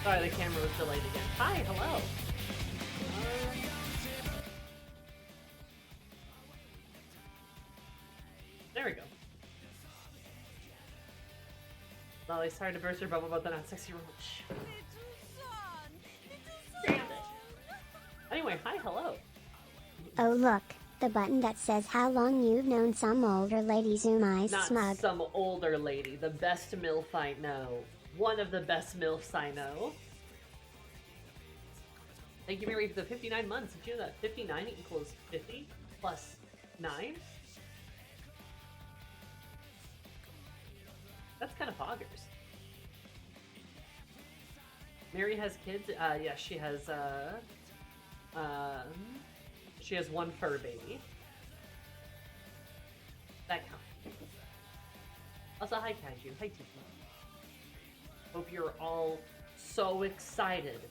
Sorry, the camera was delayed again. Hi, hello. There we go. Lolly, sorry to burst your bubble about the not sexy roach. Damn it. Anyway, hi, hello. Oh look, the button that says how long you've known some older lady. Zoom eyes Not smug. some older lady, the best MILF I know. One of the best MILFs I know. Thank you, Mary, for the 59 months. Did you know that 59 equals 50 plus 9? That's kind of poggers. Mary has kids? Yeah, she has one fur baby. That counts. Also, hi Kaiju. Hi Tiki. Hope you're all so excited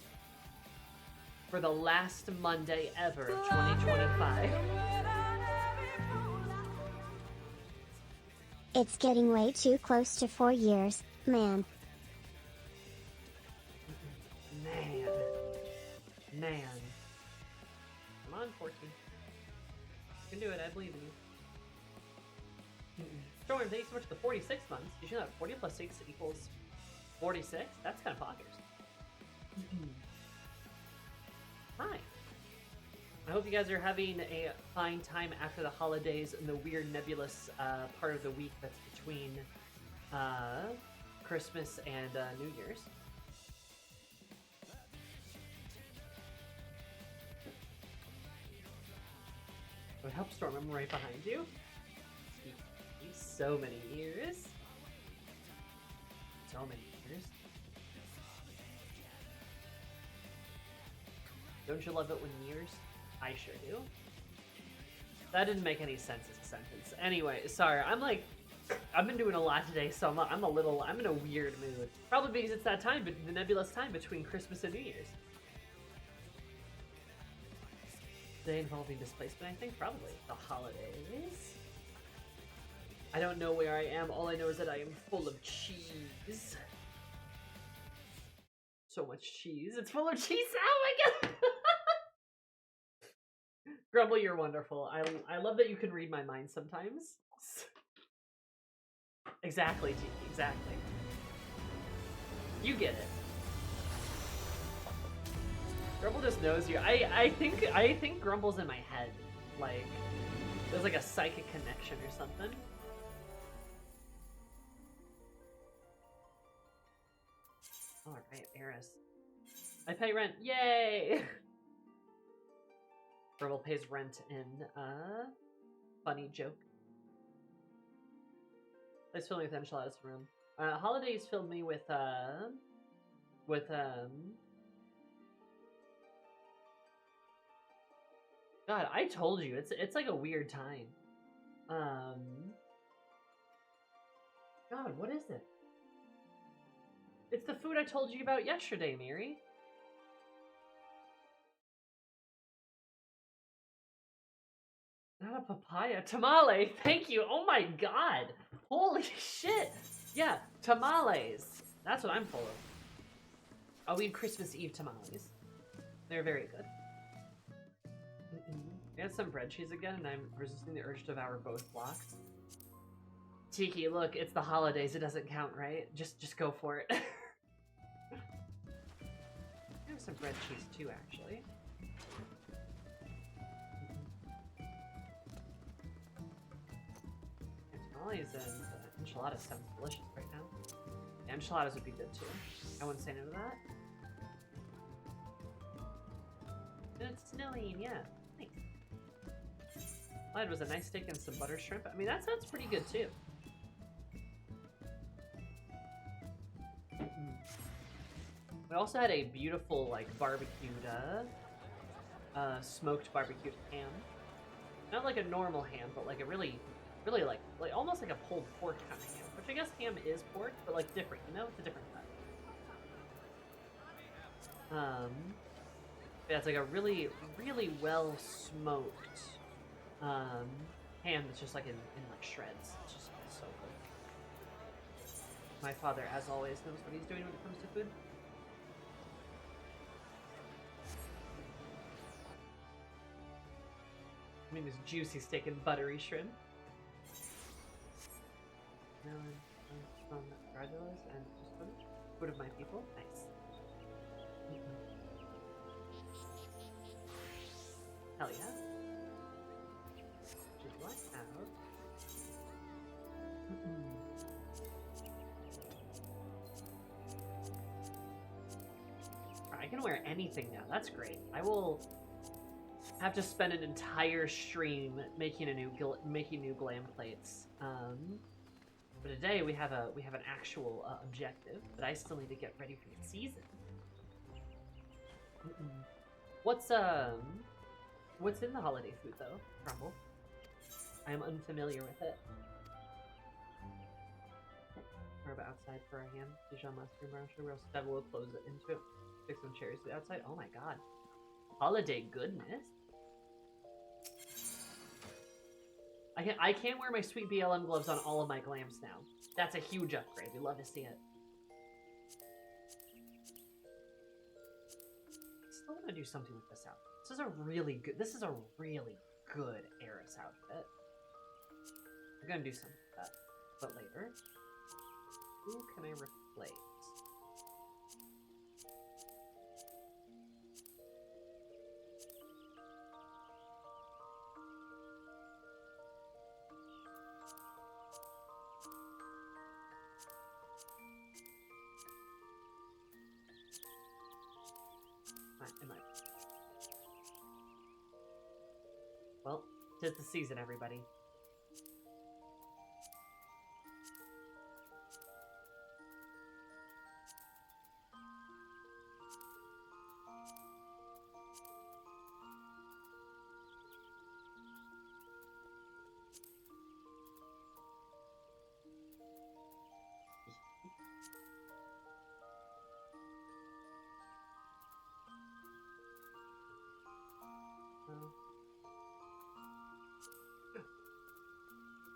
for the last Monday ever, 2025. It's getting way too close to 4 years, man. Man. Come on, 14. You can do it, I believe in you. Storm, thanks so much for the 46 months. Did you know that 40 plus 6 equals 46? That's kind of poggers. Hi. I hope you guys are having a fine time after the holidays and the weird nebulous part of the week that's between Christmas and New Year's. It would help Storm, I'm right behind you. So many years. So many years. Don't you love it when years? I sure do. That didn't make any sense as a sentence. Anyway, sorry, I've been doing a lot today, so I'm in a weird mood. Probably because it's that time, the nebulous time between Christmas and New Year's. Day involving displacement, I think, probably. The holidays. I don't know where I am, all I know is that I am full of cheese. So much cheese, it's full of cheese, oh my god! Grumble, you're wonderful. I love that you can read my mind sometimes. Exactly, Tiki, exactly. You get it. Grumble just knows you. I think Grumble's in my head. Like, there's like a psychic connection or something. Alright, Eris. I pay rent. Yay! Grumble pays rent in, funny joke. Let's fill me with enchiladas room. Holidays filled me with, God, I told you, it's like a weird time. God, what is it? It's the food I told you about yesterday, Miri. Not a papaya. Tamale! Thank you! Oh my god! Holy shit! Yeah, tamales. That's what I'm full of. I'll eat Christmas Eve tamales. They're very good. We had some bread cheese again, and I'm resisting the urge to devour both blocks. Tiki, look, it's the holidays. It doesn't count, right? Just go for it. I have some bread cheese too, actually. Tamales and enchiladas sound delicious right now. Yeah, enchiladas would be good too. I wouldn't say no to that. And it's snowing, yeah. Nice. All I had was a nice steak and some butter shrimp. I mean, that sounds pretty good too. We also had a beautiful, like, barbecued, smoked barbecued ham. Not like a normal ham, but like a really like almost like a pulled pork kind of ham. Which I guess ham is pork, but like different, you know? It's a different cut. Yeah, it's like a really well smoked ham that's just like in like shreds. It's just so good. My father, as always, knows what he's doing when it comes to food. I mean, this juicy steak and buttery shrimp. Now I'm from Graduates and just food of my people. Nice. Hell yeah. Which is what now? I can wear anything now. That's great. I will have to spend an entire stream making new glam plates. But today we have an actual objective that I still need to get ready for the season. What's in the holiday food though? Crumble. I am unfamiliar with it. We're about outside for our ham. Dijon mustard, brown sugar, roast devil will close it into it. Stick some cherries to the outside. Oh my god. Holiday goodness. I can't wear my sweet BLM gloves on all of my glams now. That's a huge upgrade. We love to see it. I still want to do something with this outfit. This is a really good Eris outfit. I'm gonna do something with that, but later. Who can I replace? Well, 'tis the season, everybody.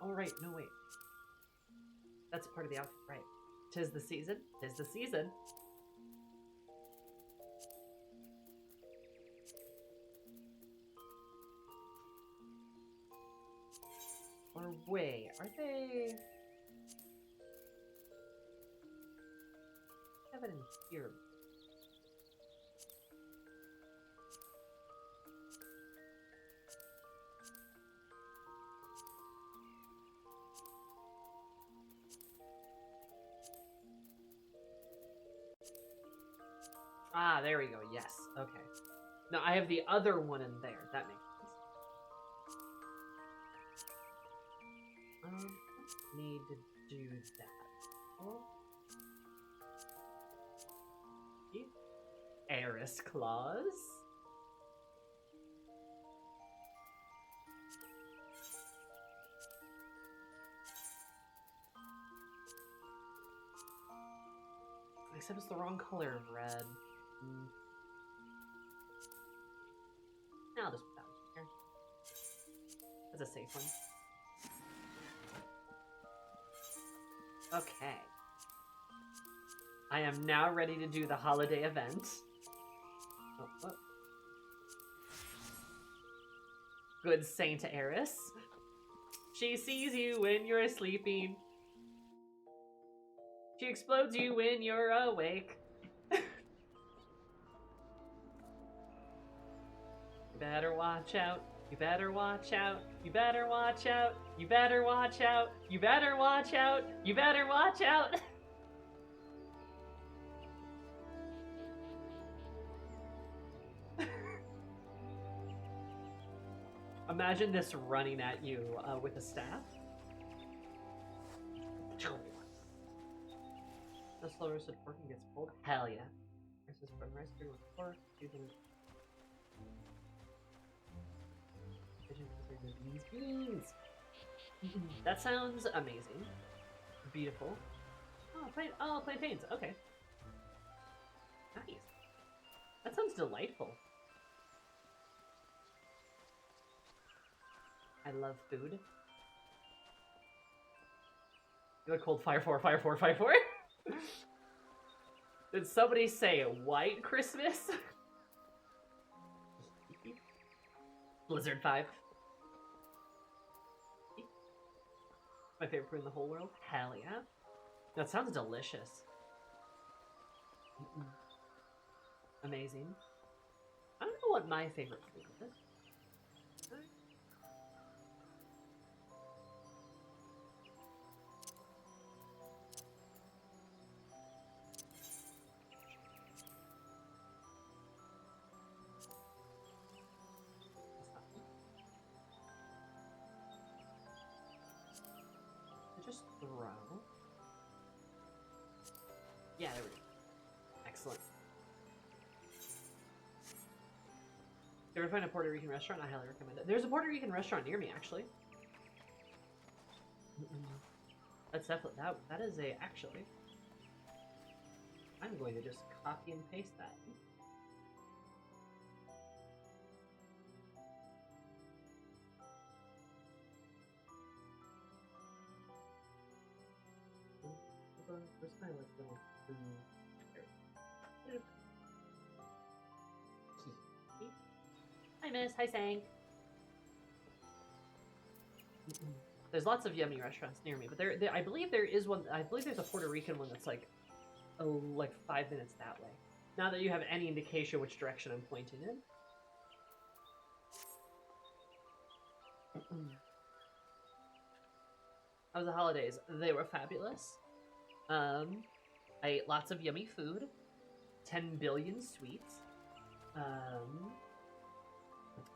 Oh, right. No, wait. That's part of the outfit, right. 'Tis the season. 'Tis the season. Or wait, are they... I have it in here. Ah, there we go. Yes. Okay. No, I have the other one in there. That makes sense. Need to do that. Oh. Eris claws. Except it's the wrong color of red. I'll just put that one here. That's a safe one. Okay. I am now ready to do the holiday event. Oh. Good Saint Eris. She sees you when you're sleeping. She explodes you when you're awake. You better watch out. You better watch out. You better watch out. You better watch out. You better watch out. You better watch out. Imagine this running at you with a staff. The slow roasted pork gets pulled. Hell yeah. Versus from rice with pork. Beans. That sounds amazing. Beautiful. Oh, plantains. Okay. Nice. That sounds delightful. I love food. You look cold. Fire 4, Fire 4, Fire 4. Did somebody say White Christmas? Blizzard 5. My favorite food in the whole world? Hell yeah. That sounds delicious. Amazing. I don't know what my favorite food is. Just throw. Yeah, there we go. Excellent. You ever find a Puerto Rican restaurant? I highly recommend it. There's a Puerto Rican restaurant near me, actually. That's definitely that is a actually. I'm going to just copy and paste that. Where's my like little Hi Miss, hi Sang. There's lots of yummy restaurants near me, but there I believe there is one. I believe there's a Puerto Rican one that's like, oh, like 5 minutes that way. Not that you have any indication which direction I'm pointing in. How was the holidays? They were fabulous. I ate lots of yummy food. 10 billion sweets.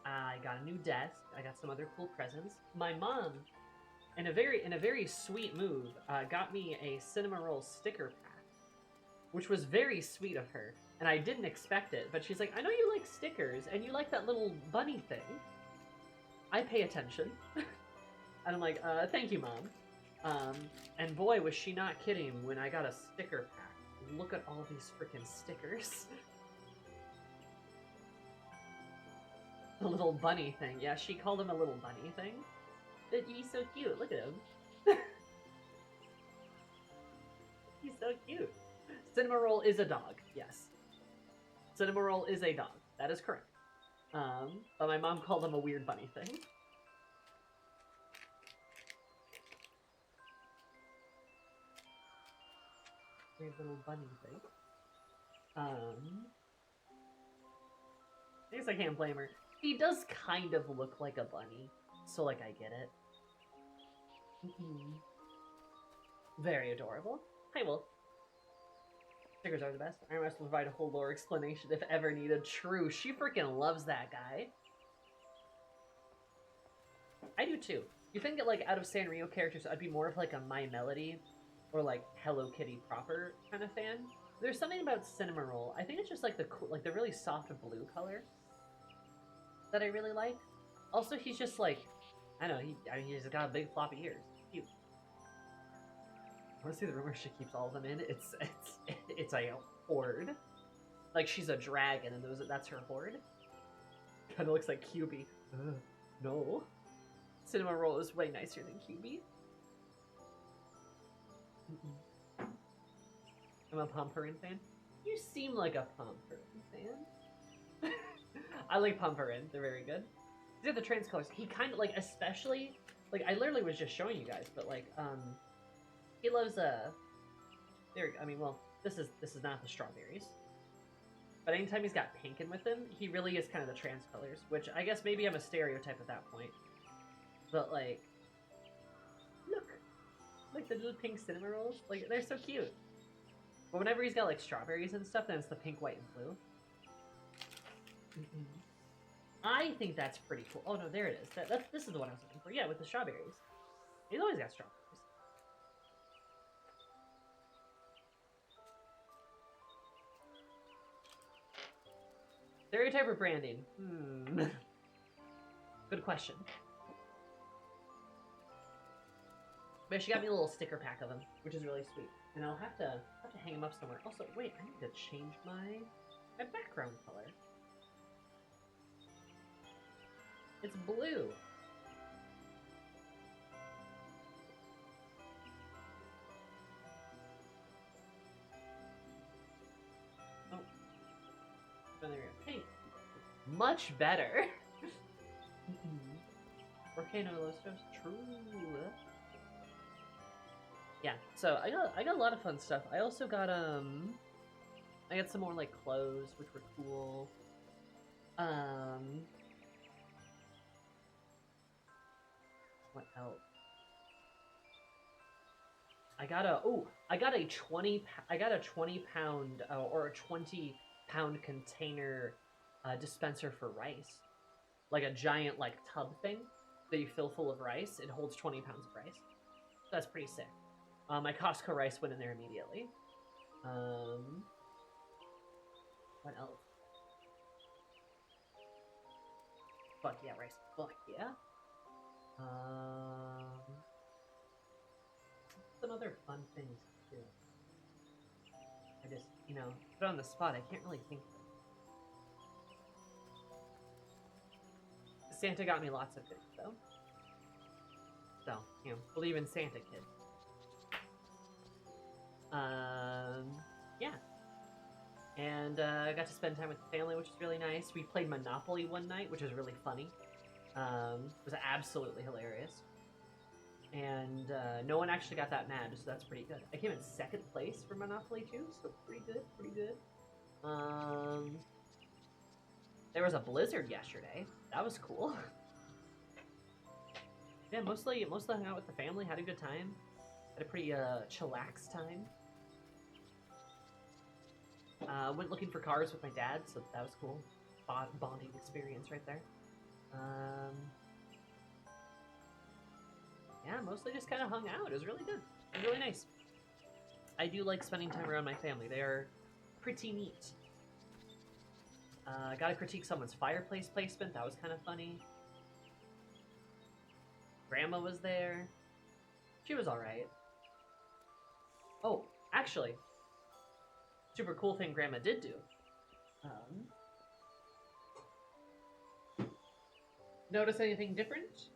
I got a new desk. I got some other cool presents. My mom, in a very sweet move, got me a Cinema Roll sticker pack, which was very sweet of her. And I didn't expect it, but she's like, I know you like stickers, and you like that little bunny thing. I pay attention. And I'm like, thank you, Mom. And boy, was she not kidding when I got a sticker pack. Look at all these freaking stickers. The little bunny thing. Yeah, she called him a little bunny thing. He's so cute. Look at him. He's so cute. Cinema Roll is a dog. Yes. Cinema Roll is a dog. That is correct. But my mom called him a weird bunny thing. Weird little bunny thing. I guess I can't blame her. He does kind of look like a bunny, so like I get it. Very adorable. Hi, Wolf. Stickers are the best. I must provide a whole lore explanation if ever needed. True, she freaking loves that guy. I do too. You think that like out of Sanrio characters, I'd be more of like a My Melody or like Hello Kitty proper kind of fan. There's something about Cinema Roll. I think it's just like the cool, like the really soft blue color that I really like. Also, he's just like, I don't know, he's got big floppy ears. Cute. I want to see the rumor she keeps all of them in. It's a horde. Like she's a dragon, and that's her horde. Kind of looks like QB. No. Cinema Roll is way nicer than QB. I'm a Pomperin fan. You seem like a Pomperin fan. I like Pomperin. They're very good. These are the trans colors. He kind of like, especially like I literally was just showing you guys, but like he loves there. I mean, well, this is not the strawberries, but anytime he's got pink in with him, he really is kind of the trans colors. Which I guess maybe I'm a stereotype at that point, but like, look, like the little pink Cinema Rolls, like they're so cute. But whenever he's got like strawberries and stuff, then it's the pink, white, and blue. I think that's pretty cool. Oh no, there it is. This is the one I was looking for. Yeah, with the strawberries. He's always got strawberries. Stereotype or branding? Good question. But she got me a little sticker pack of them, which is really sweet. And I'll have to hang them up somewhere. Also, wait, I need to change my background color. It's blue. Oh. There we go. Hey. Much better. Volcano Lostos. True. Yeah, so I got a lot of fun stuff. I also got I got some more like clothes, which were cool. What else? I got a 20 pound or a 20-pound container dispenser for rice, like a giant like tub thing that you fill full of rice. It holds 20 pounds of rice. That's pretty sick. My Costco rice went in there immediately. What else? Fuck yeah, rice. Fuck yeah. Some other fun things too. I just, put on the spot. I can't really think of them. Santa got me lots of things, though. So, believe in Santa, kid. Yeah. And I got to spend time with the family, which was really nice. We played Monopoly one night, which was really funny. It was absolutely hilarious. And no one actually got that mad, so that's pretty good. I came in second place for Monopoly too, so pretty good, pretty good. There was a blizzard yesterday. That was cool. Yeah, mostly hung out with the family, had a good time. Had a pretty chillax time. Went looking for cars with my dad, so that was cool. Bonding experience right there. Yeah, mostly just kind of hung out. It was really good. It was really nice. I do like spending time around my family. They are pretty neat. Got to critique someone's fireplace placement. That was kind of funny. Grandma was there. She was alright. Oh, actually, super cool thing Grandma did do. Notice anything different?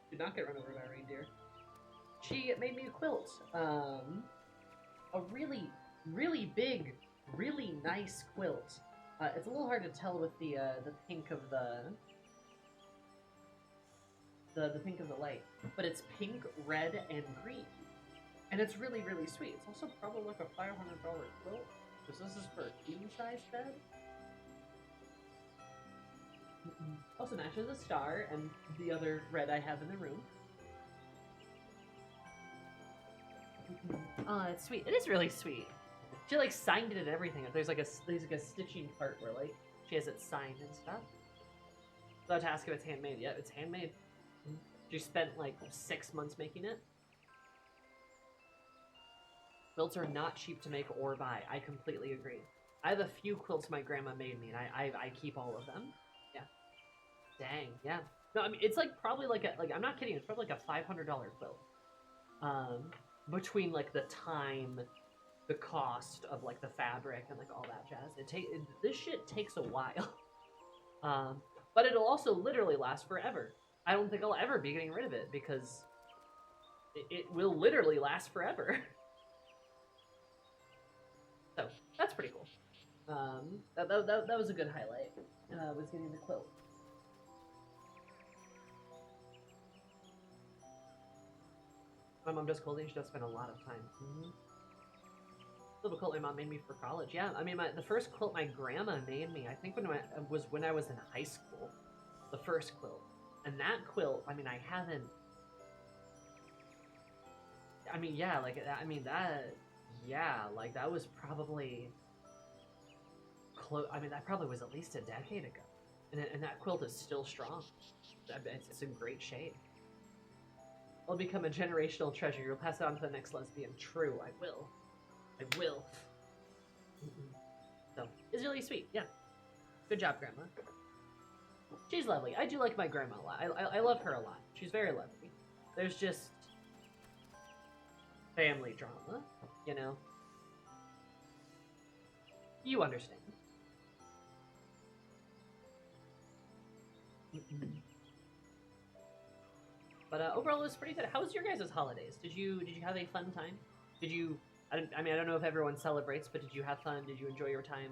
Did not get run over by a reindeer. She made me a quilt. A really, really big, really nice quilt. It's a little hard to tell with the pink of the pink of the light, but it's pink, red, and green, and it's really, really sweet. It's also probably like a $500 quilt, because this is for a king-size bed. Also matches a star and the other red I have in the room. Oh, it's sweet. It is really sweet. She like signed it and everything. There's like a stitching part where like she has it signed and stuff. So I have to ask if it's handmade. Yeah, it's handmade. She spent like 6 months making it. Quilts are not cheap to make or buy. I completely agree. I have a few quilts my grandma made me, and I keep all of them. Yeah. Dang. Yeah. No, I mean it's like probably like I'm not kidding. It's probably like a $500 quilt. Between like the time, the cost of like the fabric and like all that jazz. This shit takes a while. But it'll also literally last forever. I don't think I'll ever be getting rid of it because it will literally last forever. So that's pretty cool. That was a good highlight. Was getting the quilt. My mom does quilting. She does spend a lot of time. Little quilt my mom made me for college. Yeah, I mean, the first quilt my grandma made me, I think when I was in high school. The first quilt. And that quilt, I mean, I haven't... I mean, yeah, like, I mean, that... Yeah, like, that was probably... I mean, that probably was at least a decade ago. And that quilt is still strong. It's in great shape. I'll become a generational treasure. You'll pass it on to the next lesbian. True, I will. I will. So, it's really sweet, yeah. Good job, Grandma. She's lovely. I do like my grandma a lot. I love her a lot. She's very lovely. There's just family drama, you know? You understand. But overall, it was pretty good. How was your guys' holidays? Did you have a fun time? Did you? I mean, I don't know if everyone celebrates, but did you have fun? Did you enjoy your time?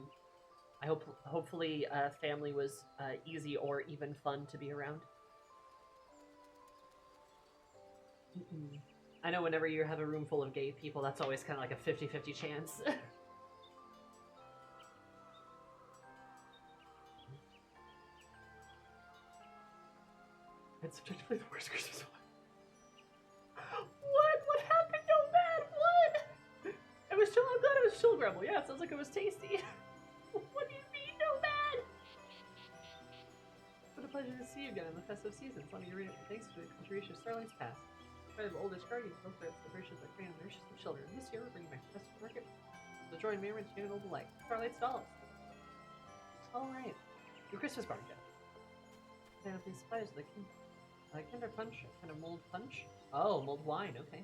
I hopefully family was easy or even fun to be around. I know whenever you have a room full of gay people, that's always kind of like a 50-50 chance. It's subjectively the worst Christmas one. What? What happened so bad? What? It was still, I'm glad it was still grumble. Yeah, it sounds like it was tasty. What do you mean so bad? What a pleasure to see you again in the festive season. Let me read it. Thanks for the contribution of Starlight's past. Part of the oldest guardians, both for its celebrations like creating nourishes the children. This year we're bringing back the festive market. The joy and merriment to new and old alike. Starlight's dolls. Alright. Your Christmas bar gift. Now these spies the Kinder Punch, kind of mulled punch. Oh, mulled wine, okay.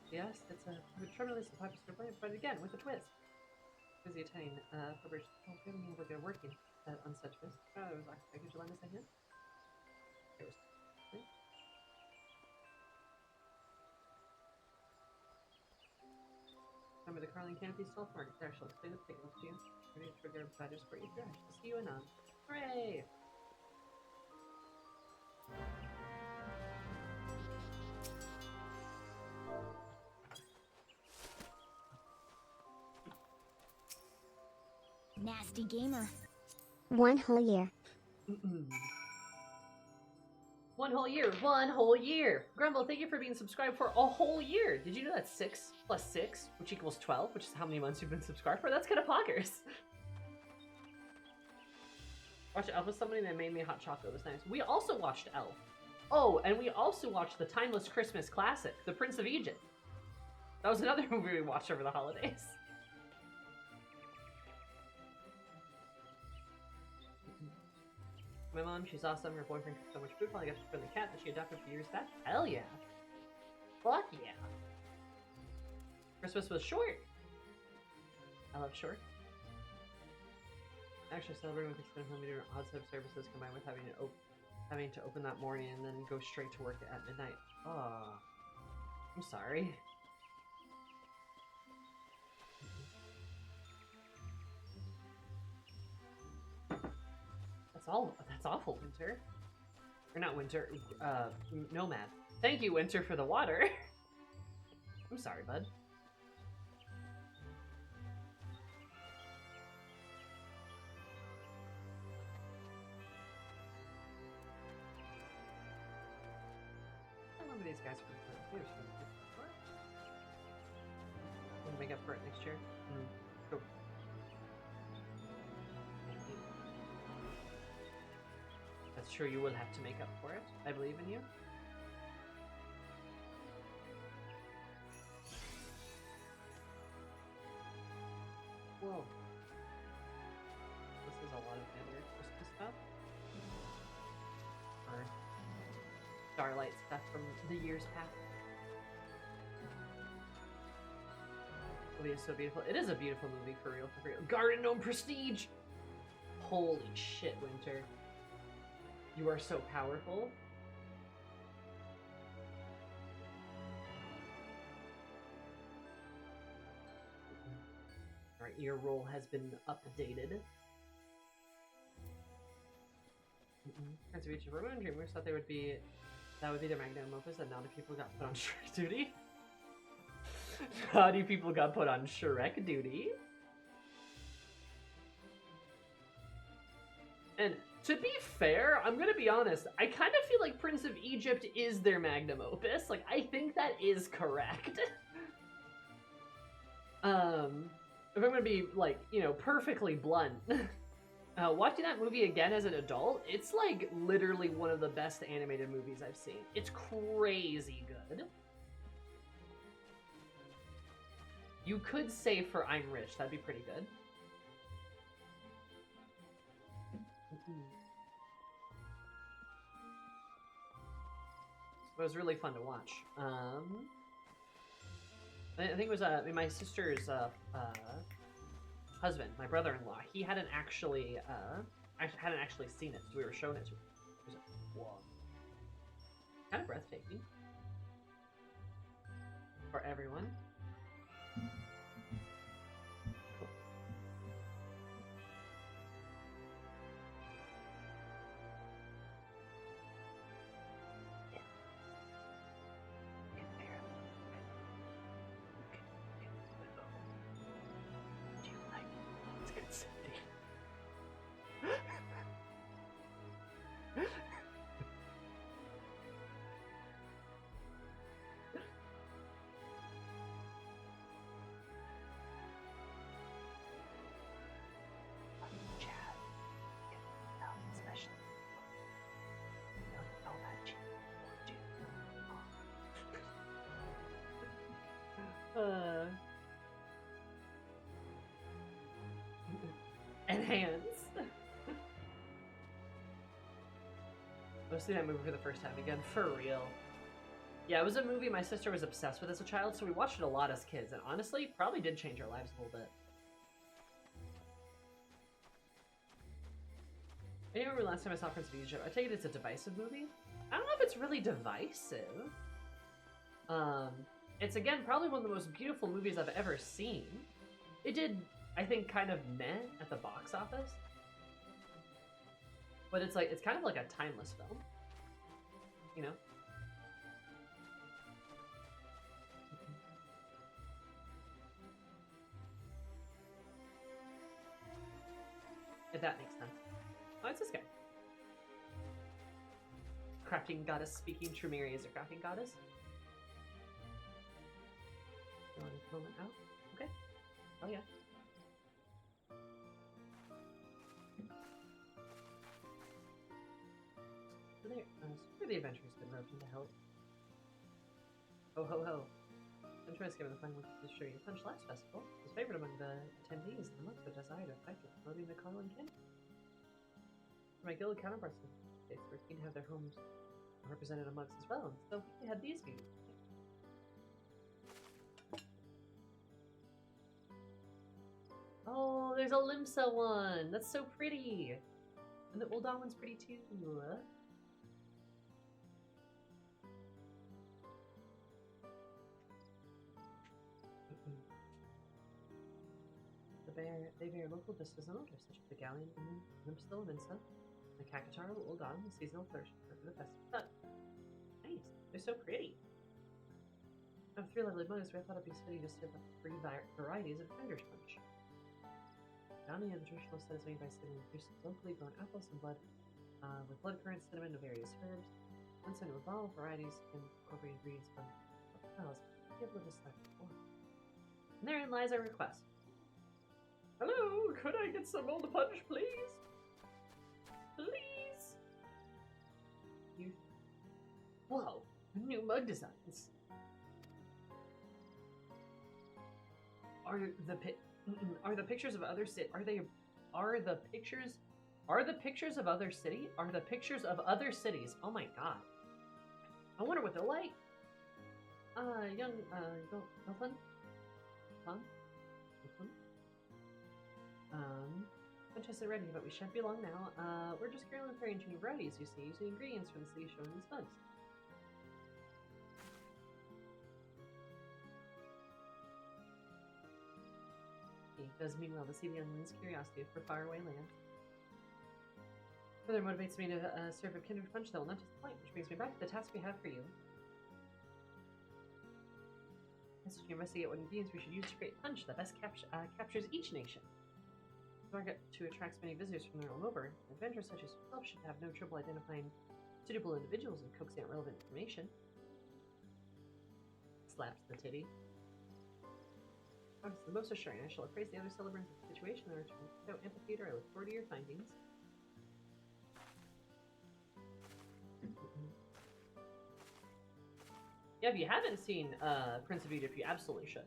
Yes, it's a tremendously popular brand, but again, with a twist. Busy attending preparation. Oh, given we're good working on such twist. Oh, it was like, could you lend us a hint? It was. Remember the Carling Canopy Stealth Market. There, she'll explain the picnic to you. Ready to trigger badges for you. I'll see you anon. Hooray! Nasty gamer. 1 whole year. One whole year. 1 whole year. Grumble, thank you for being subscribed for a whole year. Did you know that's 6 plus 6, which equals 12, which is how many months you've been subscribed for? That's kind of poggers. Watched Elf with somebody that made me hot chocolate. It was nice. We also watched Elf. Oh, and we also watched the timeless Christmas classic, The Prince of Egypt. That was another movie we watched over the holidays. My mom, she's awesome. Her boyfriend cooked so much food. Finally got to friend the cat that she adopted a few years back. Hell yeah. Fuck yeah. Christmas was short. I love short. Actually, celebrating with extended home doing odd set of services combined with having to open that morning and then go straight to work at midnight. Oh, I'm sorry. That's awful, Winter. Or not Winter, Nomad. Thank you, Winter, for the water. I'm sorry, bud. I remember these guys from the We'll make up for it next year. Cool. That's true, you will have to make up for it. I believe in you. Whoa. This is a lot of other Christmas stuff. Or Starlight stuff from the years past. Movie is so beautiful. It is a beautiful movie, for real, for real. Garden Gnome Prestige! Holy shit, Winter. You are so powerful. Alright, your role has been updated. Prince of Egypt and Dreamers thought that would be their magnum opus, and now the people got put on Shrek duty. Naughty people got put on Shrek duty. And to be fair, I'm gonna be honest, I kind of feel like Prince of Egypt is their magnum opus. Like, I think that is correct. If I'm gonna be, like, you know, perfectly blunt. Watching that movie again as an adult, it's, like, literally one of the best animated movies I've seen. It's crazy good. You could say for I'm Rich, that'd be pretty good. It was really fun to watch. I think it was my sister's husband, my brother-in-law. He hadn't actually seen it, so we were showing it to him. He was like, whoa, kind of breathtaking for everyone. And hands. I've seen that movie for the first time again, for real. Yeah, it was a movie my sister was obsessed with as a child, so we watched it a lot as kids, and honestly, probably did change our lives a little bit. I remember last time I saw Prince of Egypt. I take it it's a divisive movie. I don't know if it's really divisive. It's again probably one of the most beautiful movies I've ever seen. It did, I think, kind of meh at the box office, but it's kind of like a timeless film, you know. If that makes sense. Oh, it's this guy. Crafting goddess speaking. Trumiri is a crafting goddess. You want to moment out? Okay. Oh yeah. So there. The adventure's been roped into help. Ho ho ho. Adventurers given the final to show you Punch last festival. His favorite among the attendees, the monks with desire to fight with promoting the Carlin kin. My guild counterparts in the States were keen to have their homes represented amongst as well, and so we had these views. Oh, there's a Limsa one! That's so pretty! And the Ul'dah one's pretty too. They bear local vistas and odors, such as the Galleon, Limsa, Limsa, the Kakataro, Ul'dah, the seasonal flourish for the festival. Nice! They're so pretty! I have 3 lovely mugs where I thought it'd be fitting to serve up 3 varieties of Fender's Punch. Bounty of the traditional set is made by sitting juice locally grown apples and blood, with blood currant, cinnamon, and various herbs. Once in with bottle varieties and incorporate ingredients from piles, be able to select one. And therein lies our request. Hello, could I get some old punch, please? Please? You. Whoa, new mug designs. Are the pictures of other cities? Oh my god. I wonder what they're like. Young, Gilfin? Huh? Gilfin? Contest are ready, but we shan't be long now. We're just currently preparing 2 new varieties, you see, using ingredients from the city shown in these mugs. It does mean well to see the unending curiosity for faraway lands. Further motivates me to serve a kindred punch that will not disappoint, which brings me back to the task we have for you. As to investigate what ingredients we should use to create punch that best captures each nation. The target to attract many visitors from the realm over, adventurers such as yourself should have no trouble identifying suitable individuals and coaxing out relevant information. Slaps the titty. Obviously, the most assuring. I shall appraise the other celebrants of the situation and return without amphitheater. I look forward to your findings. Yeah, if you haven't seen Prince of Egypt, you absolutely should.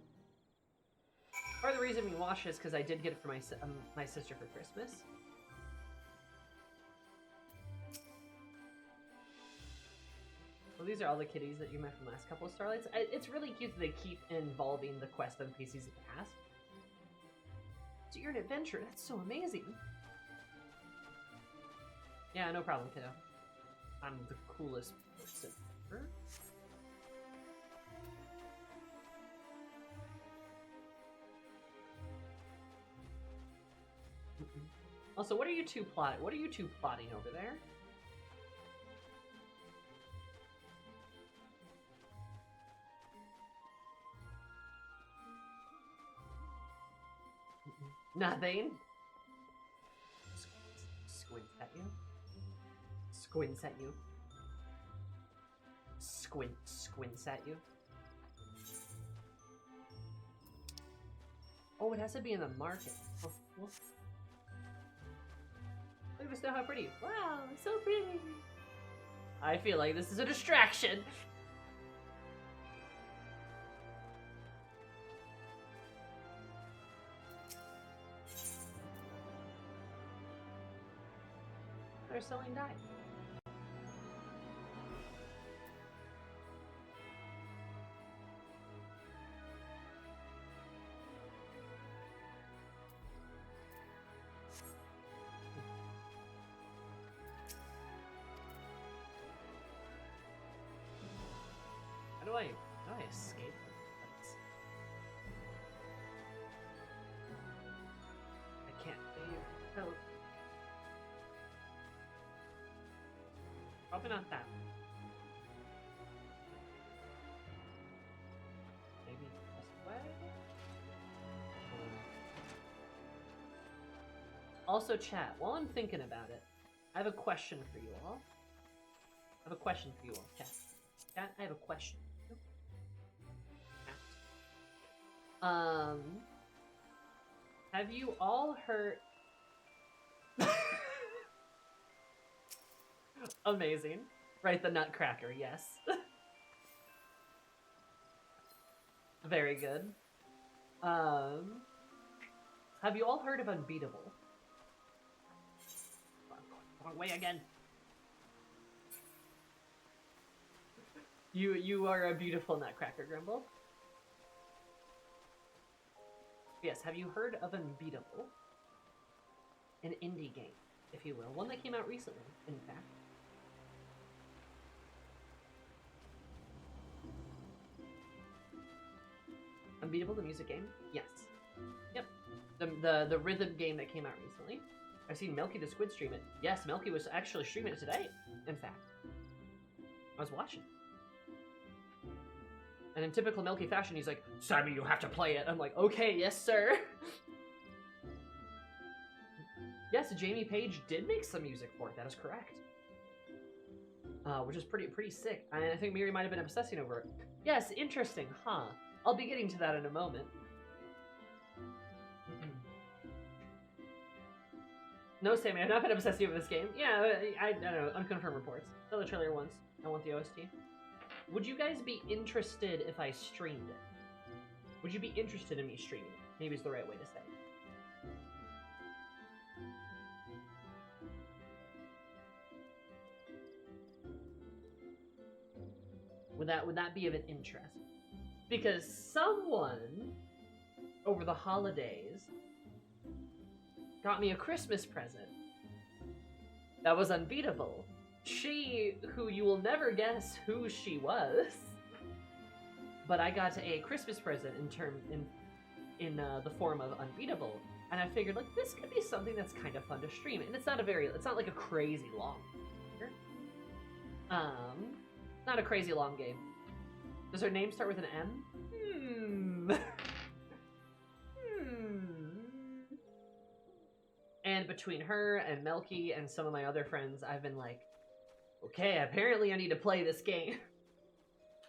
Part of the reason we watched it is because I did get it for my sister for Christmas. Well, these are all the kitties that you met from the last couple of Starlights. It's really cute that they keep involving the quest NPCs in the past. So you're an adventurer. That's so amazing. Yeah, no problem, kiddo. I'm the coolest person ever. Also, what are you two plotting? What are you two plotting over there? Nothing. Squints at you. Squints at you. Squints at you. Oh, it has to be in the market. Oh, well. Look at this now, how pretty. Wow, it's so pretty. I feel like this is a distraction. they're selling dye. How do I escape from this? I can't leave. No. Probably not that. Maybe this way? Also, chat, while I'm thinking about it, I have a question for you all. Chat. Chat, I have a question. Have you all heard... Amazing. Right, the Nutcracker, yes. Very good. Have you all heard of Unbeatable? Wrong way again. You are a beautiful Nutcracker, Grimble. Yes, have you heard of Unbeatable? An indie game, if you will. One that came out recently, in fact. Unbeatable, the music game? Yes. Yep. The rhythm game that came out recently. I've seen Milky the Squid stream it. Yes, Milky was actually streaming it today, in fact. I was watching. And in typical Milky fashion, he's like, Sammy, you have to play it. I'm like, okay, yes, sir. Yes, Jamie Page did make some music for it. That is correct. Which is pretty sick. And I think Miri might have been obsessing over it. Yes, interesting, huh? I'll be getting to that in a moment. No, Sammy, I've not been obsessing over this game. Yeah, I don't know, unconfirmed reports. Saw the trailer once. I want the OST. Would you guys be interested if I streamed it? Would you be interested in me streaming it? Maybe is the right way to say it. Would that be of an interest? Because someone over the holidays got me a Christmas present that was unbeatable. She, who you will never guess who she was, but I got a Christmas present in the form of Unbeatable, and I figured like this could be something that's kind of fun to stream, and it's not like a crazy long game. Not a crazy long game. Does her name start with an M? And between her and Melky and some of my other friends, I've been like, okay, apparently I need to play this game.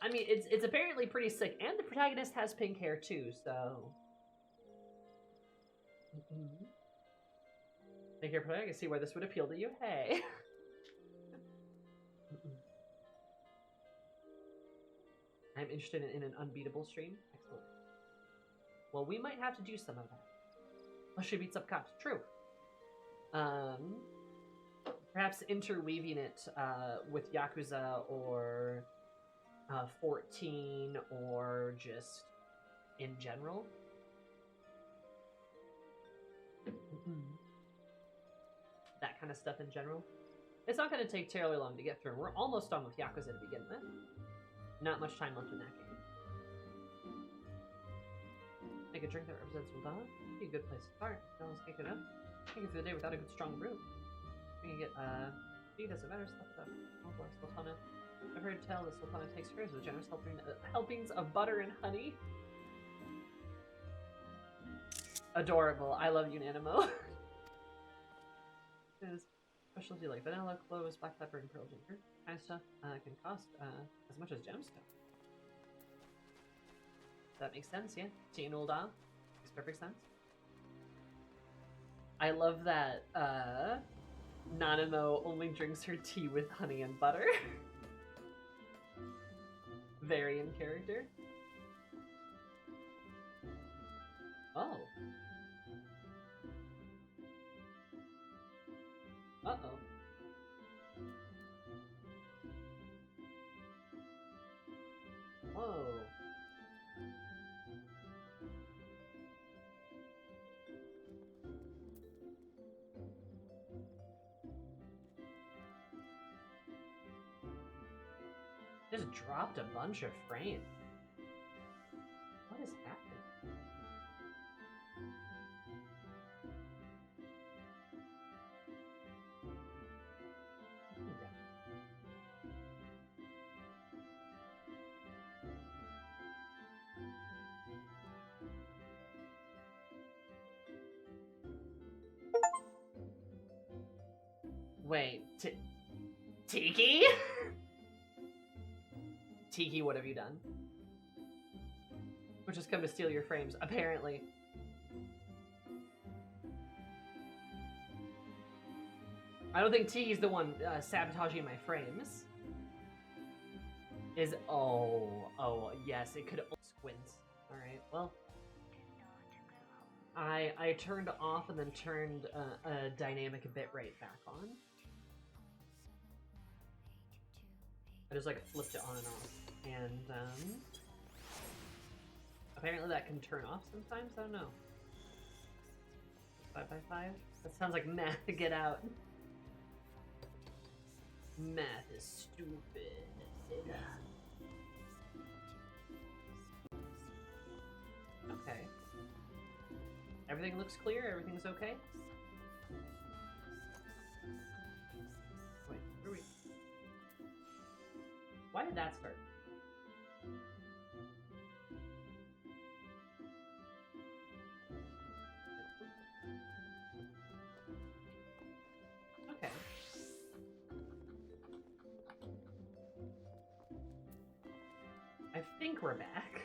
I mean, it's apparently pretty sick, and the protagonist has pink hair too, so... Pink hair protagonist, see where this would appeal to you? Hey! I'm interested in an Unbeatable stream. Excellent. Well, we might have to do some of that. Well, she beats up cops. True. Perhaps interweaving it with Yakuza or 14 or just in general. That kind of stuff in general. It's not going to take terribly long to get through. We're almost done with Yakuza to begin with. Not much time left in that game. Make a drink that represents Madonna. Be a good place to start. No one's kick it up. Can't get through the day without a good strong brew. We can get tea, doesn't matter, stuff with Sultana. I've heard tell that Sultana takes hers with generous helpings of butter and honey. Adorable. I love Unanimo. His specialty like vanilla, cloves, black pepper, and pearl ginger. Kind of stuff can cost as much as gemstone. That makes sense, yeah. Tea and old owl. Makes perfect sense. I love that Nanamo only drinks her tea with honey and butter. Very in character. Oh. Uh-oh. Just dropped a bunch of frames. What is happening? Wait, Tiki? Tiki, what have you done? We're just come to steal your frames, apparently. I don't think Tiki's the one sabotaging my frames. Oh, yes, it could squints. Alright, well. I turned off and then turned a dynamic bitrate back on. I just like flipped it on and off, and apparently that can turn off sometimes. I don't know. 5x5? That sounds like math. Get out. Math is stupid. Okay. Everything looks clear. Everything's okay. Wait, where are we? Why did that start? Okay. I think we're back.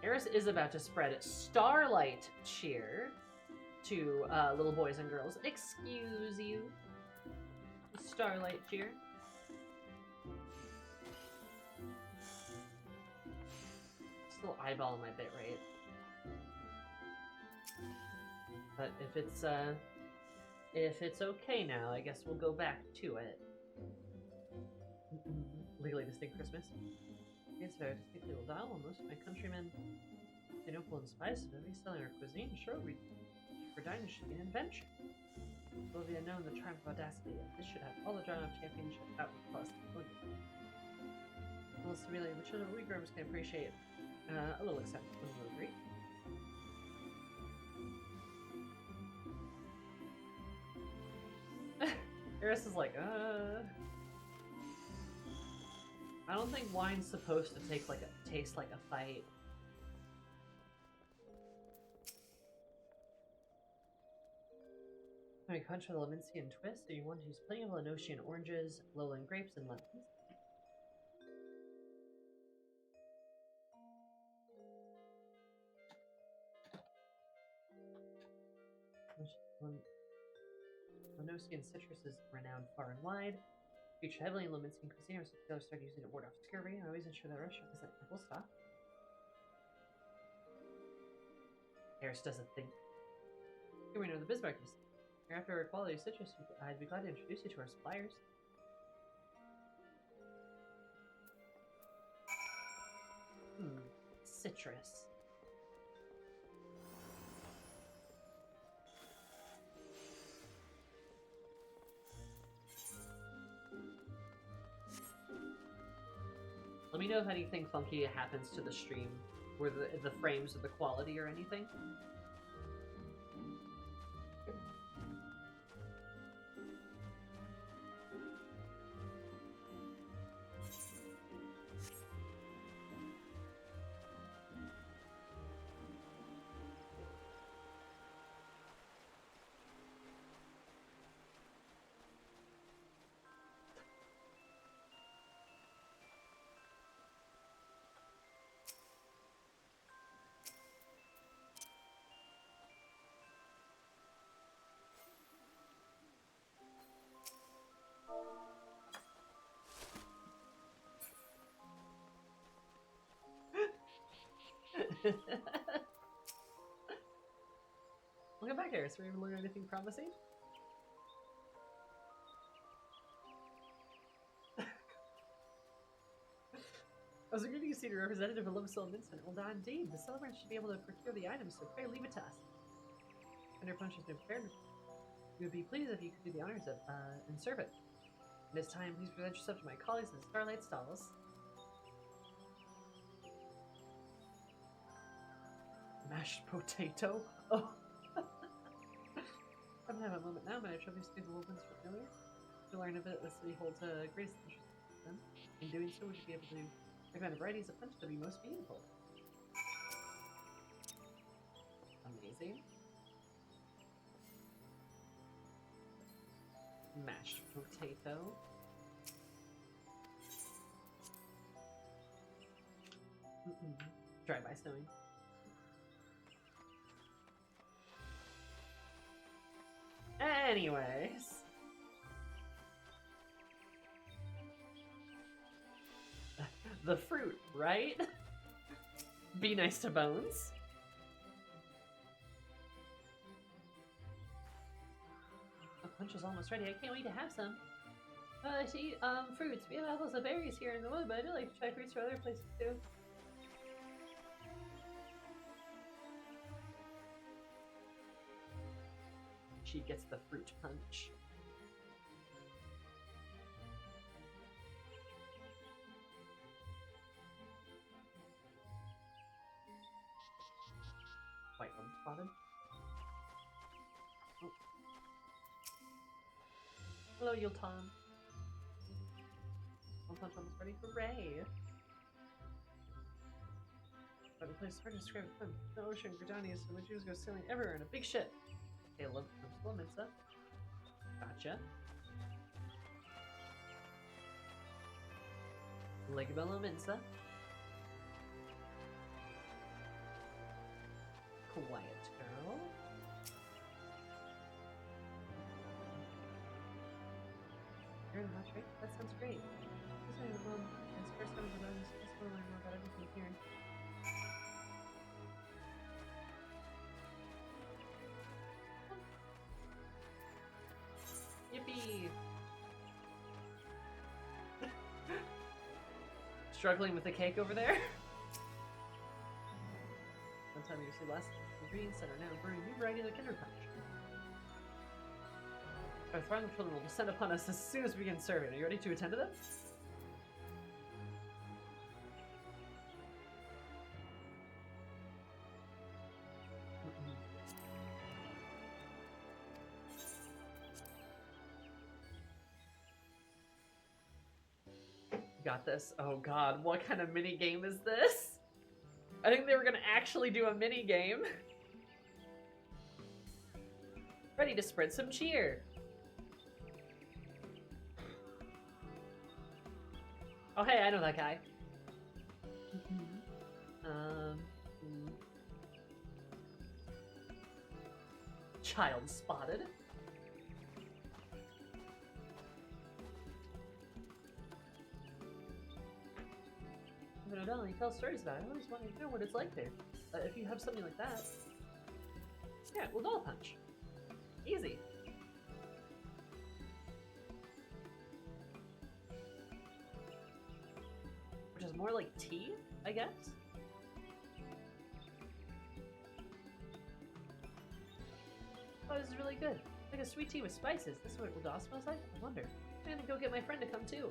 Eris is about to spread starlight cheer to little boys and girls. Excuse you. Starlight cheer. Still eyeballing my bitrate. But if it's okay now, I guess we'll go back to it. Legally distinct Christmas. Yes, very distinct little dial. Well, most of my countrymen, they don't pull in spice of every selling our cuisine. Sure, for dining should be an adventure. Will be unknown the triumph of audacity. This should have all the drawn up championship out with plus. Well, it's really the children we growers can appreciate a little acceptance when we agree. Eris is like, I don't think wine's supposed to taste like a fight. When you punch with a Leminsian twist, or you want to use plenty of Lenosian oranges, lowland grapes, and lemons. Lenosian citrus is renowned far and wide. Featured heavily in Leminsian cuisine, so people started using it to ward off scurvy, and I always ensure that restaurant is at apple stock. Eris doesn't think. Here we know the Bismarck is. After our quality citrus, I'd be glad to introduce you to our suppliers. Citrus. Let me know if anything funky happens to the stream, where the frames or the quality or anything. Welcome back, Eris. Were you even learning anything promising? I was greeting you, senior representative of Liverpool Vincent. Well, indeed. The celebrant should be able to procure the items, so pray leave it to us. When your punch has been prepared, we would be pleased if you could do the honors of and serve it. It is time. Please present yourself to my colleagues in the Starlight Stalls. Mashed potato? Oh! I don't have a moment now, but I trophies to the Wolfman's familiar. To learn a bit, the city holds a greatest interest in them. In doing so, would you be able to recommend the varieties of punch that would be most meaningful? Amazing. Mashed potato. Drive-by snowing. Anyways. The fruit, right? Be nice to Bones. The punch is almost ready. I can't wait to have some. I see, fruits. We have apples and berries here in the wood, but I do like to try fruits from other places too. She gets the fruit punch. White one spotted. Oh. Hello, Yulton. One punch almost ready. Hooray! But the place is hard to describe with them. The ocean, Gridanius, and the Jews go sailing everywhere in a big ship. Okay, love Mensa. Gotcha. Legabello Mensa. Quiet girl. You're in the hot, right? That sounds great. This is my mom. It's first time to learn this. I just want to learn more about everything here. Yippee! Struggling with the cake over there? Sometime you see less ingredients that are now brewing new variety of the Kinder Punch. Our throng of children will descend upon us as soon as we begin serving. Are you ready to attend to them? Got this. Oh god, what kind of mini game is this? I think they were gonna actually do a mini game. Ready to spread some cheer. Oh hey, I know that guy. Child spotted. But O'Donnell, you tell stories about it. I always wanted to know what it's like there. If you have something like that. Yeah, we'll doll punch. Easy. Which is more like tea, I guess? Oh, this is really good. Like a sweet tea with spices. This is what doll smells like? I wonder. I'm gonna go get my friend to come too.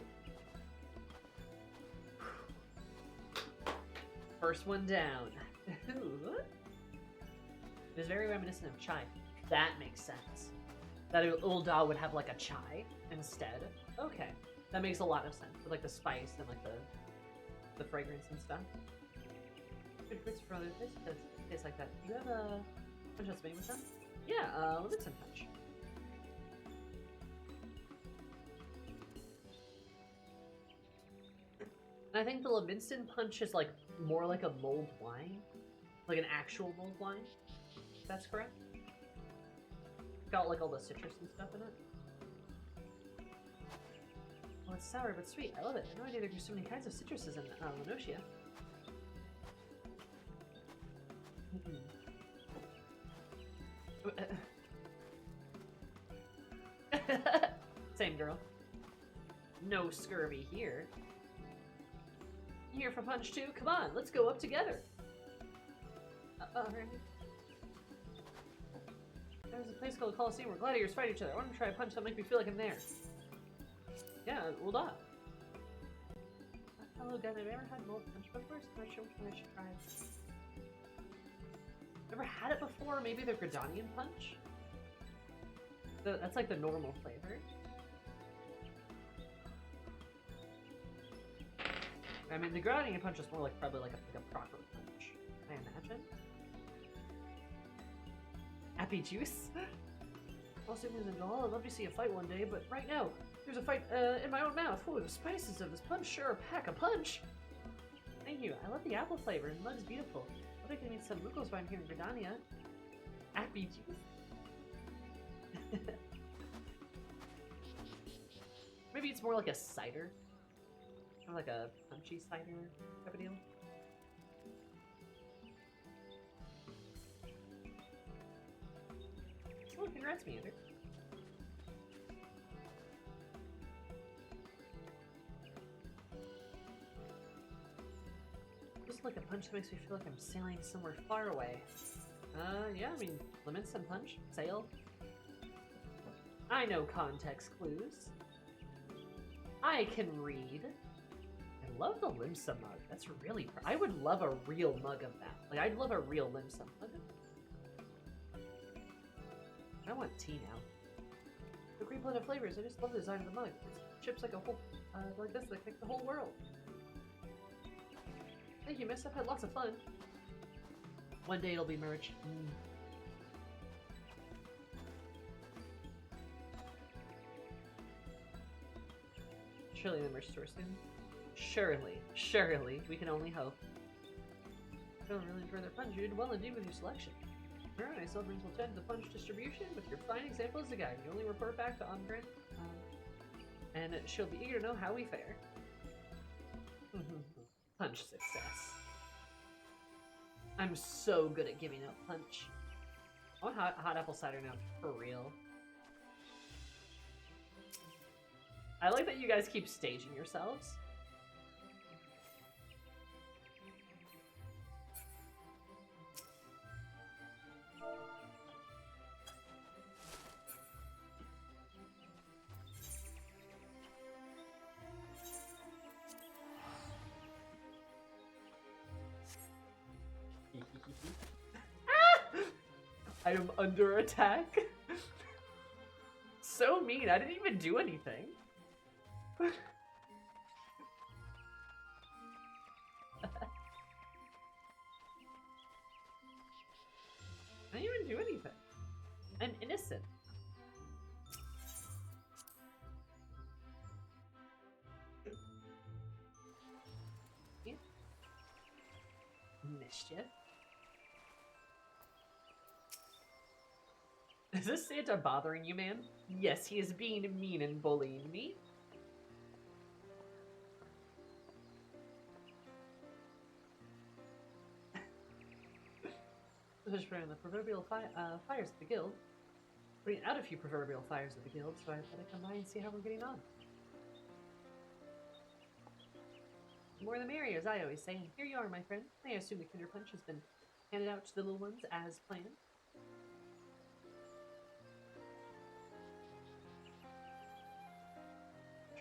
First one down. It is very reminiscent of chai. That makes sense. That a little doll would have like a chai instead. Okay, that makes a lot of sense with like the spice and like the fragrance and stuff. Good fruits for other things that taste like that. Do you have a punch that's made with them? Yeah, Livingston punch. And I think the Livingston punch is like more like a mulled wine, like an actual mulled wine. If that's correct. Got like all the citrus and stuff in it. Oh, it's sour but sweet. I love it. I had no idea there were so many kinds of citruses in Lenosia. Same girl. No scurvy here. You here for punch too? Come on, let's go up together. Right. There's a place called the Coliseum where gladiators fight each other. I want to try a punch that make me feel like I'm there. Yeah, well done. Hello, guys. I've never had mold punch before, so I'm not sure which one I should try. Never had it before. Maybe the Gridanian punch? That's like the normal flavor. I mean, the Gridanian punch is more like probably like a proper punch, I imagine. Happy juice? Also, I'd love to see a fight one day, but right now, there's a fight in my own mouth. Ooh, the spices of this punch sure pack a punch. Thank you. I love the apple flavor, and the mug is beautiful. I think I need some Muggles vine here in Gridania. Happy juice? Maybe it's more like a cider. Or like a punchy cider type of deal. Oh, congrats, Meander. Just like a punch that makes me feel like I'm sailing somewhere far away. Yeah, I mean, limits and punch, sail. I know context clues. I can read. I love the Limsa mug. That's really... I would love a real mug of that. Like, I'd love a real Limsa mug. I want tea now. The green blend of flavors. I just love the design of the mug. It's chips like a whole... like this, like the whole world. Thank you, miss. I've had lots of fun. One day it'll be merch. Surely the merch store soon. Surely, surely, we can only hope. I don't really enjoy their punch. You did well indeed with your selection. Alright, I celebrate will tend to the punch distribution with your fine example as a guide. You only report back to Omgren, and she'll be eager to know how we fare. Punch success. I'm so good at giving out punch. I want hot apple cider now, for real. I like that you guys keep staging yourselves. I am under attack. So mean. I didn't even do anything. I didn't even do anything. I'm innocent. Yeah. Mischief. Is this Santa bothering you, man? Yes, he is being mean and bullying me. Just putting the proverbial fires of the guild. Putting out a few proverbial fires of the guild, so I thought I'd come by and see how we're getting on. The more the merrier, as I always say. And here you are, my friend. I assume the Kinder Punch has been handed out to the little ones as planned.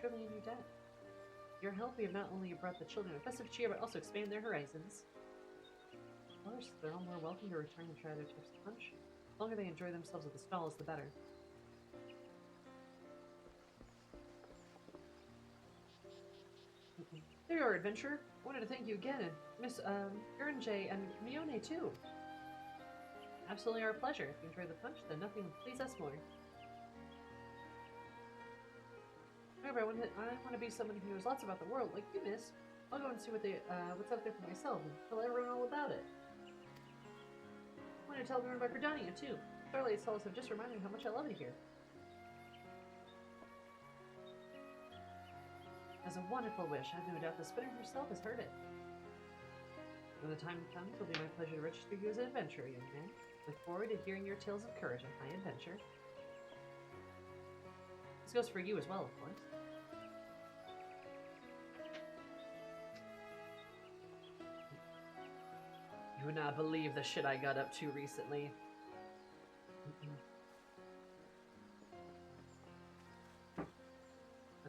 Truly in your debt. Your help, we have not only brought the children a festive cheer, but also expanded their horizons. Of course, they're all more welcome to return and try their chips to punch. The longer they enjoy themselves at the stalls, the better. There you are, adventurer. I wanted to thank you again, and Miss Ernjay and Mione too. Absolutely our pleasure. If you enjoy the punch, then nothing would please us more. However, I want to be someone who knows lots about the world, like you, miss. I'll go and see what's out there for myself and tell everyone all about it. I want to tell everyone about Gridania, too. Starlight's Halls have just reminded me how much I love it here. As a wonderful wish, I have no doubt the spinner herself has heard it. When the time comes, it'll be my pleasure to register you as an adventurer, young man. Look forward to hearing your tales of courage and high adventure. This goes for you as well, of course. You would not believe the shit I got up to recently.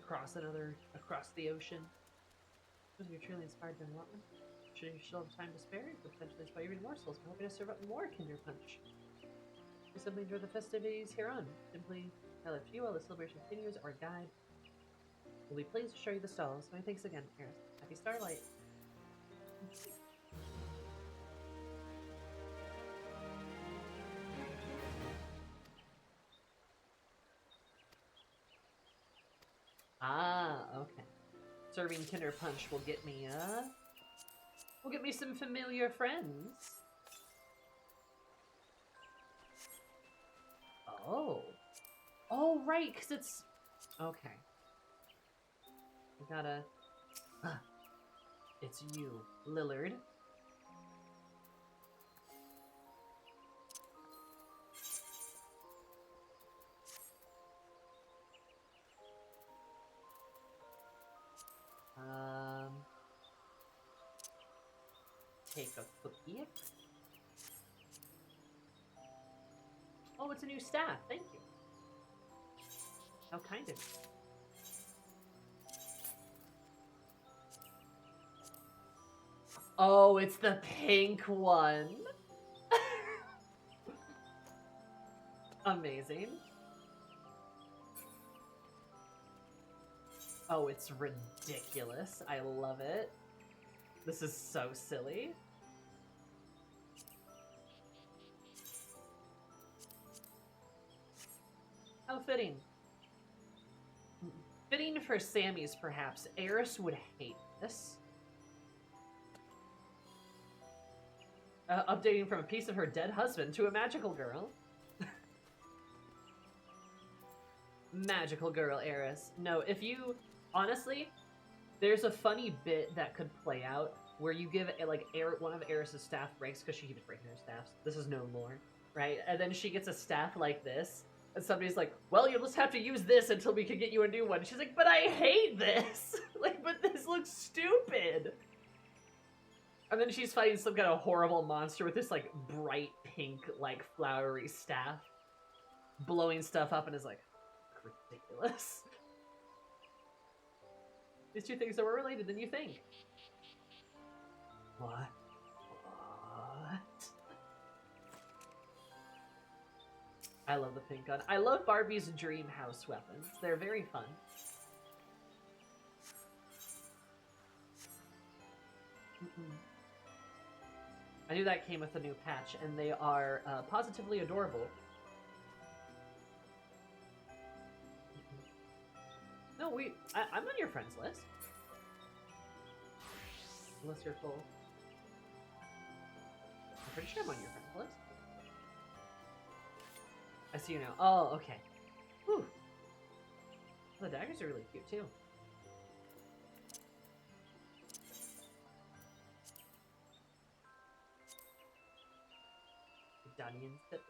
across the ocean. Because you're truly inspired by Lawton. Should you still have time to spare, you could potentially inspire even more souls. I'm hoping to serve up more Kinder Punch. We simply enjoy the festivities here on. Simply tell a few while the celebration continues. Our guide will be pleased to show you the stalls. Many thanks again, Eris. Happy Starlight. Ah, okay. Serving Kinder Punch will get me, some familiar friends. Oh. Oh, right, because it's... Okay. I gotta... It's you, Lillard. Take a cookie. Oh, it's a new staff. Thank you. How kind of you. Oh, it's the pink one. Amazing. Oh, it's ridiculous. I love it. This is so silly. How fitting. Fitting for Sammy's, perhaps. Eris would hate this. Updating from a piece of her dead husband to a magical girl. Magical girl, Eris. No, if you... Honestly, there's a funny bit that could play out where you give, like, one of Eris's staff breaks because she keeps breaking her staffs. This is known lore, right? And then she gets a staff like this, and somebody's like, well, you'll just have to use this until we can get you a new one. She's like, but I hate this! Like, but this looks stupid! And then she's fighting some kind of horrible monster with this, like, bright pink, like, flowery staff. Blowing stuff up and is like, ridiculous. These two things are more related than you think. What? What? I love the pink gun. I love Barbie's dream house weapons. They're very fun. I knew that came with the new patch, and they are positively adorable. No, I'm on your friends list. Unless you're full. I'm pretty sure I'm on your friends list. I see you now. Oh, okay. Whew. The daggers are really cute, too. Dunyan Sip.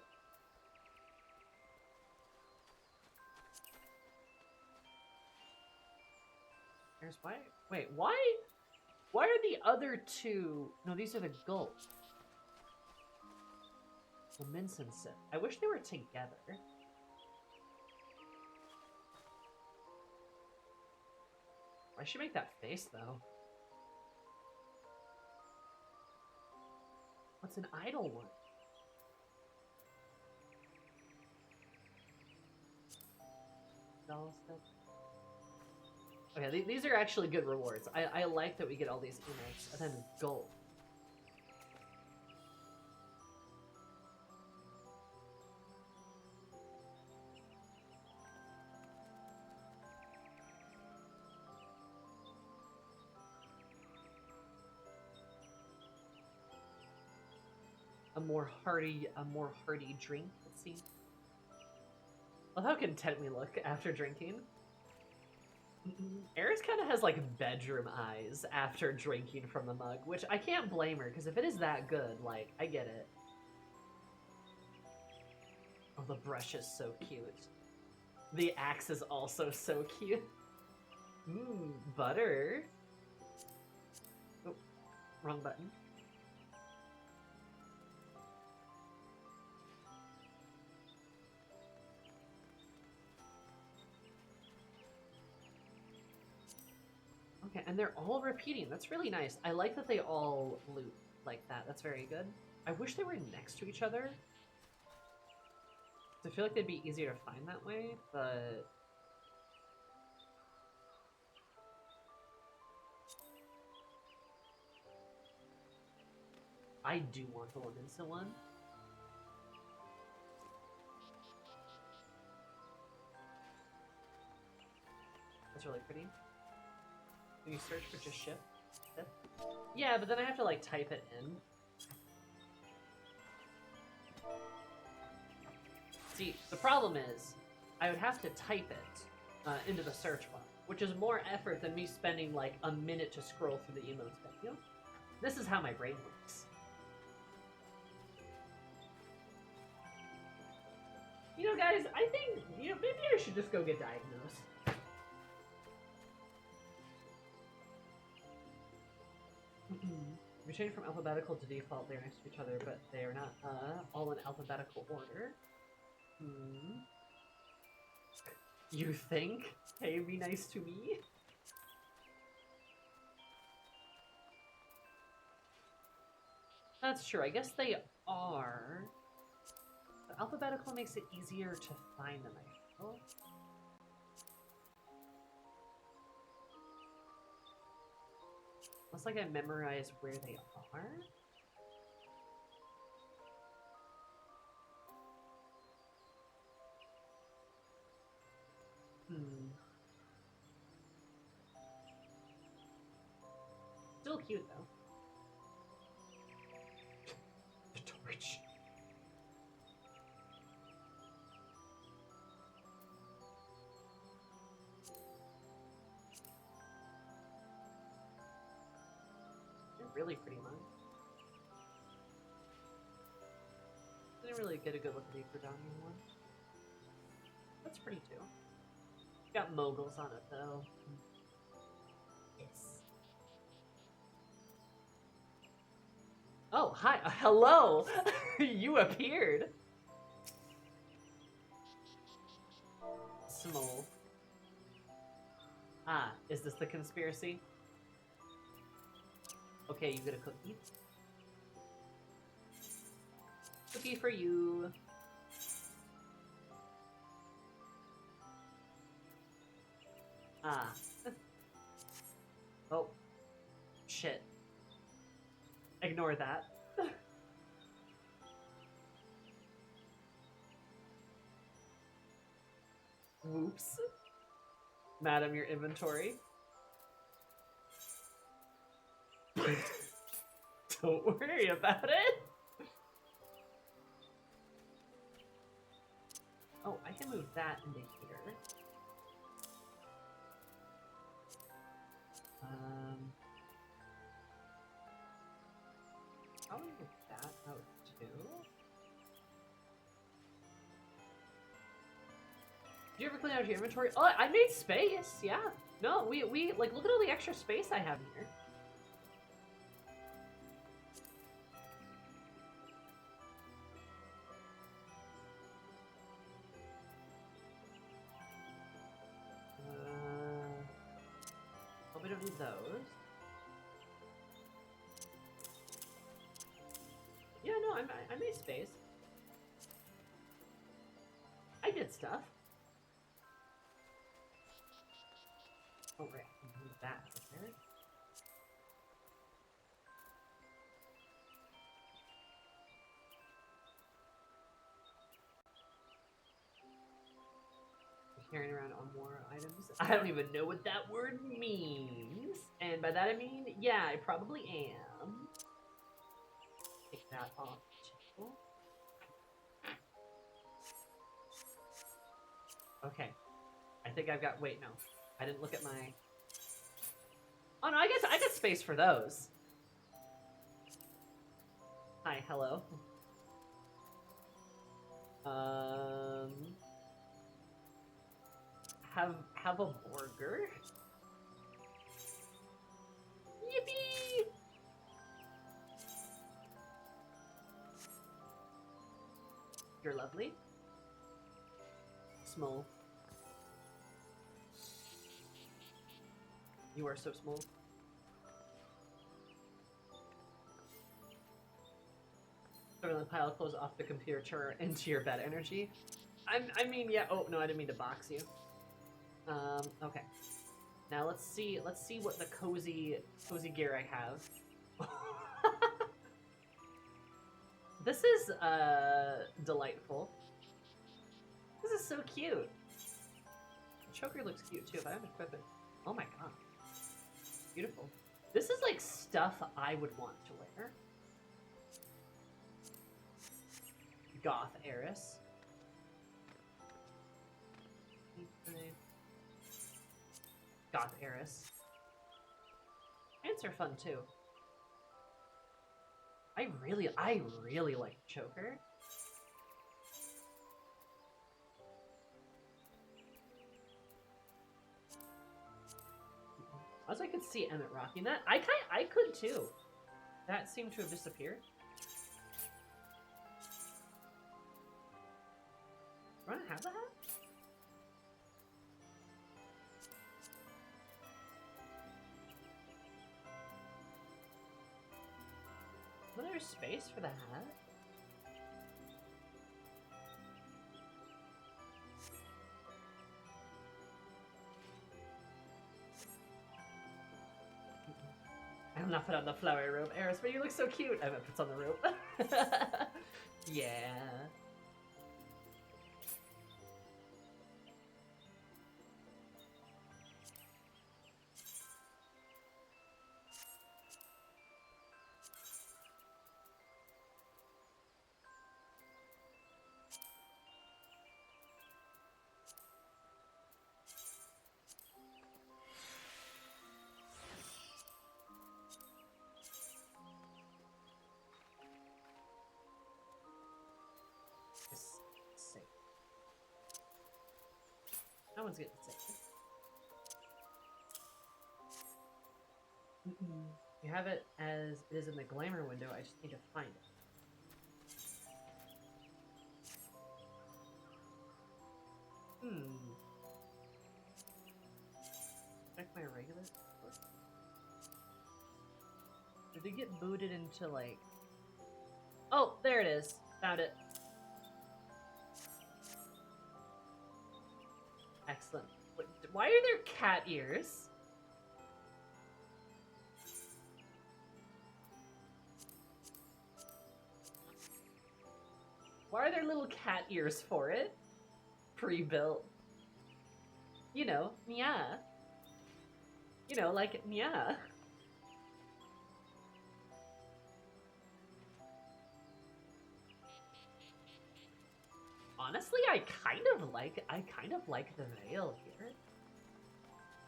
There's why? Wait, why? Why are the other two? No, these are the gold. The mince and sip. I wish they were together. Why should make that face though? What's an idle one? Doll stuff. Okay, these are actually good rewards. I like that we get all these emotes and then gold. A more hearty drink, it seems. Love how content we look after drinking. Eris kind of has, like, bedroom eyes after drinking from the mug, which I can't blame her, because if it is that good, like, I get it. Oh, the brush is so cute. The axe is also so cute. Mmm, butter. Oh, wrong button. and they're all repeating. That's really nice. I like that they all loop like that. That's very good. I wish they were next to each other. I feel like they'd be easier to find that way, but... I do want the Lamisa one. That's really pretty. Can you search for just ship? Yeah, but then I have to like type it in. See, the problem is, I would have to type it into the search bar, which is more effort than me spending like a minute to scroll through the emotes menu. This is how my brain works. You know, guys, I think, you know, maybe I should just go get diagnosed. We changed from alphabetical to default. They're next to each other, but they are not all in alphabetical order. You think? Hey, be nice to me? That's true. I guess they are. But alphabetical makes it easier to find them, I feel. It's like I memorize where they are. Still cute, though. The torch. They're really pretty, man. Didn't really get a good look at the Verdanian one. That's pretty, too. Got moguls on it, though. Yes. Oh, hi. Hello! You appeared! Small. Ah, is this the conspiracy? Okay, you get a cookie. Cookie for you. Ah. Oh. Shit. Ignore that. Whoops. Madam, your inventory. Don't worry about it. Oh, I can move that into here. Probably move that out too. Did you ever clean out your inventory? Oh, I made space. Yeah. No, we like look at all the extra space I have here. Hope we don't need those. Yeah, no, I made space. I did stuff. Oh, right. Move that over there. Carrying around on more items. I don't even know what that word means. And by that I mean, yeah, I probably am. Take that off too. Okay. I think I've got, wait, no. I didn't look at my... Oh no, I got space for those. Hi, hello. Have a burger? Yippee! You're lovely. Small. You are so small. Throwing the pile of clothes off the computer chair into your bed energy. I mean, yeah. Oh no, I didn't mean to box you. Okay. Now let's see what the cozy gear I have. This is delightful. This is so cute. The choker looks cute too. If I have to equip it, oh my god, beautiful. This is like stuff I would want to wear. Goth heiress. Goth heiress. Pants are fun too. I really like choker. As I could see Emmett rocking that. I could too. That seemed to have disappeared. Do I not have the hat? Is there space for the hat? I'm not put on the flowery robe, Eris, but you look so cute. Emma puts on the robe. Yeah. Safe. No one's getting safe. You have it as it is in the glamour window. I just need to find it. Check my regular. Did it get booted into like? Oh, there it is. Found it. Excellent. Why are there cat ears? Why are there little cat ears for it? Pre-built. You know, yeah. You know, like, yeah. Honestly, I kind of like the veil here.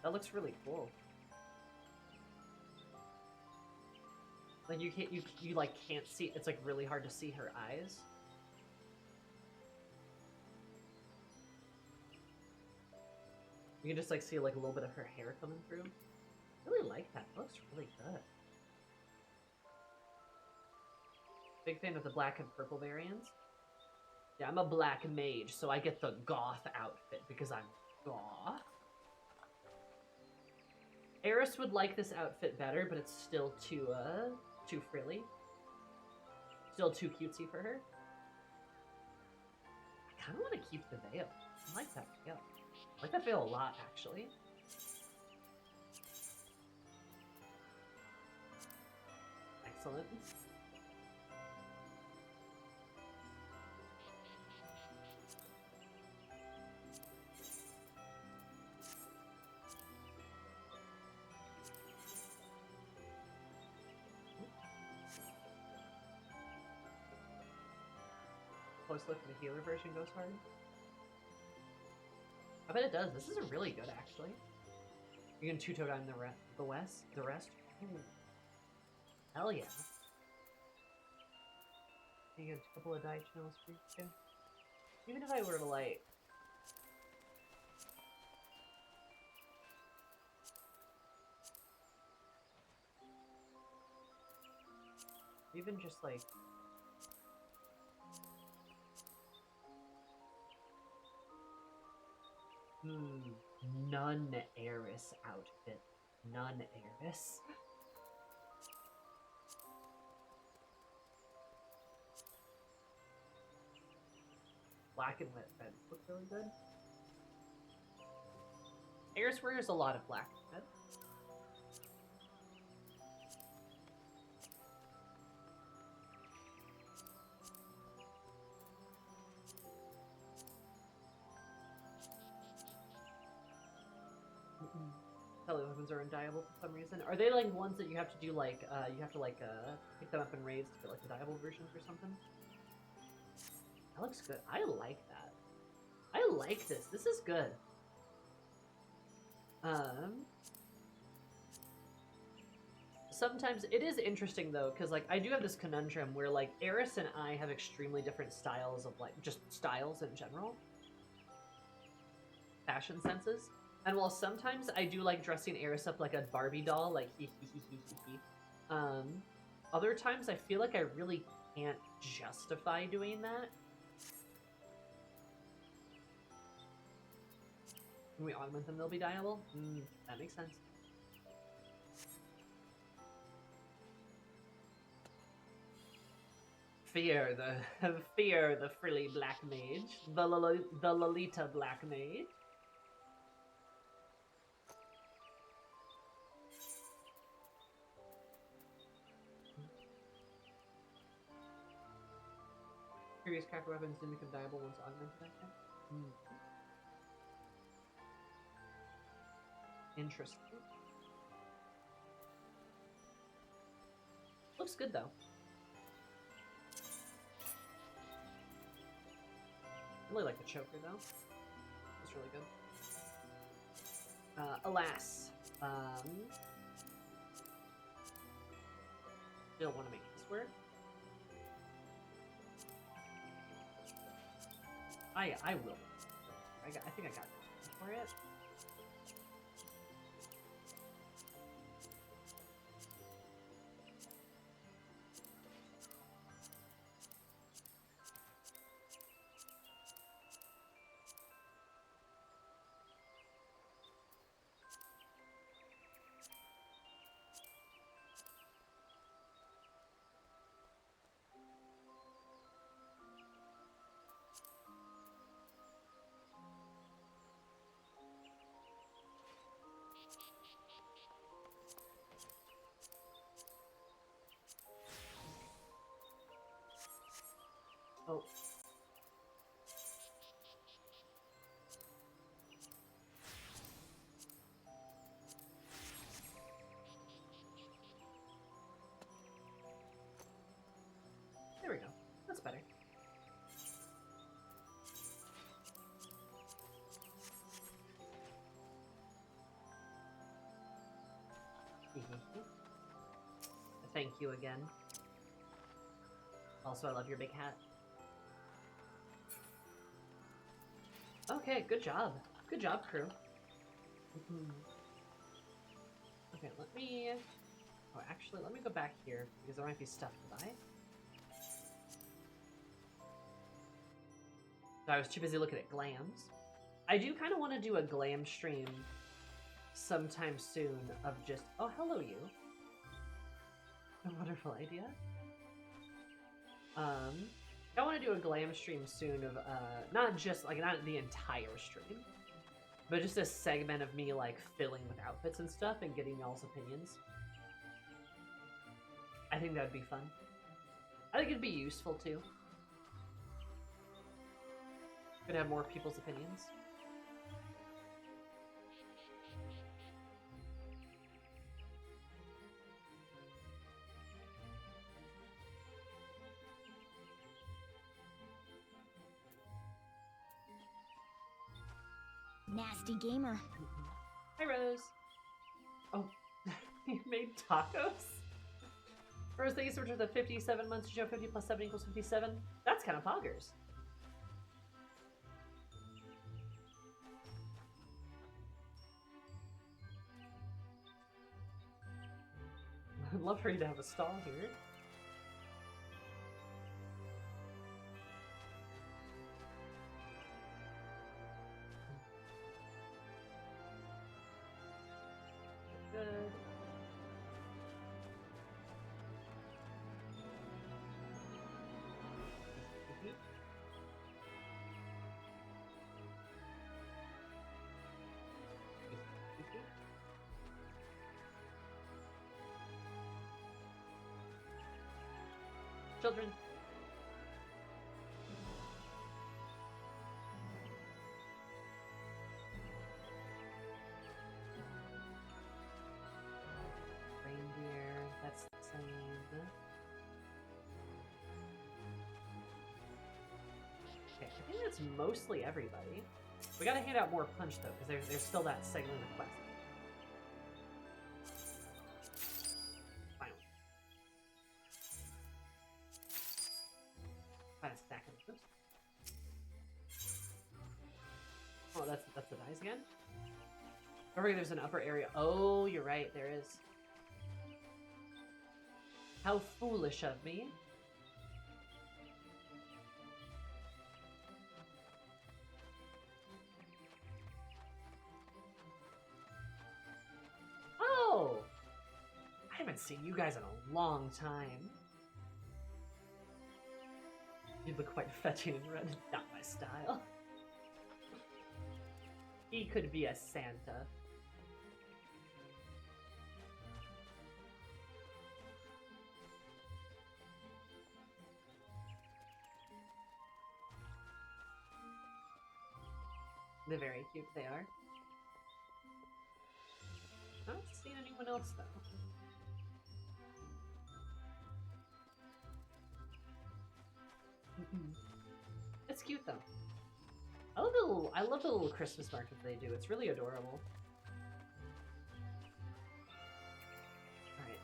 That looks really cool. Like you like can't see. It's like really hard to see her eyes. You can just like see like a little bit of her hair coming through. I really like that. It looks really good. Big fan of the black and purple variants. Yeah, I'm a black mage, so I get the goth outfit because I'm goth. Eris would like this outfit better, but it's still too frilly. Still too cutesy for her. I kind of want to keep the veil. I like that veil. I like that veil a lot, actually. Excellent. Close look at the healer version goes hard. I bet it does. This is a really good, actually. You can two-toe down the rest. Ooh. Hell yeah. You get a couple of die channels for you too. Even if I were to like even just like nun heiress outfit. None Eris. Black and red look really good. Eris wears a lot of black and red. Tele weapons are undiable for some reason. Are they like ones that you have to do like you have to like pick them up in raids to get like the diable versions or something? That looks good. I like that. I like this. This is good. Sometimes it is interesting though, because like I do have this conundrum where like Eris and I have extremely different styles of like just styles in general. Fashion senses. And while sometimes I do like dressing Eris up like a Barbie doll, like other times I feel like I really can't justify doing that. When we augment them, they'll be dyeable? That makes sense. Fear the frilly black mage, the Lolita black mage. Previous cracker weapons didn't become dyeable once augmented. Interesting. Looks good though. I really like the choker though. It's really good. Alas, still want to make this work. I will. I think I got it for it. Oh. There we go. That's better. Thank you again. Also, I love your big hat. Okay, good job. Good job, crew. Okay, let me... Oh, actually, let me go back here, because there might be stuff to buy. So I was too busy looking at glams. I do kind of want to do a glam stream sometime soon of just... Oh, hello, you. A wonderful idea. I want to do a glam stream soon of, not just, like, not the entire stream, but just a segment of me, like, filling with outfits and stuff and getting y'all's opinions. I think that'd be fun. I think it'd be useful, too. Could have more people's opinions. Nasty gamer. Hi, Rose. Oh, you made tacos? Rose, thank you so much for the 57 months to show 50 plus 7 equals 57. That's kind of poggers. I'd love for you to have a stall here. Good. children. Reindeer, that's the same. Okay, I think that's mostly everybody. We gotta hand out more punch though, because there's still that segment of the quest. Finally. Find a stack of those. Oh, that's the dice again? Remember there's an upper area. Oh, you're right, there is. How foolish of me. Oh! I haven't seen you guys in a long time. You look quite fetching and red. Not my style. He could be a Santa. They're very cute, they are. I don't see anyone else, though. It's cute, though. I love the little Christmas market they do. It's really adorable. Alright.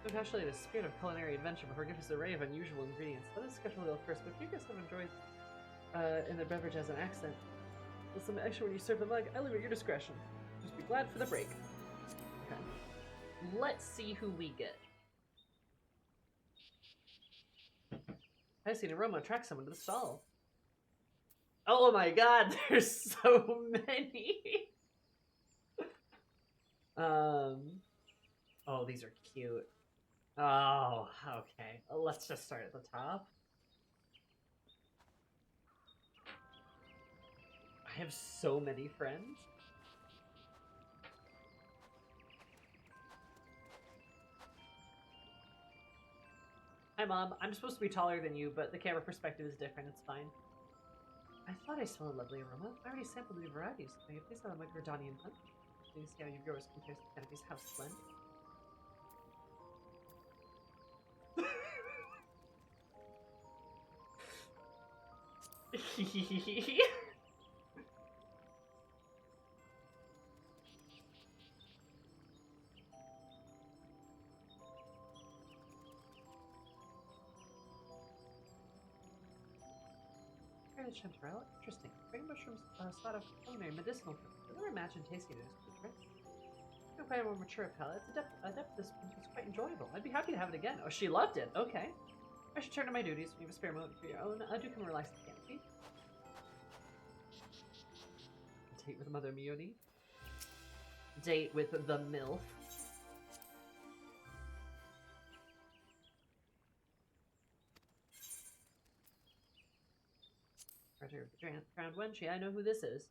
Don't actually the spirit of culinary adventure before giving us an array of unusual ingredients. Let us schedule it first, but if you guys have enjoyed in the beverage as an accent, with some extra when you serve the mug, I leave at your discretion. Just be glad for the break. Okay. Let's see who we get. I see an aroma attract someone to the stall. Oh my god, there's so many! Oh, these are cute. Oh, okay. Let's just start at the top. I have so many friends. Hi, Mom. I'm supposed to be taller than you, but the camera perspective is different. It's fine. I thought I smelled a lovely aroma. I already sampled the varieties. May I please have a microdonian punch? Please see how your growers compares to Canopy's house blend. Chanterelle? Interesting. Green mushrooms spot of culinary medicinal purpose. I never imagined tasting it as food, right? You're quite a more mature palate. The depth of this is quite enjoyable. I'd be happy to have it again. Oh, she loved it. Okay. I should turn to my duties. If you have a spare moment for your own, do come relax the canopy. Date with Mother Mione. Date with the MILF. Drowned wench. Yeah, I know who this is.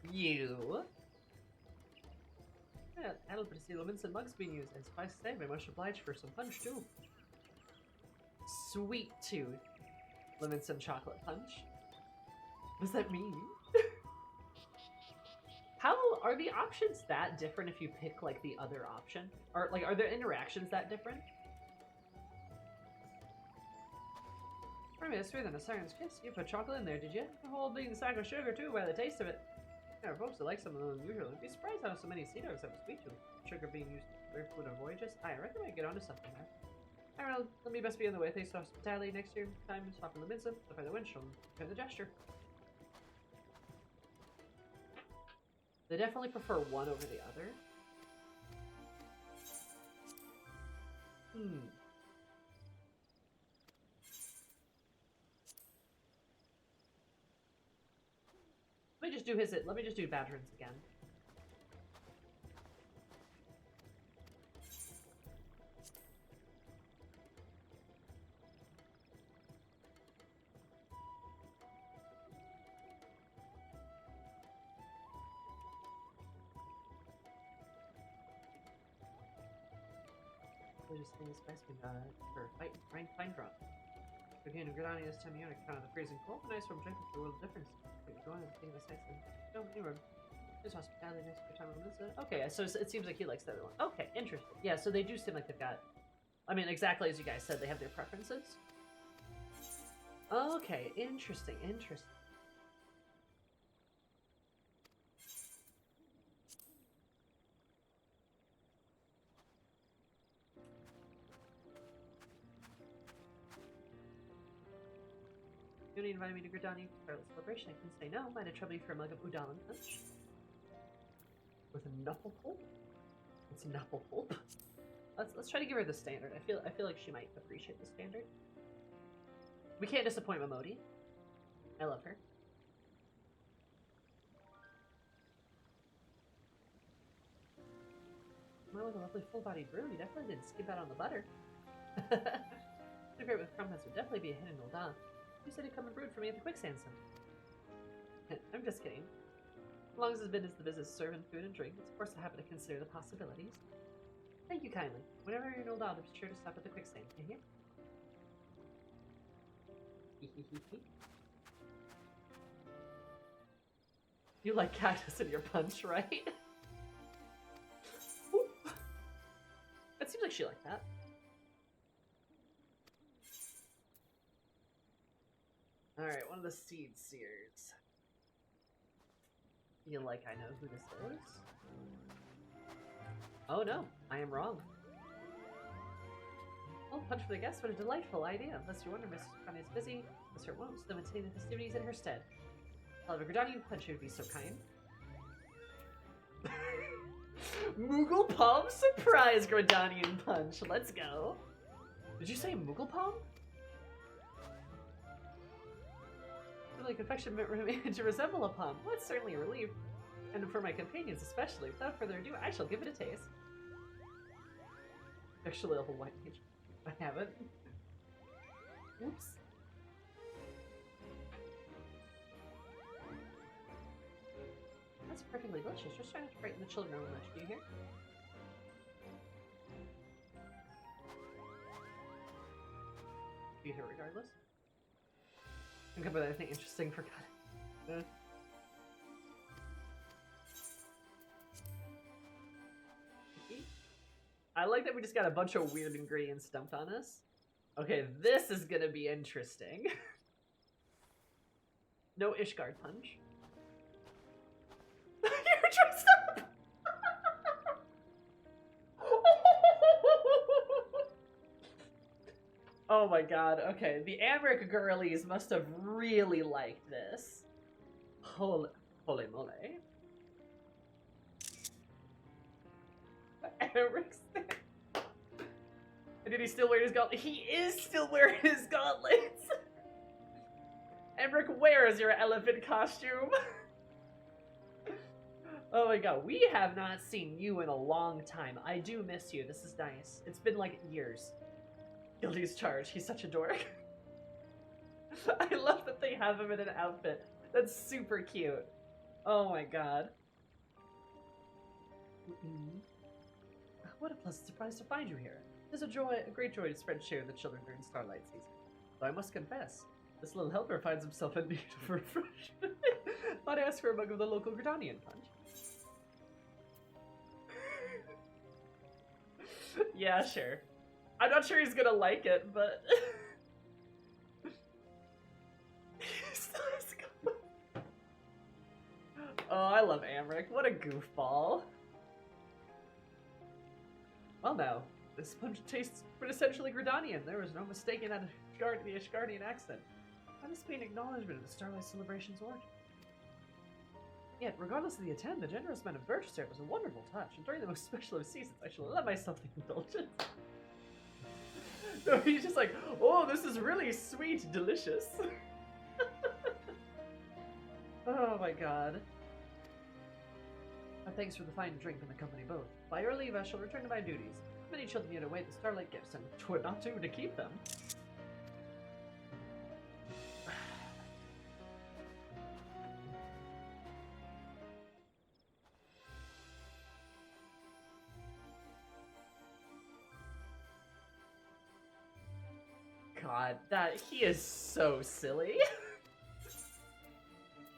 You. Yeah, that'll be see lemons and mugs being used. And spice to say, very much obliged for some punch too. Sweet tooth. Lemons and chocolate punch. What does that mean? How are the options that different if you pick like the other option? Or like are there interactions that different? It's sweeter than a siren's kiss. You put chocolate in there, did you? A whole big sack of sugar, too, by the taste of it. There are folks that like some of them unusual. You'd be surprised how so many sea dogs have a sweet tooth. Sugar being used for their food on voyages. I reckon I get onto something there. I don't know, let me best be on the way. Thanks to hospitality next year. Time to stop in the Minsa. If I the winch, I'll the gesture. They definitely prefer one over the other. Let me just do let me just do Badrins again. delicious thing is spice for fine drunk. Again, Gridani this time of year on account of the freezing cold, nice from drinking for a world of difference. Go on and think of the sights and don't anywhere. There's hospitality next to your time on this. Okay, so it seems like he likes the other one. Okay, interesting. Yeah, so they do seem like they've got, I mean, exactly as you guys said, they have their preferences. Okay, interesting, interesting. Yuri invited me to Gridani for the celebration. I couldn't say no. Might have trouble you for a mug of udon punch. With a knuckle pulp? What's a knuckle pulp? Let's try to give her the standard. I feel like she might appreciate the standard. We can't disappoint Momodi. I love her. Well, with a lovely full-bodied brew, you definitely didn't skip out on the butter. Great with crumpets would definitely be a hidden udon. You said he'd come and brewed for me at the quicksand some. I'm just kidding. As long as his business is the business of serving food and drink, it's of course I happen to consider the possibilities. Thank you kindly. Whenever you're in Old Isle, be sure to stop at the quicksand. Can you hear? You like cactus in your punch, right? It seems like she liked that. Alright, one of the seed seers. Feel like I know who this is? Oh no, I am wrong. Oh, punch for the guests, what a delightful idea. Unless you wonder, Miss Connie is busy. Miss Hurt won't, so then maintain the festivities in her stead. I'll have a Gridanian punch who would be so kind. Moogle Palm surprise Gridanian punch. Let's go. Did you say Moogle Palm? Really, confection meant to resemble a palm. Well, it's certainly a relief. And for my companions especially. Without further ado, I shall give it a taste. Actually, a whole white page. I haven't. Oops. That's perfectly delicious. Just trying to frighten the children over much. Do you hear? Do you hear regardless? Think about anything interesting for God. I like that we just got a bunch of weird ingredients dumped on us. Okay, this is gonna be interesting. No Ishgard punch. You're dressed up! Oh my god, okay. The Amric girlies must have really liked this. Holy moly. Amric's there. Did he still wear his gauntlets? He is still wearing his gauntlets! Amric, where is your elephant costume? Oh my god, we have not seen you in a long time. I do miss you. This is nice. It's been like years. Guilty's charge. He's such a dork. I love that they have him in an outfit. That's super cute. Oh my god. What a pleasant surprise to find you here. It's a great joy to spread cheer with the children during Starlight season. Though I must confess, this little helper finds himself in need of refreshment. Might I ask for a mug of the local Gridanian punch? Yeah, sure. I'm not sure he's gonna like it, but... Oh, I love Amric. What a goofball. Well now, this punch tastes quintessentially Gridanian. There was no mistaking that the Ishgardian accent. That must be an acknowledgement of the Starlight Celebration's origin. Yet, regardless of the intent, the generous man of Birchstone was a wonderful touch, and during the most special of seasons, I shall allow myself the indulgence. No, he's just like, oh, this is really sweet, delicious. Oh my god. Thanks for the fine drink and the company both. By your leave, I shall return to my duties. Many children yet await the Starlight gifts, and 'twould not do to keep them. God, that he is so silly.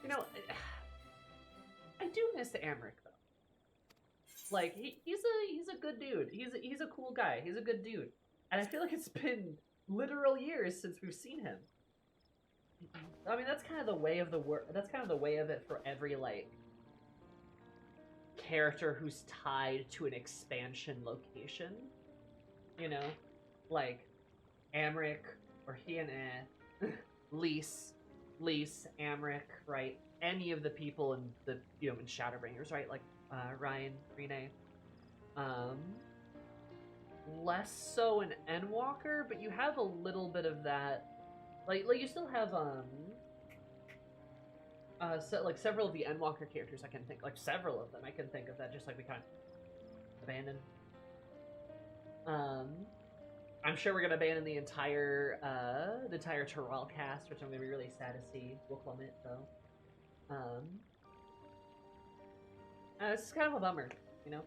You know, I do miss Amric though. Like he's a good dude. He's a cool guy. He's a good dude. And I feel like it's been literal years since we've seen him. I mean, that's kind of the way of that's kind of the way of it for every like character who's tied to an expansion location. You know, like Amric or Hiene, Lise, Amric, right? Any of the people in the in Shadowbringers, right? Like Ryan, Rene. Less so in Endwalker, but you have a little bit of that. Like you still have so, like several of the Endwalker characters I can think, like several of them I can think of that just like we kind of abandoned. I'm sure we're gonna abandon the entire Terral cast, which I'm gonna be really sad to see. We'll plummet though. It's kind of a bummer, you know.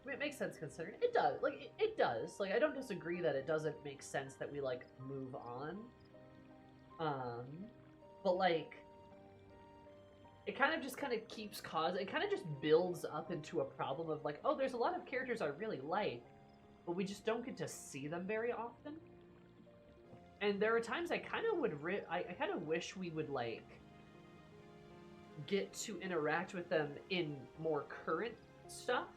It makes sense considering it does. Like it does. Like I don't disagree that it doesn't make sense that we like move on. But like it kind of keeps causing. It kind of just builds up into a problem of like, oh, there's a lot of characters I really like, but we just don't get to see them very often. And there are times I kind of would I kind of wish we would like get to interact with them in more current stuff.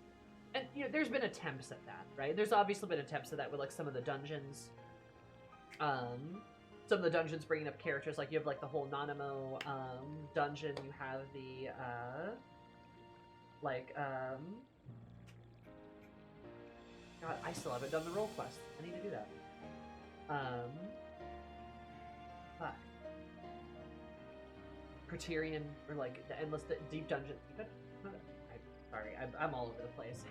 And there's been attempts at that, right? There's obviously been attempts at that with like some of the dungeons. Some of the dungeons bringing up characters, like you have like the whole Nanamo dungeon. You have the God, I still haven't done the role quest. I need to do that. Fuck. Criterion, or like the endless deep dungeon. Sorry, I'm all over the place.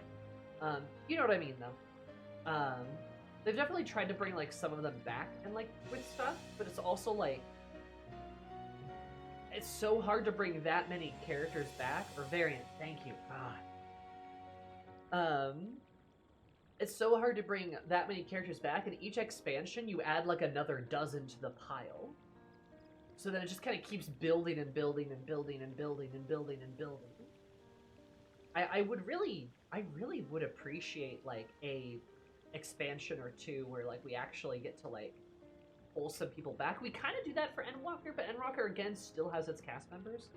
You know what I mean though. They've definitely tried to bring like some of them back and like with stuff, but it's also like it's so hard to bring that many characters back. Or variant, thank you. God. It's so hard to bring that many characters back, and each expansion you add like another dozen to the pile. So then it just kind of keeps building and building and building and building and building and building. I really would appreciate like a expansion or two where like we actually get to like pull some people back. We kind of do that for Endwalker, but Endwalker again still has its cast members.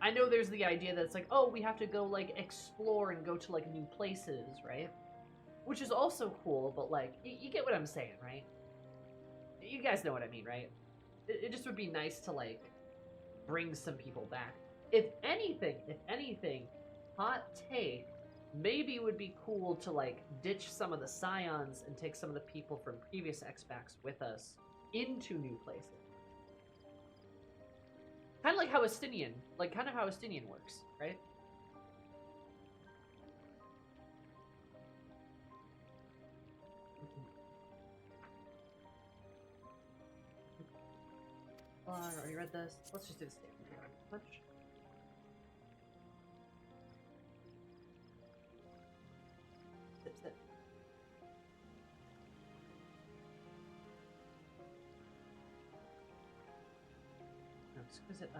I know there's the idea that it's like, oh, we have to go like explore and go to like new places, right? Which is also cool, but like you get what I'm saying, right? You guys know what I mean, right? It just would be nice to like bring some people back. If anything, hot take, maybe it would be cool to like ditch some of the Scions and take some of the people from previous X-Packs with us into new places. Kind of like how Estinian works, right? Already read this. Let's just do the standard. Punch. Sip. No, exquisite.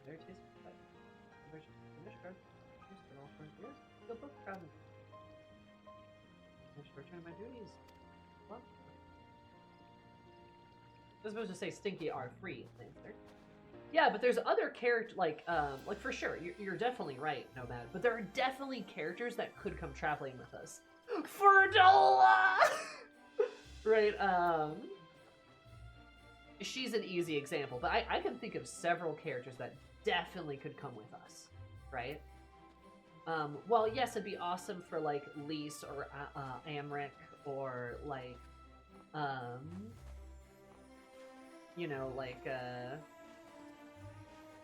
Very tasty. The book crowd. Return my duties. What? I was supposed to say stinky are free. Yeah, but there's other characters like for sure, you're definitely right, Nomad. But there are definitely characters that could come traveling with us. Ferdola, right? She's an easy example, but I can think of several characters that definitely could come with us, right? Well, yes, it'd be awesome for like Lise or Amric or like like I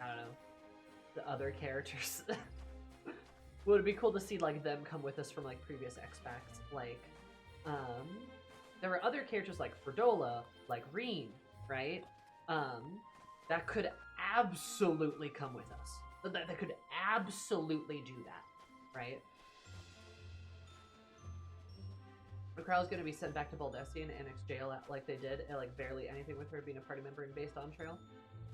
don't know, the other characters. Would it be cool to see like them come with us from like previous X-Packs? Like, there were other characters like Ferdola, like Reen, right? That could absolutely come with us. That could absolutely do that, right? Okay. Crow's gonna be sent back to Baldessi and annex jail like they did, and like barely anything with her being a party member in base Dawntrail.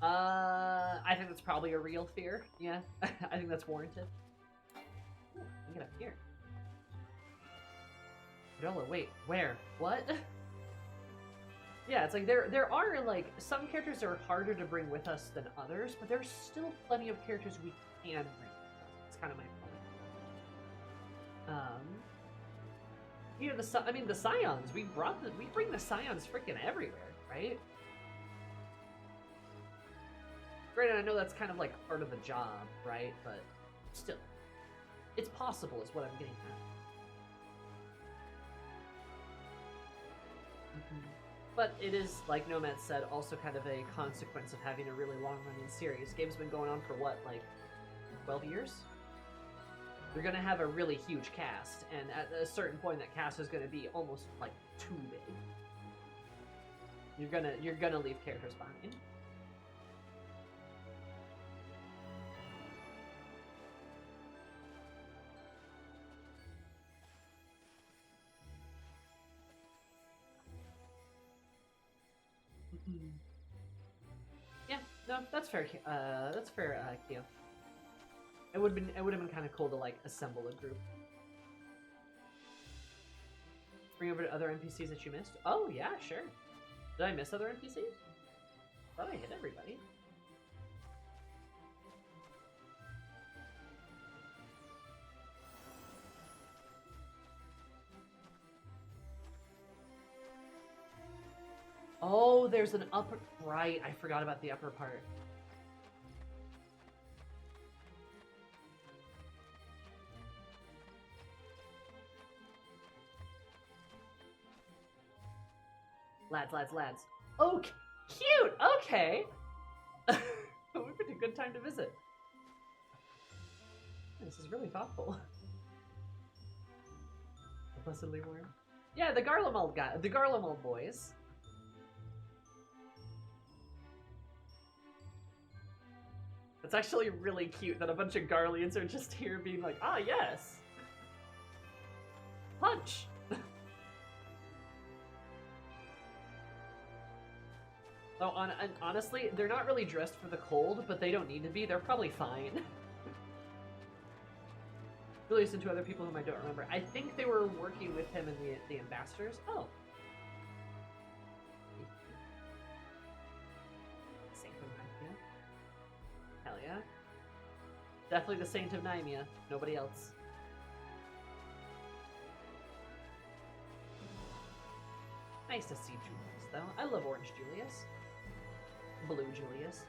I think that's probably a real fear. Yeah, I think that's warranted. Ooh, I can get up here. Dola, wait, where? What? Yeah, it's like there are like some characters that are harder to bring with us than others, but there's still plenty of characters we can bring with us. It's kind of my point. You know, the Scions. We bring the Scions freaking everywhere, right? Granted, I know that's kind of like part of the job, right? But still, it's possible, is what I'm getting at. But it is, like Nomad said, also kind of a consequence of having a really long-running series. Game's been going on for what, like 12 years? You're gonna have a really huge cast, and at a certain point, that cast is gonna be almost like too big. You're gonna leave characters behind. Yeah, no, that's fair. That's fair, Kyo. It would have been kind of cool to like assemble a group. Bring over to other NPCs that you missed. Oh yeah, sure. Did I miss other NPCs? Thought I hit everybody. Oh, there's an upper... Right, I forgot about the upper part. Lads. Oh, cute! Okay! We've been a good time to visit. This is really thoughtful. Blessedly warm. Yeah, the Garlemald guy, the Garlemald boys. It's actually really cute that a bunch of Garleans are just here being like, ah, yes! Punch! Oh, honestly, they're not really dressed for the cold, but they don't need to be. They're probably fine. Really listen to other people whom I don't remember. I think they were working with him and the ambassadors. Oh. Saint of Nymea. Hell yeah. Definitely the Saint of Nymea. Nobody else. Nice to see Julius, though. I love Orange Julius. Blue Julius.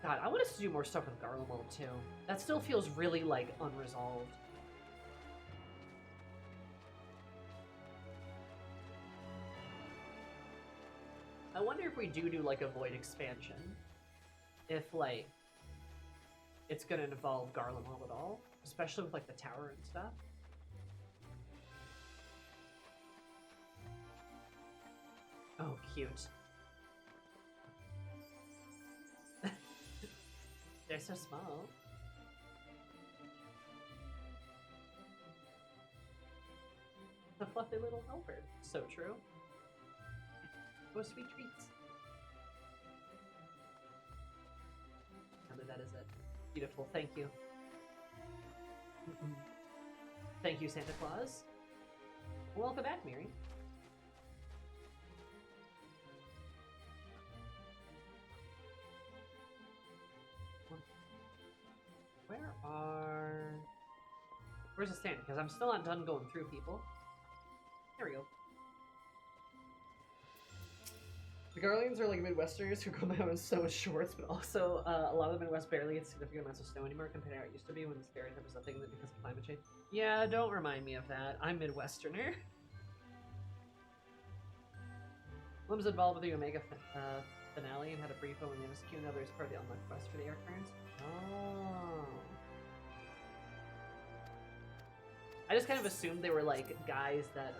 God, I want us to do more stuff with Garlemald, too. That still feels really, like, unresolved. I wonder if we do like, a Void expansion. If, like, it's gonna involve Garlemald at all. Especially with, like, the tower and stuff. Oh, cute. They're so small. The fluffy little helper. So true. Oh, sweet treats. That is it. Beautiful. Thank you. Thank you, Santa Claus. Welcome back, Miri. Where's the stand? Because I'm still not done going through people. There we go. The Garleans are like Midwesterners who come out in so much shorts, but also a lot of the Midwest barely get significant amounts of snow anymore compared to how it used to be when the stereotype was a thing because of climate change. Yeah, don't remind me of that. I'm Midwesterner. Lim was involved with the Omega finale and had a brief on the MSQ, and others part of the unlocked quest for the air currents. Oh. I just kind of assumed they were like guys that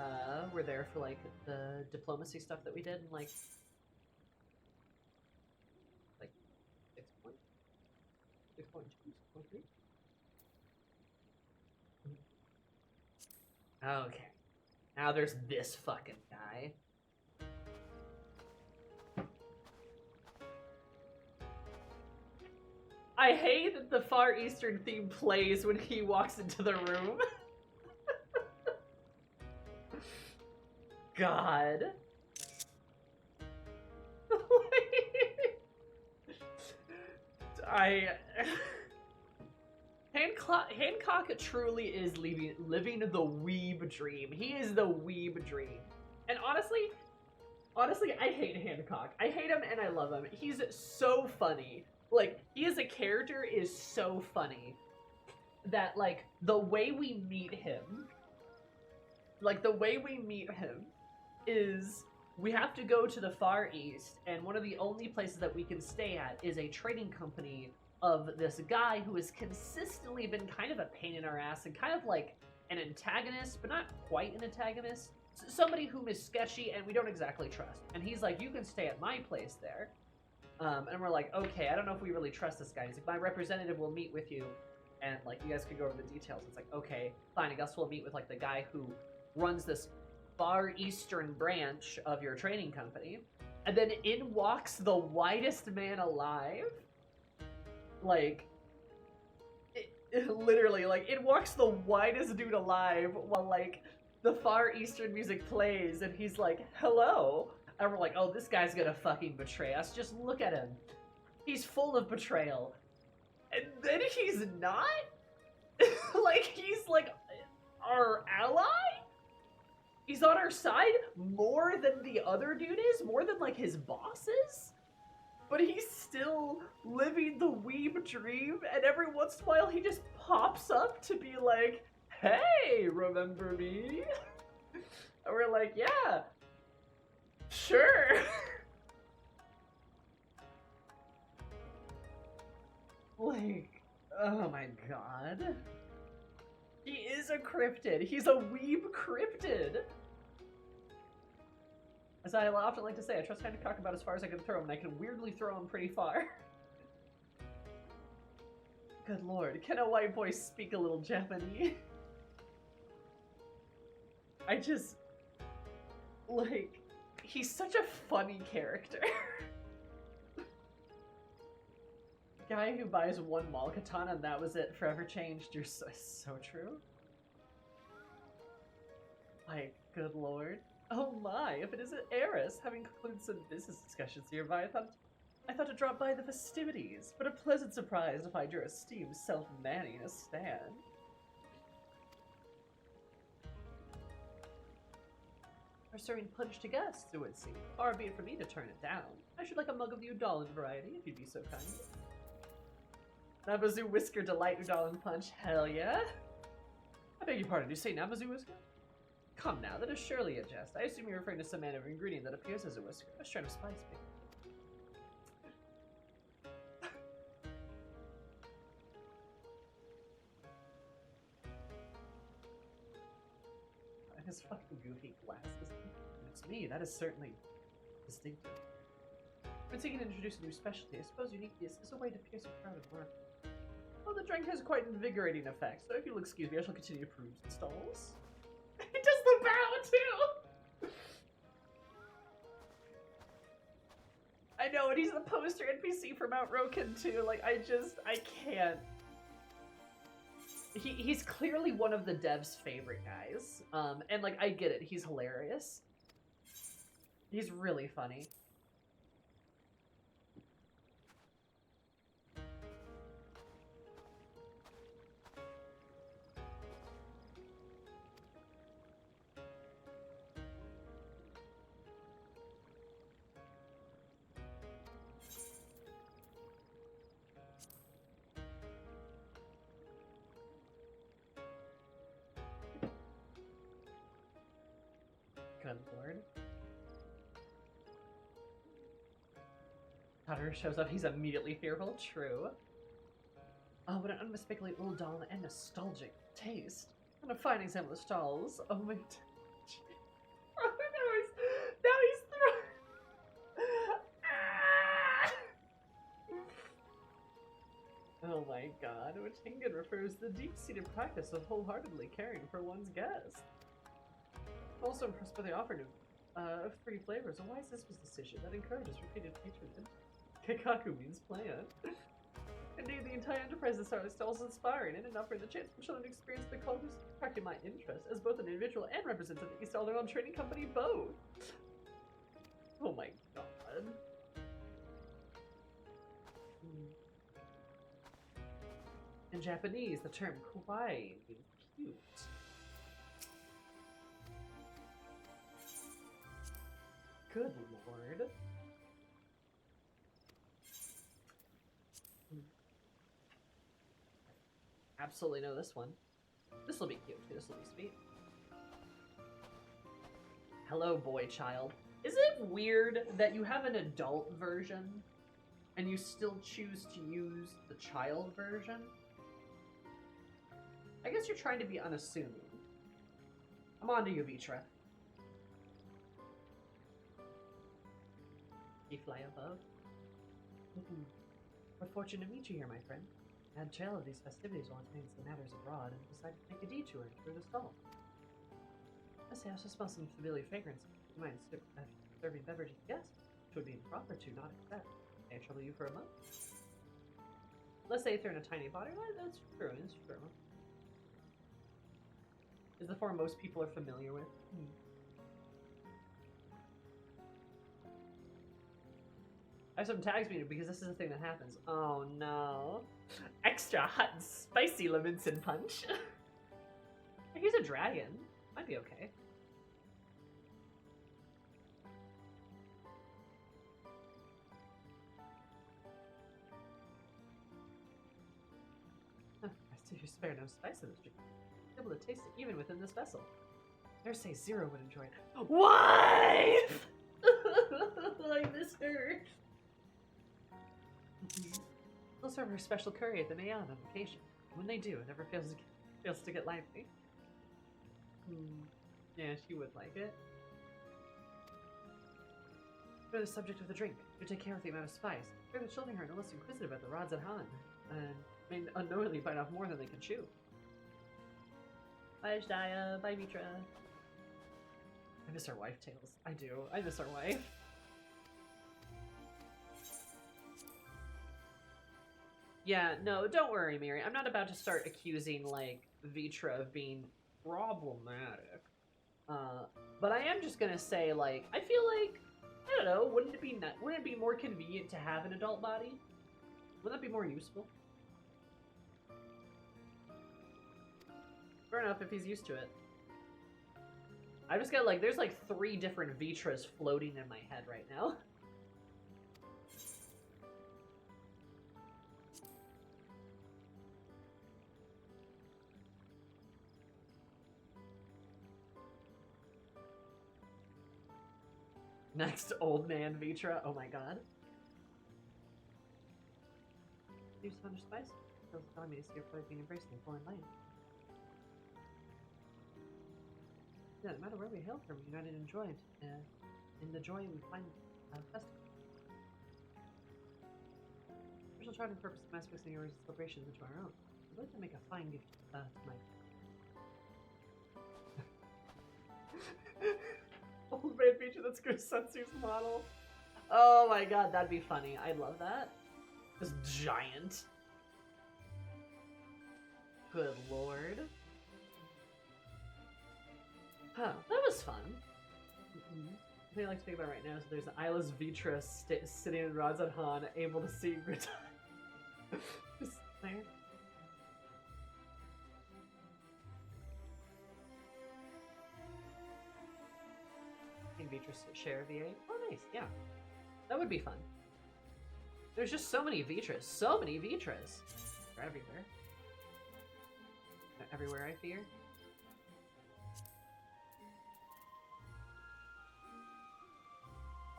were there for like the diplomacy stuff that we did in like 6.2, 6.3. Okay. Now there's this fucking guy. I hate that the Far Eastern theme plays when he walks into the room. God. Hancock truly is living the weeb dream. He is the weeb dream. And honestly, I hate Hancock. I hate him and I love him. He's so funny. Like, he as a character is so funny that, like, the way we meet him is we have to go to the Far East, and one of the only places that we can stay at is a trading company of this guy who has consistently been kind of a pain in our ass and kind of like an antagonist, but not quite an antagonist. Somebody whom is sketchy and we don't exactly trust. And he's like, you can stay at my place there. And we're like, okay, I don't know if we really trust this guy. He's like, my representative will meet with you, and like you guys could go over the details. It's like, okay, fine, I guess we'll meet with like the guy who runs this Far Eastern branch of your trading company. And then in walks the whitest man alive. Like, literally, like, in walks the whitest dude alive while, like, the Far Eastern music plays, and he's like, hello. And we're like, oh, this guy's gonna fucking betray us. Just look at him. He's full of betrayal. And then he's not? Like, he's, like, our ally? He's on our side more than the other dude is? More than, like, his bosses? But he's still living the weeb dream, and every once in a while he just pops up to be like, hey, remember me? And we're like, yeah, sure. Like, oh my god. He is a cryptid. He's a weeb cryptid. As I often like to say, I trust Hancock about as far as I can throw him, and I can weirdly throw him pretty far. Good lord, can a white boy speak a little Japanese? I just... like... he's such a funny character. Guy who buys one mall katana and that was it, forever changed. You're so true. My good lord. Oh my, if it isn't Eris, having concluded some business discussions nearby, I thought to drop by the festivities, but a pleasant surprise to find your esteemed self manning a stand. Or serving punch to guests, it would seem. Far be it for me to turn it down. I should like a mug of the Udalin variety, if you'd be so kind. Nabazoo Whisker Delight Udalin Punch, hell yeah! I beg your pardon, did you say Nabazoo Whisker? Come now, that is surely a jest. I assume you're referring to some manner of ingredient that appears as a whisker. A strand of spice, maybe. His fucking goofy glasses. It's me, that is certainly distinctive. When seeking to introduce a new specialty, I suppose uniqueness is a way to pierce a crowded market. Well, the drink has quite an invigorating effect, so if you'll excuse me, I shall continue to peruse the stalls. He does the bow, too! I know, and he's the poster NPC for Mount Roken, too. Like, I can't. He's clearly one of the devs' favorite guys. And, like, I get it. He's hilarious. He's really funny. Good lord. Potter shows up, he's immediately fearful. True. Oh, what an unmistakably old doll and nostalgic taste. What a fine example of stalls. Oh my... Oh, now he's throwing... Oh my god, which Ingen refers to the deep-seated practice of wholeheartedly caring for one's guests. I'm also impressed by the offer of free flavors. A wise business decision that encourages repeated patronage. Kekaku means plan. Indeed, the entire enterprise is also inspiring and offering the chance for children to experience the cultures attracting my interest as both an individual and representative of the East Alderaan Trading Company both. Oh my god. In Japanese, the term kawaii means cute. Good lord. Absolutely know this one. This will be cute. This will be sweet. Hello, boy child. Is it weird that you have an adult version and you still choose to use the child version? I guess you're trying to be unassuming. I'm on to you, Vitra. You fly above. We're fortunate to meet you here, my friend. I had trail of these festivities while advancing the matters abroad and decided to make a detour through the stall. I say I also smell some familiar fragrance. Do you mind serving beverages? Yes, which would be improper to not accept. May I trouble you for a moment? Let's say if they're in a tiny body. Well, that's true. That's true. Is the form most people are familiar with. I have some tags muted because this is a thing that happens. Oh no. Extra hot and spicy Levinson punch. He's a dragon. Might be okay. I see you spare no spice in this drink. Able to taste it even within this vessel. Dare say Zero would enjoy it. Wife! I miss her. They'll serve her special curry at the Mayan on occasion. When they do, it never fails to get lively. Yeah, she would like it. For the subject of the drink, you take care of the amount of spice. Fear the children are no less inquisitive about the rods at hand, and may unknowingly bite off more than they can chew. Bye, Ashdaya. Bye, Mitra. I miss our wife, Tails. I do. I miss our wife. Yeah, no, don't worry, Mary. I'm not about to start accusing, like, Vitra of being problematic. But I am just gonna say, like, I feel like, I don't know, wouldn't it be more convenient to have an adult body? Wouldn't that be more useful? Fair enough if he's used to it. I just got, like, there's, like, 3 different Vitras floating in my head right now. Next old man Vitra. Oh my god. Use so much spice. Feels telling me to see your plate being embraced in a foreign land. Yeah, no matter where we hail from, we're united and joined in the joy we find festival. Special charting purpose of mass mixing your celebrations into our own. I'd like to make a fine gift to my old man feature that's Kusetsu's model. Oh my god, that'd be funny. I'd love that. This giant. Good lord. Huh, that was fun. The thing I like to think about right now is there's an Isla's Vitra sitting in Razadhan, able to see Gritan. Just there. Vitra's share VA. Oh, nice. Yeah. That would be fun. There's just so many Vitras. So many Vitras. They're everywhere. They're everywhere, I fear.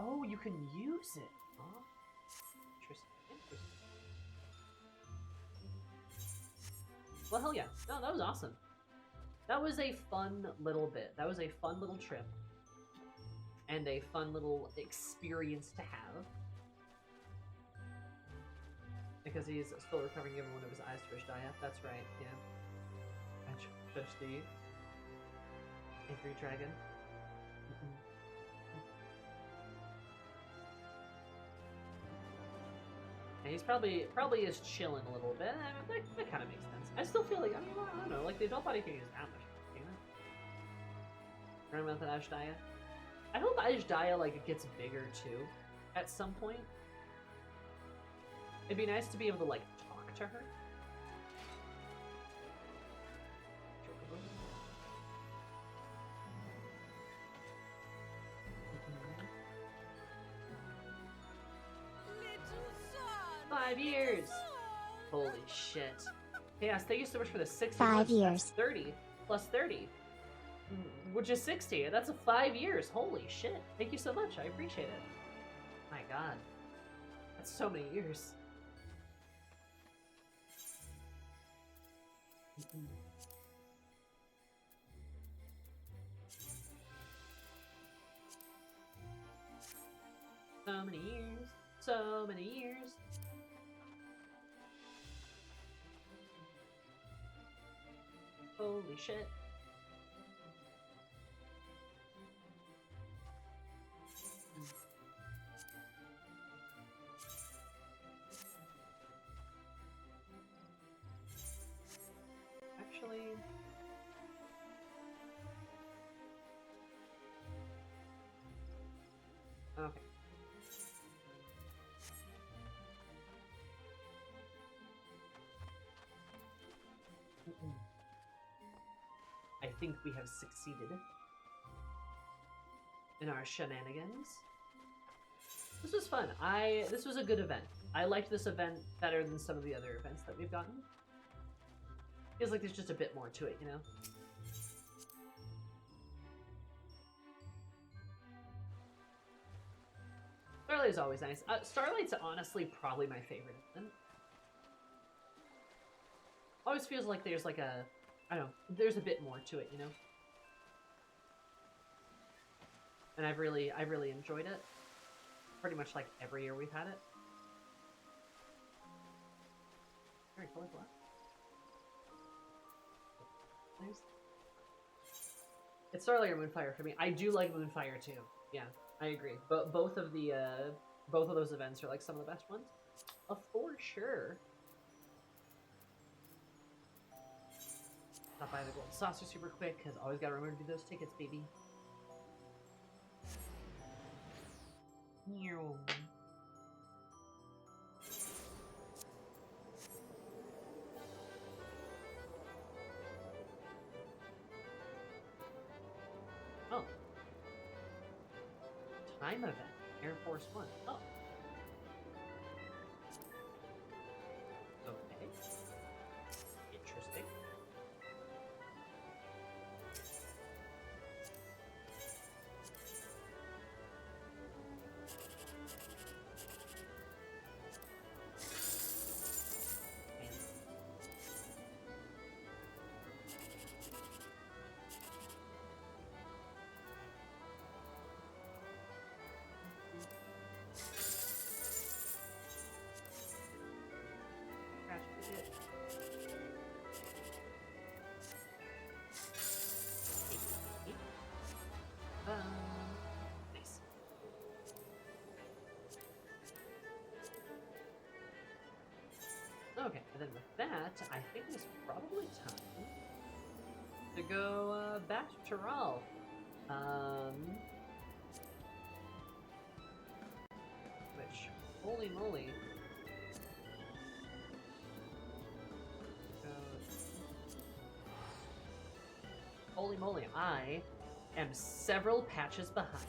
Oh, you can use it. Oh. Interesting. Interesting. Well, hell yeah. No, that was awesome. That was a fun little bit. That was a fun little trip. And a fun little experience to have. Because he's still recovering given one of his eyes to Ashdaya. That's right, yeah. I judged the angry dragon. And he's probably is chilling a little bit. That kind of makes sense. I still feel like, I don't know, like the adult body can use that much, you know? Remember that Ashdaya? I hope Ashdaya like gets bigger too, at some point. It'd be nice to be able to like talk to her. 5 years! Holy shit. Yes, thank you so much for the 60 5 months. years. That's 30 plus 30, which is 60. That's 5 years. Holy shit. Thank you so much. I appreciate it. My god. That's so many years. So many years. So many years. Holy shit. Actually... Okay. I think we have succeeded in our shenanigans. This was fun. This was a good event. I liked this event better than some of the other events that we've gotten. Feels like there's just a bit more to it, you know? Starlight is always nice. Starlight's honestly probably my favorite event. Always feels like there's like a, I don't know, there's a bit more to it, you know? And I've really enjoyed it. Pretty much like every year we've had it. Very cool, what? Nice. It's Starlight or Moonfire for me. I do like Moonfire too. Yeah, I agree. But both of those events are like some of the best ones. For sure. Stop by the Gold Saucer super quick, because always gotta remember to do those tickets, baby. Oh. Time event. Air Force One. Oh. Okay. Interesting. Nice. Okay, and then with that, I think it's probably time to go back to Ral. Which, holy moly. Holy moly, I am several patches behind.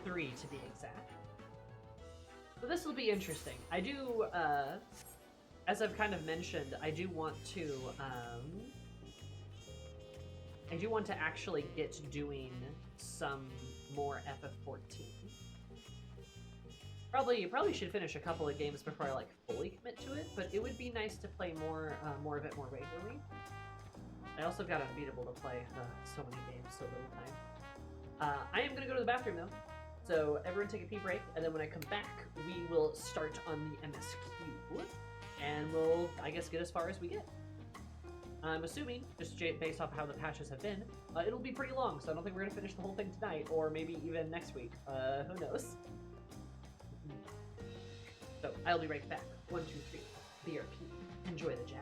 3 to be exact. So this will be interesting. I do, as I've kind of mentioned, I do want to actually get doing some more FF14. Probably should finish a couple of games before I like fully commit to it, but it would be nice to play more of it more regularly. I also got Unbeatable to play so many games, so little time. I am gonna go to the bathroom though, so everyone take a pee break, and then when I come back, we will start on the MSQ, and we'll, I guess, get as far as we get. I'm assuming, just based off how the patches have been, it'll be pretty long, so I don't think we're going to finish the whole thing tonight, or maybe even next week. Who knows? So, I'll be right back. 1, 2, 3. BRP. Enjoy the jazz.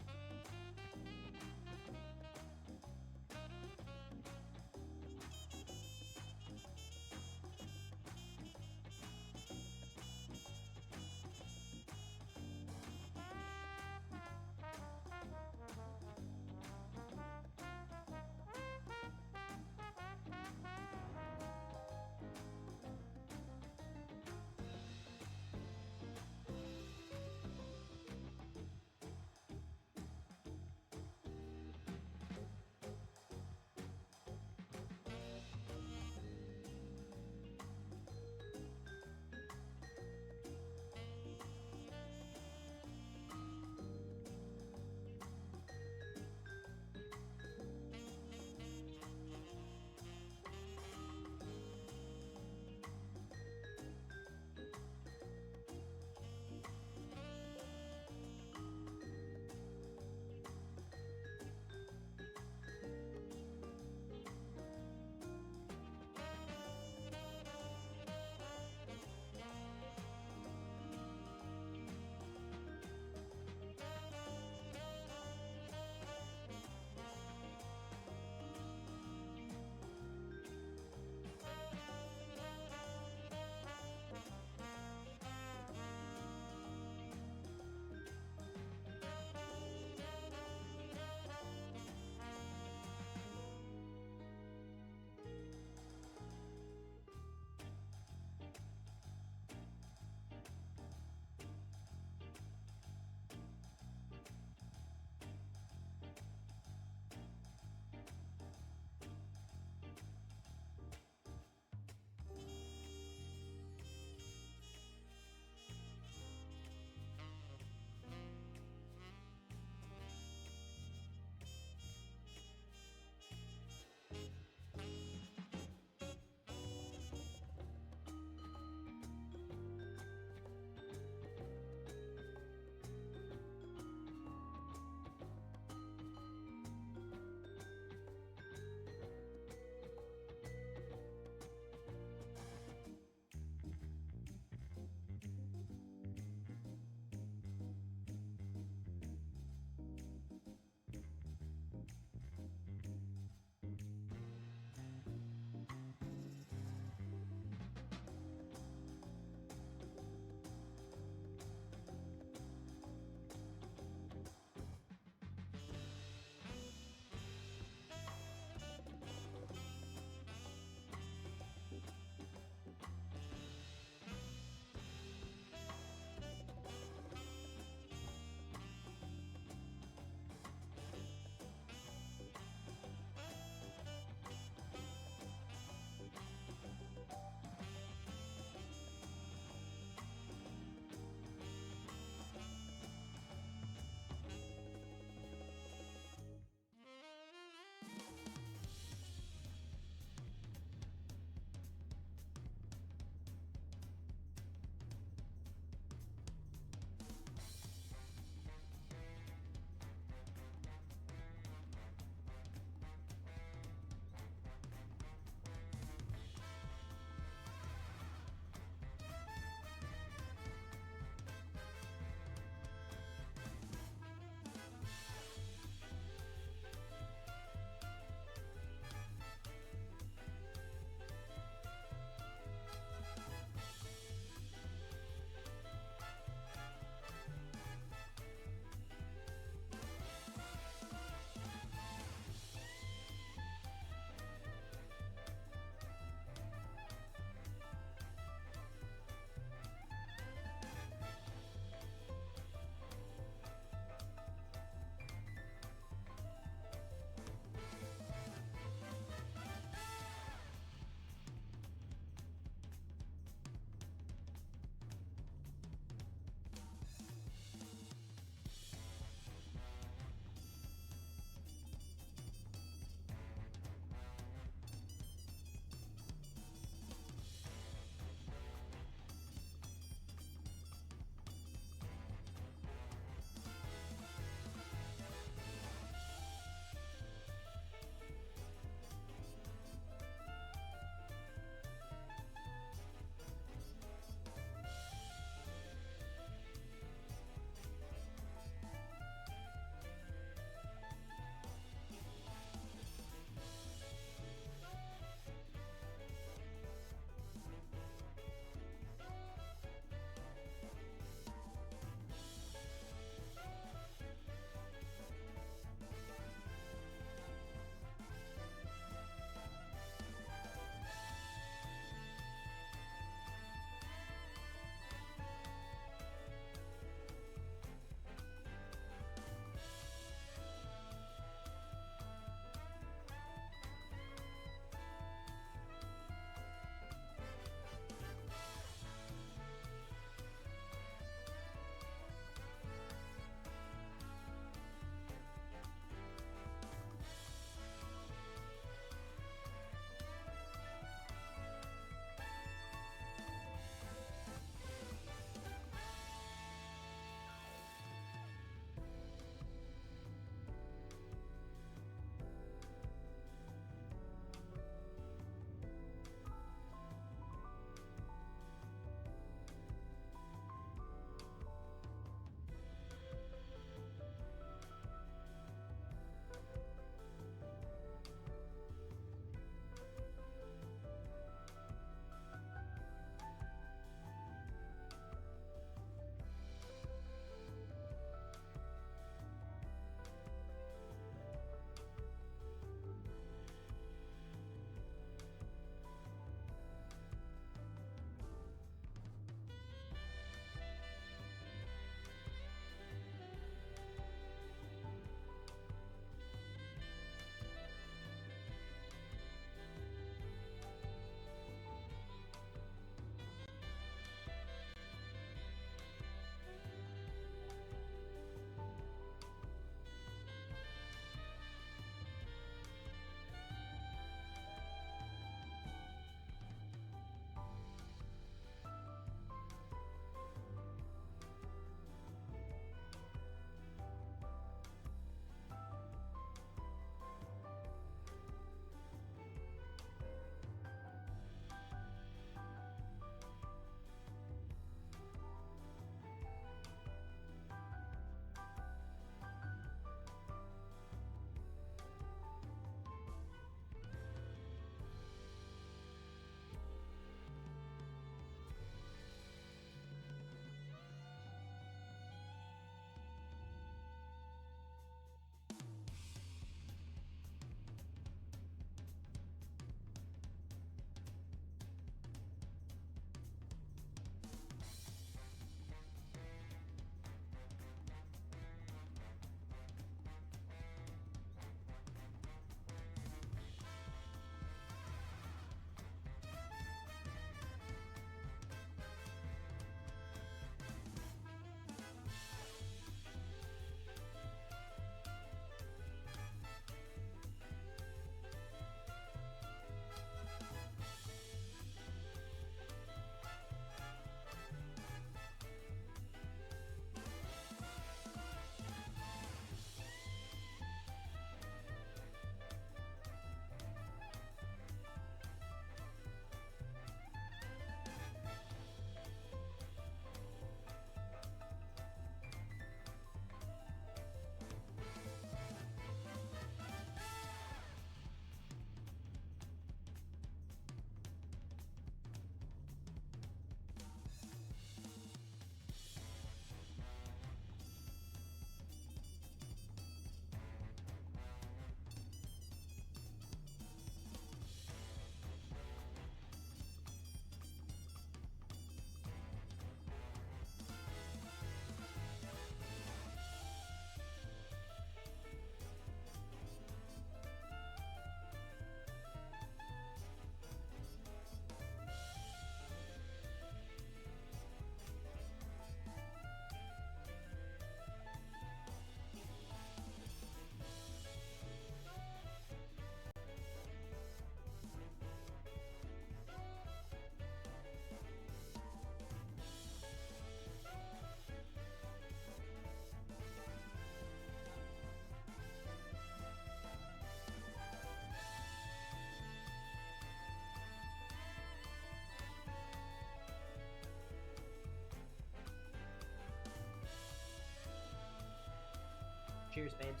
Cheers, babes.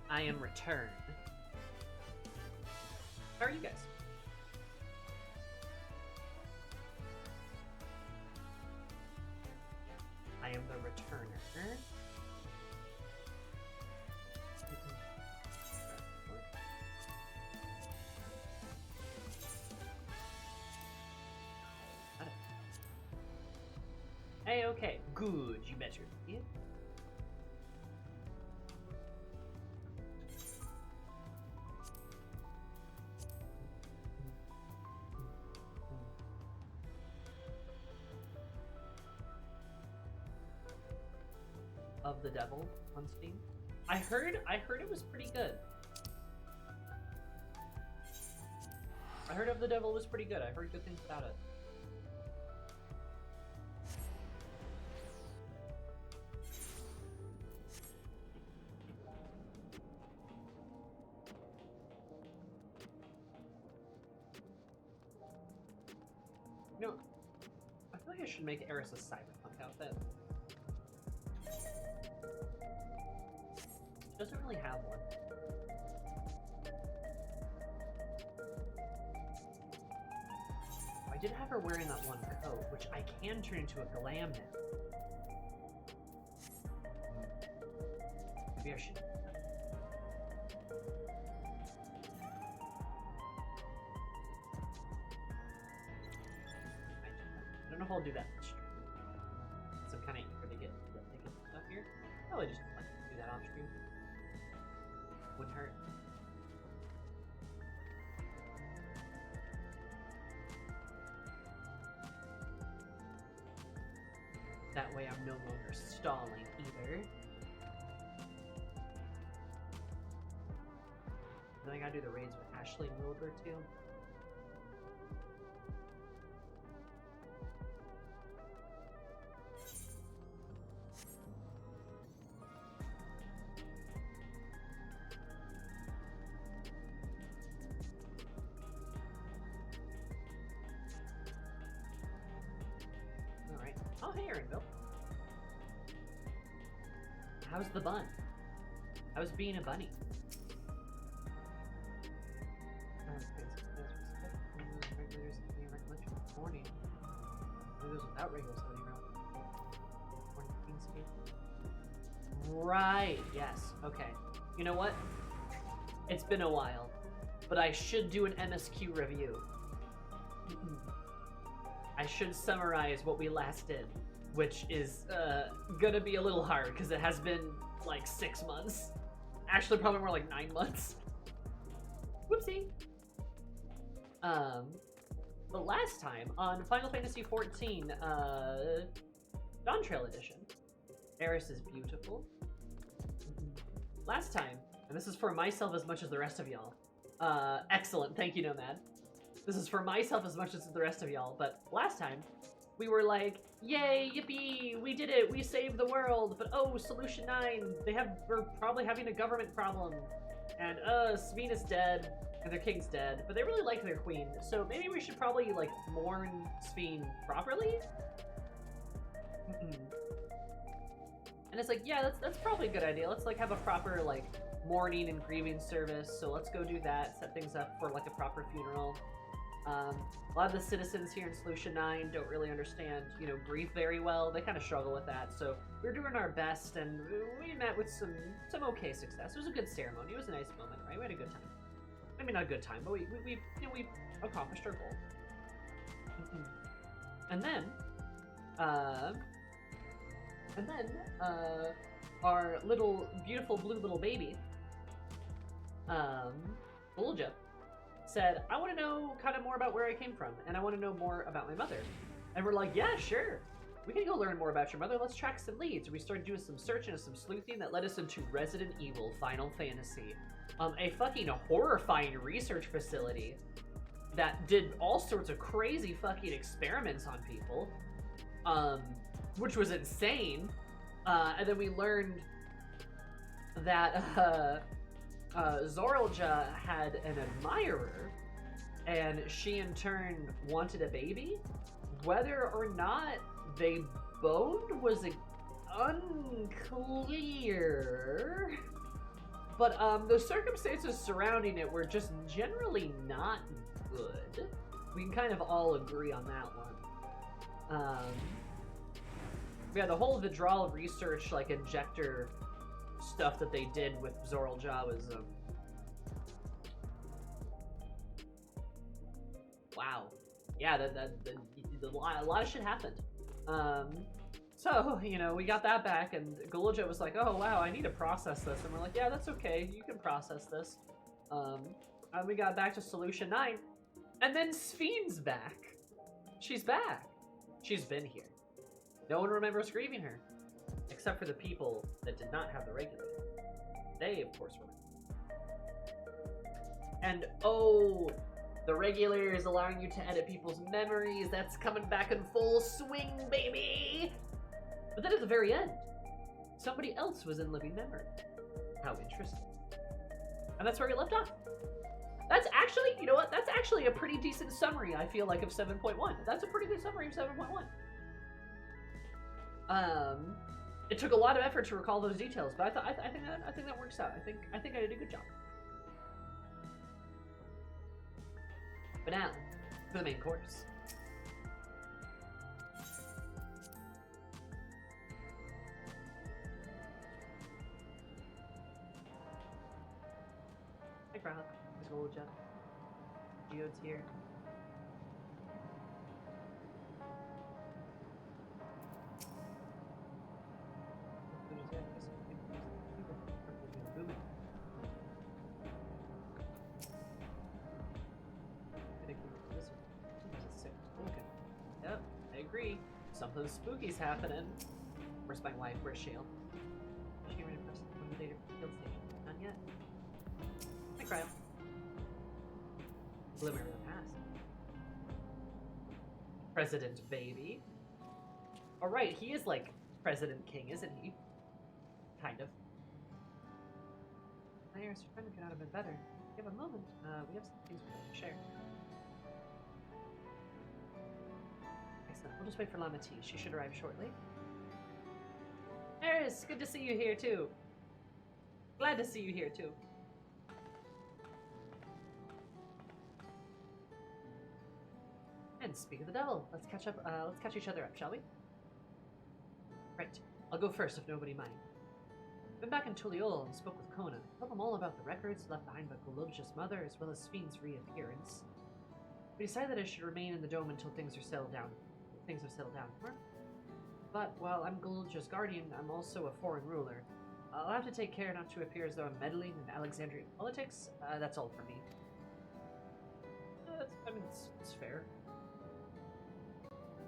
I am returned. How are you guys? I am the returner. Hey, okay, good, you better. Yeah. Of the Devil on Steam. I heard it was pretty good. I heard Of the Devil was pretty good. I heard good things about it. You know, I feel like I should make Eris a cyberpunk outfit. She doesn't really have one. I did have her wearing that one coat, which I can turn into a glam now. Maybe I should. I don't know if I'll do that in stream. So I'm kind of eager to get the ticket stuff here. Probably just like do that on stream. Wouldn't hurt. That way I'm no longer stalling either. Then I gotta do the raids with Ashley and Wilbur too. Alright. Oh, hey, Aaronville. How's the bun? How's being a bunny? Without regular study right, yes, okay. You know what? It's been a while, but I should do an MSQ review. I should summarize what we last did, which is gonna be a little hard because it has been like 6 months. Actually, probably more like 9 months. Whoopsie. But last time on Final Fantasy XIV, Dawntrail Edition, Eris is beautiful. Last time, and this is for myself as much as the rest of y'all. Excellent, thank you, Nomad. This is for myself as much as the rest of y'all, but last time, we were like, yay, yippee, we did it, we saved the world, but oh, Solution 9, we're probably having a government problem, and SPHENE is dead, and their king's dead, but they really like their queen, so maybe we should probably, like, mourn SPHENE properly? And it's like, yeah, that's probably a good idea. Let's, like, have a proper, like, mourning and grieving service, so let's go do that, set things up for, like, a proper funeral. A lot of the citizens here in Solution 9 don't really understand, you know, grief very well. They kind of struggle with that, so we're doing our best, and we met with some okay success. It was a good ceremony. It was a nice moment, right? We had a good time. Maybe not a good time, but we accomplished our goal. And then our little beautiful blue little baby, Bulja, said, I want to know kind of more about where I came from, and I want to know more about my mother. And we're like, yeah, sure. We can go learn more about your mother. Let's track some leads. We started doing some searching and some sleuthing that led us into Resident Evil Final Fantasy. A fucking horrifying research facility that did all sorts of crazy fucking experiments on people, which was insane. And then we learned that Zoralja had an admirer, and she in turn wanted a baby. Whether or not they boned was unclear. But the circumstances surrounding it were just generally not good. We can kind of all agree on that one. Yeah, the whole withdrawal research, like, injector stuff that they did with Zoral Jaw was, wow. Yeah, a lot of shit happened. So, you know, we got that back, and Gulja was like, oh, wow, I need to process this. And we're like, yeah, that's okay. You can process this. And we got back to Solution 9. And then SPHENE's back. She's back. She's been here. No one remembers grieving her. Except for the people that did not have the regulator. They, of course, remember. And, oh, the regulator is allowing you to edit people's memories. That's coming back in full swing, baby! But then at the very end, somebody else was in living memory. How interesting. And that's where we left off. That's actually, you know what? That's actually a pretty decent summary, I feel like, of 7.1. That's a pretty good summary of 7.1. It took a lot of effort to recall those details, but I think that works out. I think I did a good job. But now, for the main course. Hi, Graham. There's Gulja. Geode's here. Yep, I agree. Something spooky's happening. Where's my wife? Where's Shale? She ready to press the data field station? None yet. Hi, Cryo. Glimmer of the past. President baby. Alright, he is like President King, isn't he? Kind of. My ears are trying to get out a bit better. Give a moment. We have some things we're going to share. Excellent. We'll just wait for Lama T. She should arrive shortly. Eris, good to see you here too. Glad to see you here too. And speak of the devil, let's catch up. Let's catch each other up, shall we? Right. I'll go first if nobody mind. Been back in Tuliol and spoke with Kona. Told him all about the records left behind by Gulubja's mother, as well as SPHENE's reappearance. We decided that I should remain in the dome until things are settled down. Things have settled down for. But while I'm Gulubja's guardian, I'm also a foreign ruler. I'll have to take care not to appear as though I'm meddling in Alexandrian politics. That's all for me. I mean, it's fair.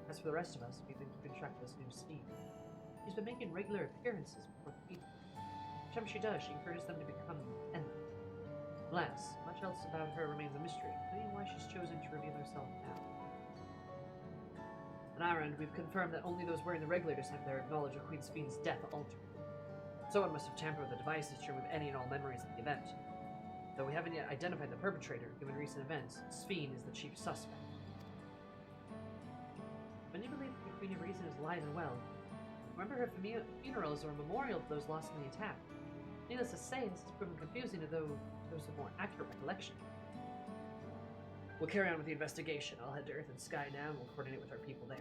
As for the rest of us, we've been keeping track of this new SPHENE. She's been making regular appearances before the people. Each time she does, she encourages them to become endless. Alas, much else about her remains a mystery, including why she's chosen to reveal herself now. On our end, we've confirmed that only those wearing the regulators have their knowledge of Queen SPHENE's death altered. Someone must have tampered with the devices to remove any and all memories of the event. Though we haven't yet identified the perpetrator, given recent events, SPHENE is the chief suspect. Many believe that the Queen of Reason is alive and well. Remember her funerals are a memorial to those lost in the attack. Needless to say, this has proven confusing to those with more accurate recollection. We'll carry on with the investigation. I'll head to Earth and Sky now, and we'll coordinate with our people there.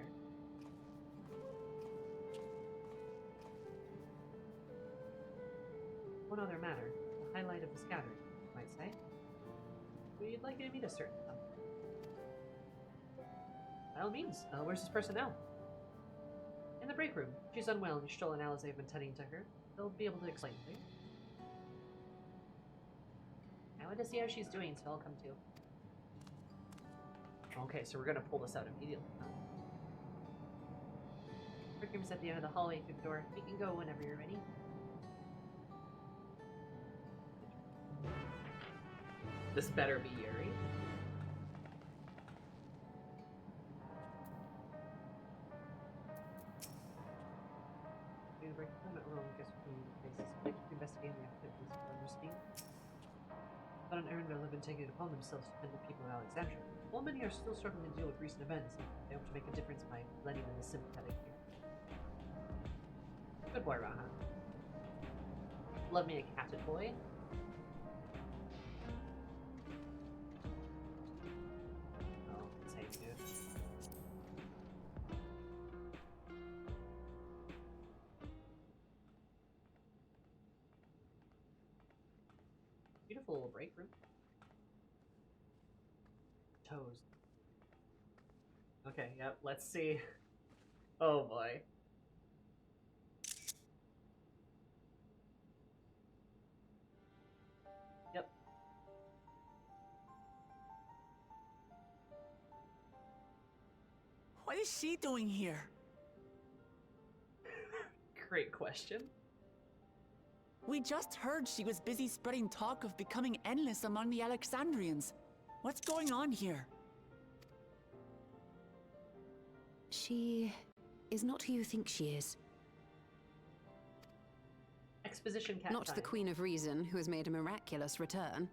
One other matter, the highlight of this gathering, you might say. We'd like you to meet a certain one. By all means, where's this person now? In the break room. She's unwell, and Stoll and Alice have been tending to her. They'll be able to explain things. I want to see how she's doing, so I'll come too. Okay, so we're gonna pull this out immediately. Break room's at the end of the hallway through the door. You can go whenever you're ready. This better be Yuri. Break room. Well, I guess we can investigate the activities of other SPHENE. But on errand, they'll have been taking it upon themselves to defend the people of Alexandria. While many are still struggling to deal with recent events, they hope to make a difference by blending in the sympathetic here. Good boy, Raha. Love me a catted boy. Oh, same dude. Beautiful little break room. Toes. Okay, yep, let's see. Oh boy. Yep. What is she doing here? Great question. We just heard she was busy spreading talk of becoming endless among the Alexandrians. What's going on here? She is not who you think she is. Exposition cat Not time. the Queen of Reason, who has made a miraculous return,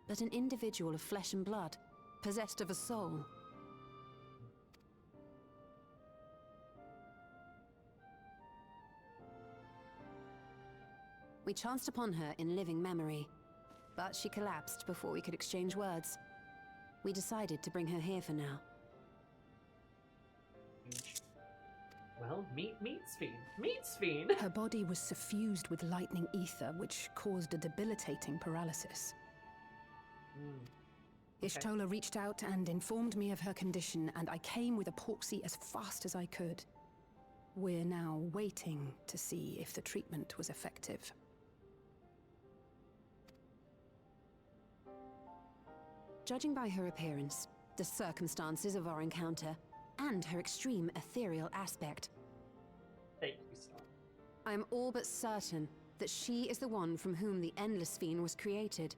but an individual of flesh and blood, possessed of a soul. We chanced upon her in living memory, but she collapsed before we could exchange words. We decided to bring her here for now. Well, meet SPHENE. Meet SPHENE! Her body was suffused with lightning ether, which caused a debilitating paralysis. Okay. Ishtola reached out and informed me of her condition, and I came with a porksy as fast as I could. We're now waiting to see if the treatment was effective. Judging by her appearance, the circumstances of our encounter, and her extreme ethereal aspect, Thank you, Star. I am all but certain that she is the one from whom the Endless SPHENE was created.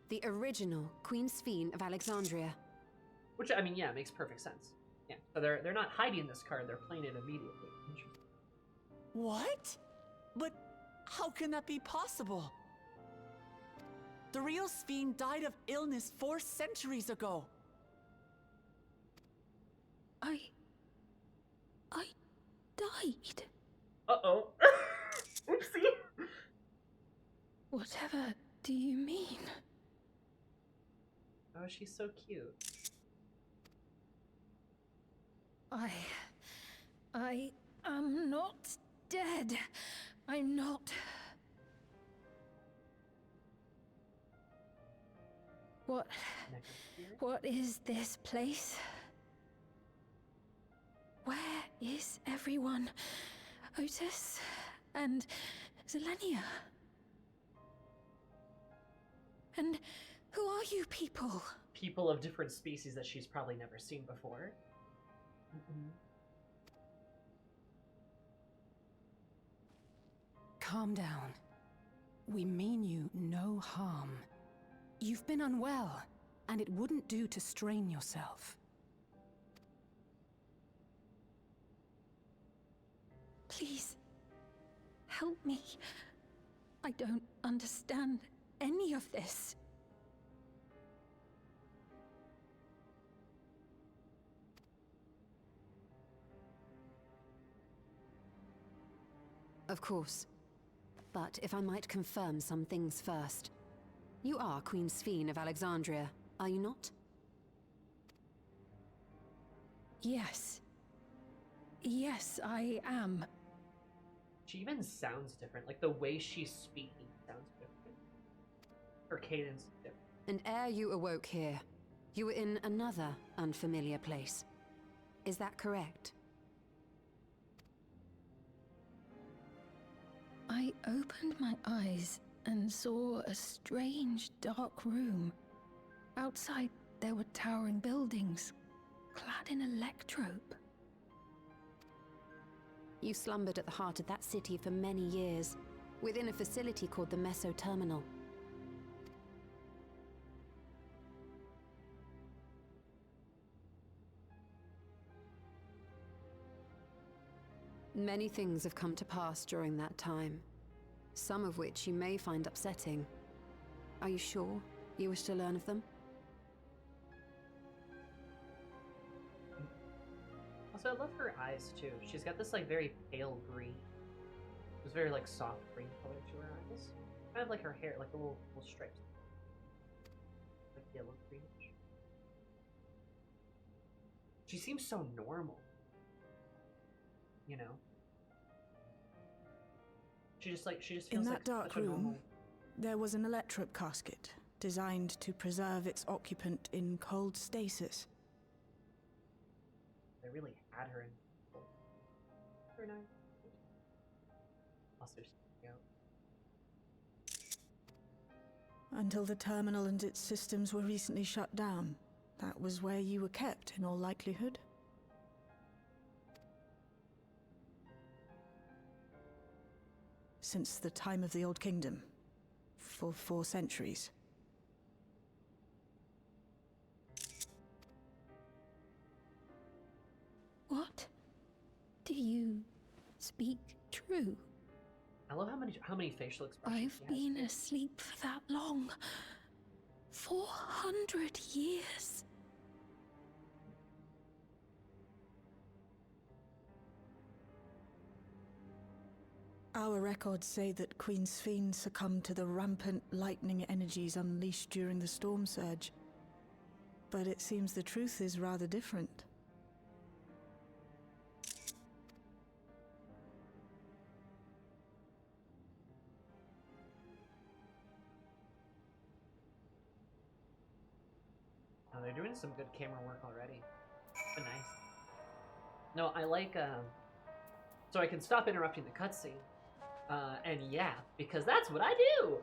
The original Queen SPHENE of Alexandria. Which, I mean, yeah, makes perfect sense. Yeah, so they're not hiding this card, they're playing it immediately. Interesting. What? But how can that be possible? The real SPHENE died of illness 4 centuries ago. I died. Uh-oh. Oopsie. Whatever do you mean? Oh, she's so cute. I am not dead. I'm not. What is this place? Where is everyone? Otis and Zelenia? And who are you people? People of different species that she's probably never seen before. Calm down. We mean you no harm. You've been unwell, and it wouldn't do to strain yourself. Please, help me. I don't understand any of this. Of course. But if I might confirm some things first. You are Queen SPHENE of Alexandria, are you not? Yes. Yes, I am. She even sounds different. Like, the way she's speaking sounds different. Her cadence is different. And ere you awoke here, you were in another unfamiliar place. Is that correct? I opened my eyes and saw a strange, dark room. Outside, there were towering buildings, clad in electrope. You slumbered at the heart of that city for many years, within a facility called the Meso Terminal. Many things have come to pass during that time, some of which you may find upsetting. Are you sure you wish to learn of them? Also, I love her eyes, too. She's got this, like, very pale green. was very like soft green color to her eyes. Kind of like her hair, like the little stripes. Like yellow greenish. She seems so normal. You know? She just feels In that like dark such a normal... room, there was an electric casket designed to preserve its occupant in cold stasis. They really had her in. Very nice. Also, you know. Until the terminal and its systems were recently shut down. That was where you were kept, in all likelihood. Since the time of the Old Kingdom. For 4 centuries. What? Do you speak true? I love how many facial expressions I've she has. been asleep for that long. 400 years. Our records say that Queen SPHENE succumbed to the rampant lightning energies unleashed during the storm surge. But it seems the truth is rather different. Oh, they're doing some good camera work already. But nice. No, I like, so I can stop interrupting the cutscene. And yeah, because that's what I do!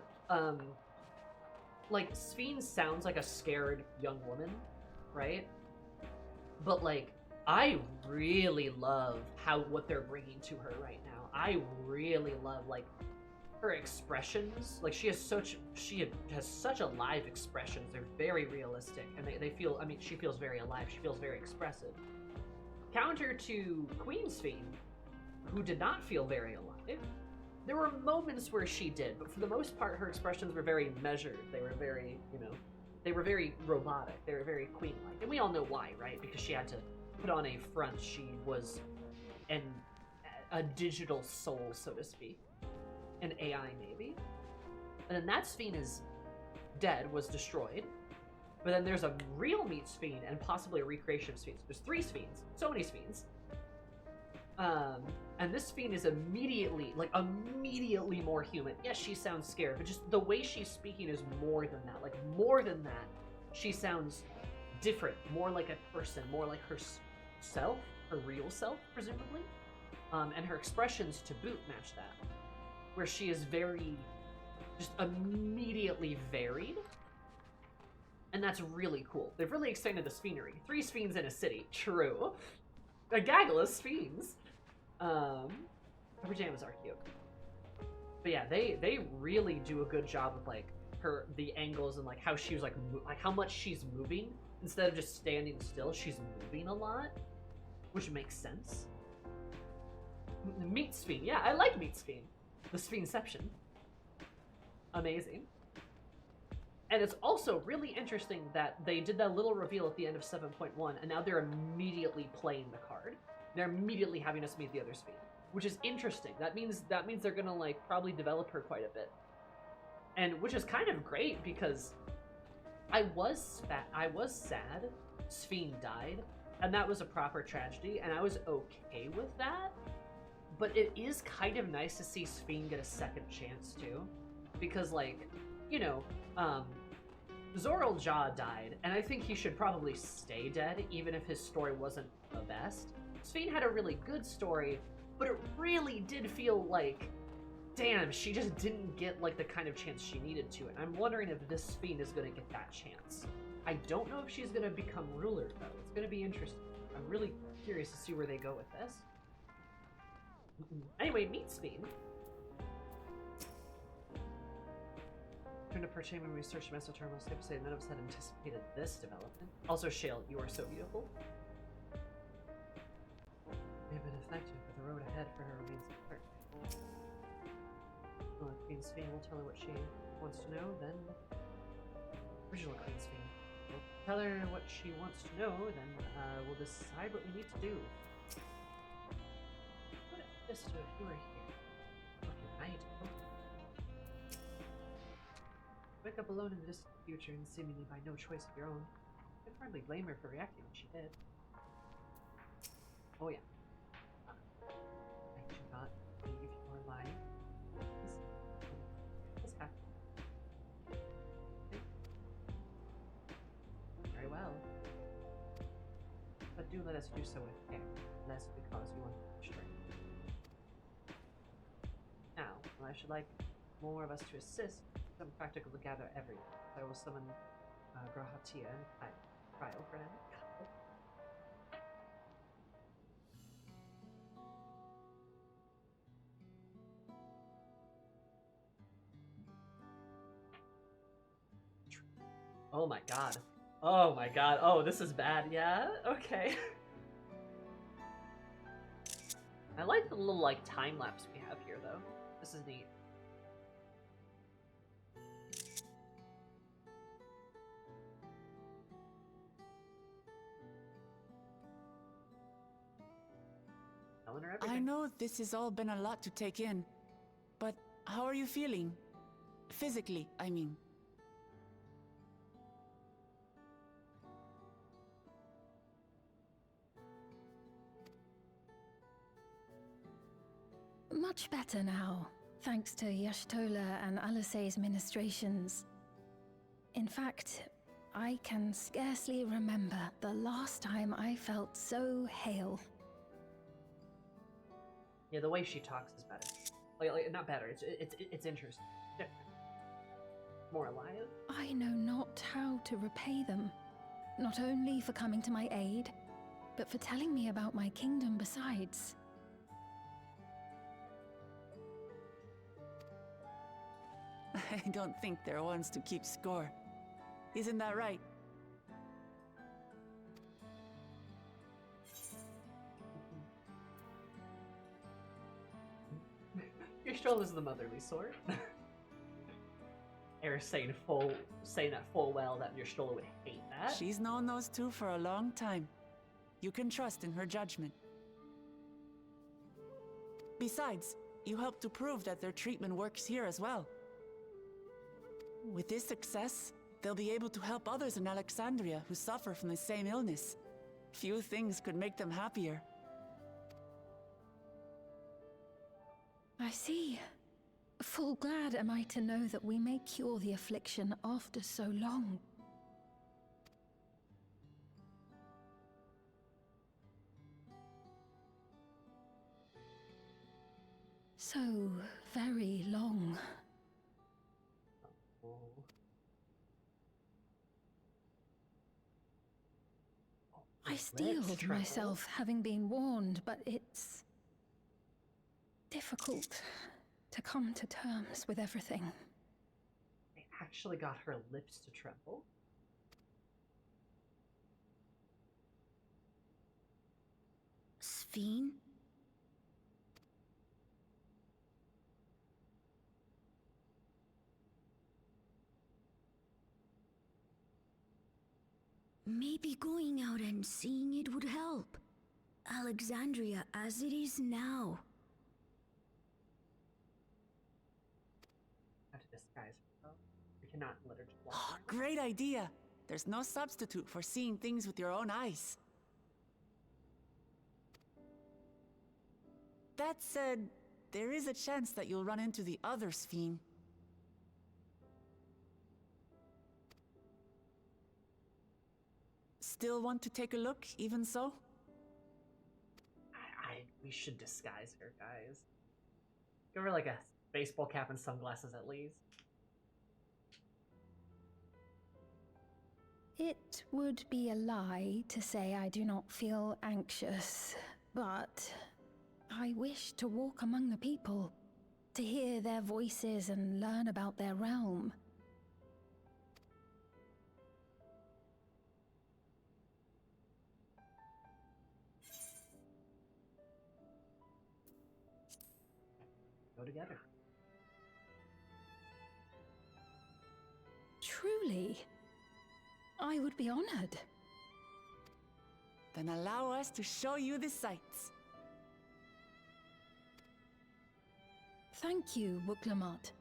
Like, SPHENE sounds like a scared young woman, right? But, like, I really love what they're bringing to her right now. I really love, like, her expressions. Like, she has such alive expressions. They're very realistic, and they feel, I mean, she feels very alive. She feels very expressive. Counter to Queen SPHENE, who did not feel very alive. There were moments where she did, but for the most part, her expressions were very measured. They were very, you know, they were very robotic. They were very queen-like. And we all know why, right? Because she had to put on a front. She was a digital soul, so to speak. An AI, maybe. And then that SPHENE is dead, was destroyed. But then there's a real meat SPHENE and possibly a recreation of SPHENEs. There's 3 SPHENEs. So many SPHENEs. And this SPHENE is immediately more human. Yes, she sounds scared, but just the way she's speaking is more than that. Like, more than that. She sounds different, more like a person, more like herself, her real self, presumably. And her expressions to boot match that. Where she is very, just immediately varied. And that's really cool. They've really expanded the SPHENery. 3 SPHENes in a city, true. A gaggle of SPHENes. Her pajamas are cute. But yeah, they really do a good job of like the angles and like how she was like how much she's moving instead of just standing still. She's moving a lot, which makes sense. Meat SPHENE, yeah, I like Meat SPHENE. The SPHENeception, amazing. And it's also really interesting that they did that little reveal at the end of 7.1, and now they're immediately playing the card. They're immediately having us meet the other SPHENE, which is interesting. That means they're gonna like probably develop her quite a bit, and which is kind of great because I was sad SPHENE died, and that was a proper tragedy, and I was okay with that. But it is kind of nice to see SPHENE get a second chance too, because like, you know, Zoral Jaw died, and I think he should probably stay dead, even if his story wasn't the best. SPHENE had a really good story, but it really did feel like, damn, she just didn't get like the kind of chance she needed to, and I'm wondering if this SPHENE is gonna get that chance. I don't know if she's gonna become ruler though. It's gonna be interesting. I'm really curious to see where they go with this. Anyway, meet SPHENE. Turn to perch when we search Master Terminal. Skip to say none of us had anticipated this development. Also, Shale, you are so beautiful. May have been effective, but the road ahead for her remains dark. Well, Queen SPHENE will tell her what she wants to know, then original Queen SPHENE will tell her what she wants to know, then we'll decide what we need to do. What would this do if you were here? I do. Wake up alone in the distant future and seemingly by no choice of your own. I can hardly blame her for reacting when she did. Oh yeah. I do not believe your lying. This happened. Okay. Very well. But do let us do so with care, lest we cause you undue strain. Now, I should like more of us to assist. Some practical to gather everyone. I will summon Grahatia and Cryo for him. Oh my god. Oh my god. Oh, this is bad. Yeah? Okay. I like the little, like, time lapse we have here, though. This is neat. Telling her everything. I know this has all been a lot to take in, but how are you feeling? Physically, I mean. Much better now, thanks to Yashtola and Alice's ministrations. In fact, I can scarcely remember the last time I felt so hale. Yeah, the way she talks is better. Like not better. It's interesting. Different. More alive. I know not how to repay them, not only for coming to my aid, but for telling me about my kingdom besides. I don't think they're ones to keep score. Isn't that right? Your stroll is the motherly sort. Eris saying that full well that your stroll would hate that. She's known those two for a long time. You can trust in her judgment. Besides, you helped to prove that their treatment works here as well. With this success, they'll be able to help others in Alexandria who suffer from the same illness. Few things could make them happier. I see. Full glad am I to know that we may cure the affliction after so long. So very long. Oh. I steeled myself having been warned, but it's difficult to come to terms with everything. They actually got her lips to tremble. SPHENE? Maybe going out and seeing it would help. Alexandria as it is now. How to disguise herself. We cannot let her just walk around. Great idea! There's no substitute for seeing things with your own eyes. That said, there is a chance that you'll run into the other SPHENE. Still want to take a look, even so? We should disguise her, guys. Give her like a baseball cap and sunglasses at least. It would be a lie to say I do not feel anxious, but I wish to walk among the people, to hear their voices and learn about their realm. Go together. Truly, I would be honored. Then allow us to show you the sights. Thank you, Wuklamot.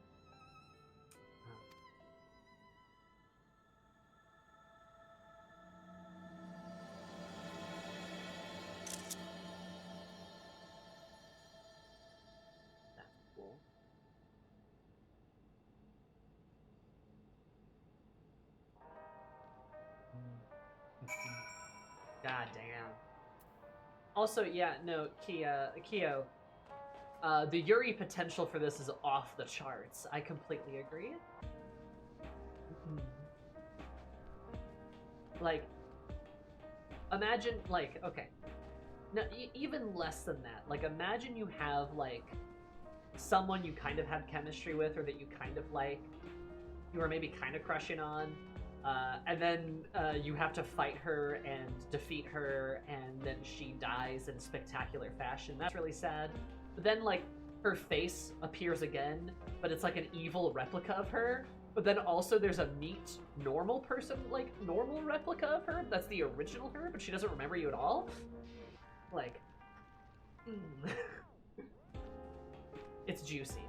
That's cool. God damn. Also, yeah, no, Kyo, the Yuri potential for this is off the charts. I completely agree. Like, imagine, like, okay. No, even less than that. Like, imagine you have, like, someone you kind of have chemistry with, or that you kind of like, you are maybe kind of crushing on, and then you have to fight her and defeat her, and then she dies in spectacular fashion. That's really sad. But then, like, her face appears again, but it's like an evil replica of her. But then also there's a neat, normal person, like, normal replica of her. That's the original her, but she doesn't remember you at all. Like, it's juicy.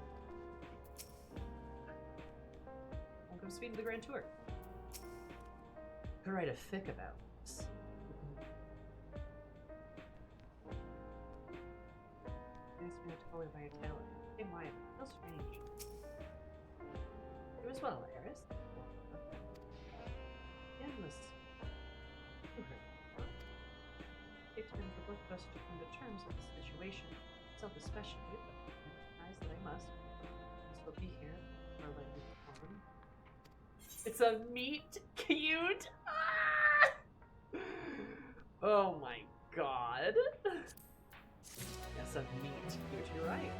I'll go speed to the Grand Tour. Could write a fic about this. You asked me not to go away by your talent. Hey, why? It feels strange. You as well, Eris. Endless. You heard me. It takes time for both of us to come to terms with the situation. Myself especially, but I'm surprised that I must. Still be here, or let me come. It's a meat cute. Ah! Oh my god. Yes, a meat cute. You're right.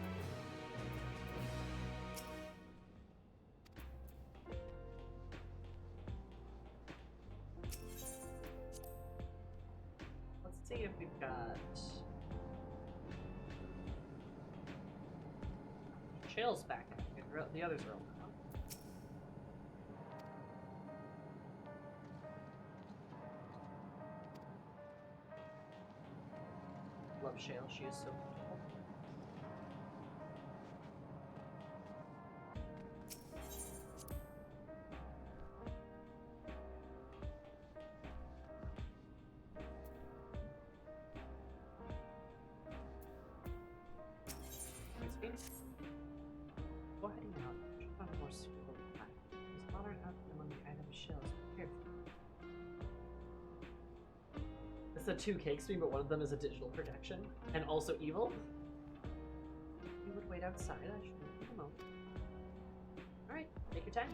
Let's see if we've got Chill's back. The others are all gone. Love Shale, she is so beautiful. Go heading out. Should find more suitable time. There's modern out among the item shells. It's a two cake stream, but one of them is a digital projection and also evil. You would wait outside. I should wait a moment. All right, take your time.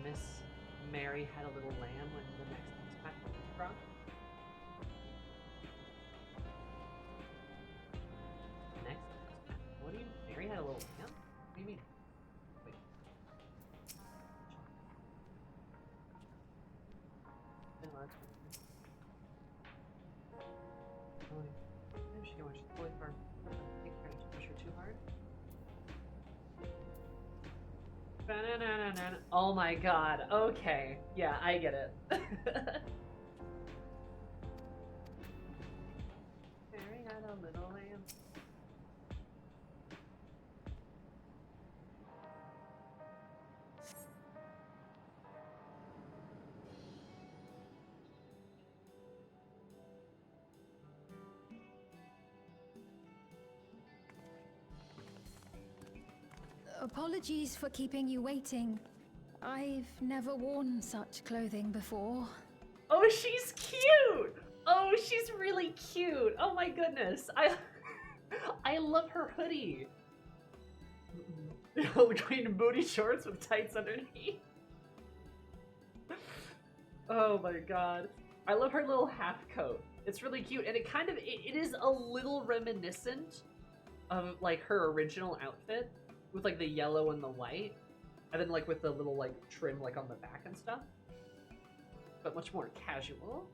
Miss Mary had a little lamb when the next one's back from. Next, what do you? Mary had a little lamb? What do you mean? Wait. No, that's maybe she can watch the boy farm. Take her to push her too hard. Oh my god, okay. Yeah, I get it. Mary had a little lamb. Apologies for keeping you waiting. I've never worn such clothing before. Oh, she's cute! Oh, she's really cute! Oh my goodness, I love her hoodie. Between booty shorts with tights underneath. Oh my god. I love her little half coat. It's really cute, and it kind of, it is a little reminiscent of like her original outfit with like the yellow and the white, and then like with the little like trim like on the back and stuff, but much more casual.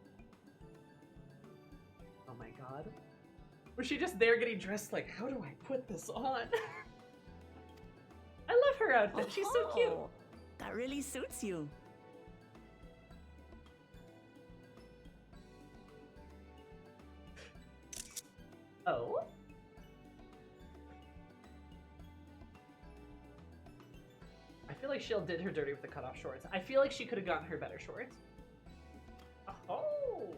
Oh my god. Was she just there getting dressed like, how do I put this on? I love her outfit. She's so cute. That really suits you. Oh? I feel like Shield did her dirty with the cutoff shorts. I feel like she could have gotten her better shorts. Oh!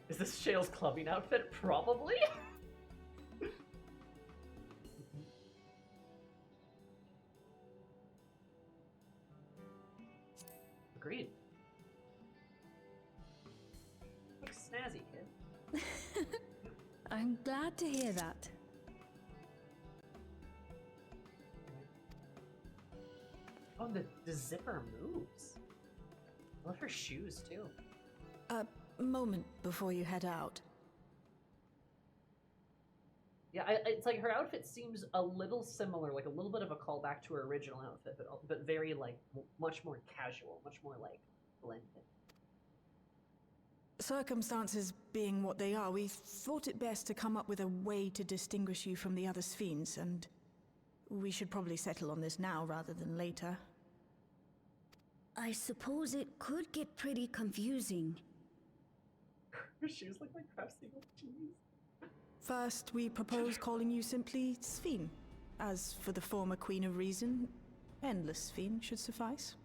Is this Shale's clubbing outfit? Probably? Agreed. Looks snazzy, kid. I'm glad to hear that. Oh, the zipper moves. I love her shoes, too. A moment before you head out. Yeah, it's like her outfit seems a little similar, like a little bit of a callback to her original outfit, but very, like, much more casual, much more, like, blended. Circumstances being what they are, we thought it best to come up with a way to distinguish you from the other Sphenes, and we should probably settle on this now rather than later. I suppose it could get pretty confusing. Her shoes look like crusty with cheese. First, we propose calling you simply Sphene. As for the former Queen of Reason, Endless Sphene should suffice.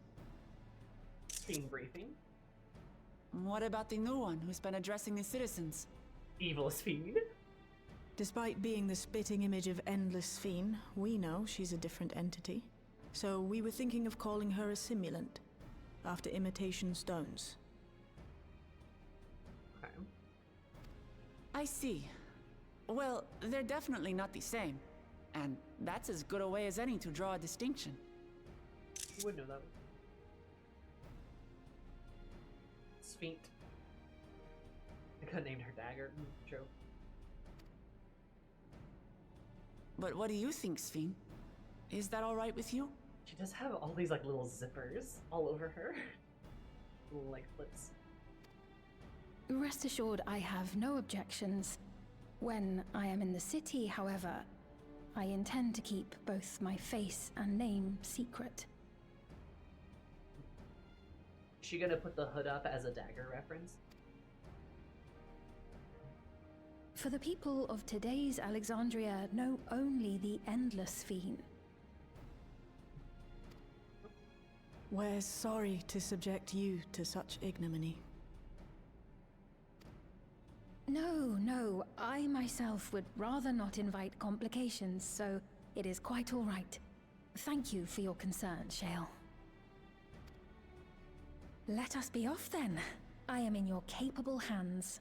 Sphene briefing. What about the new one who's been addressing the citizens? Evil Sphene. Despite being the spitting image of Endless Sphene, we know she's a different entity. So we were thinking of calling her a simulant, after imitation stones. Okay. I see. Well, they're definitely not the same. And that's as good a way as any to draw a distinction. You would know that. Sphinx. I could have named her Dagger. Joke. But what do you think, Sphene? Is that all right with you? She does have all these like little zippers all over her. Little like flips. Rest assured, I have no objections. When I am in the city, however, I intend to keep both my face and name secret. Is she gonna put the hood up as a Dagger reference? For the people of today's Alexandria know only the Endless Sphene. We're sorry to subject you to such ignominy. No, I myself would rather not invite complications, so it is quite all right. Thank you for your concern, Shale. Let us be off then. I am in your capable hands.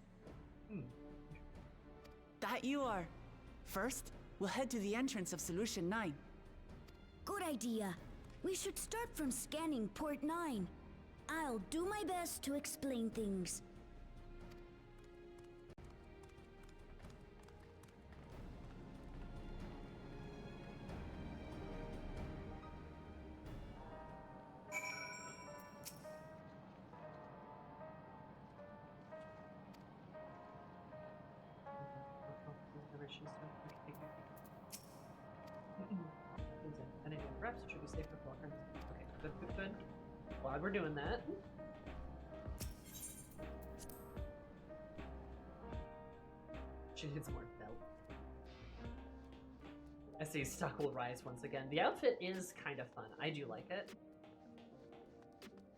That you are. First, we'll head to the entrance of Solution 9. Good idea. We should start from scanning Port 9. I'll do my best to explain things. Should be safe for walkers. Okay, good. Glad we're doing that. She needs more belt. I see stock will rise once again. The outfit is kind of fun. I do like it.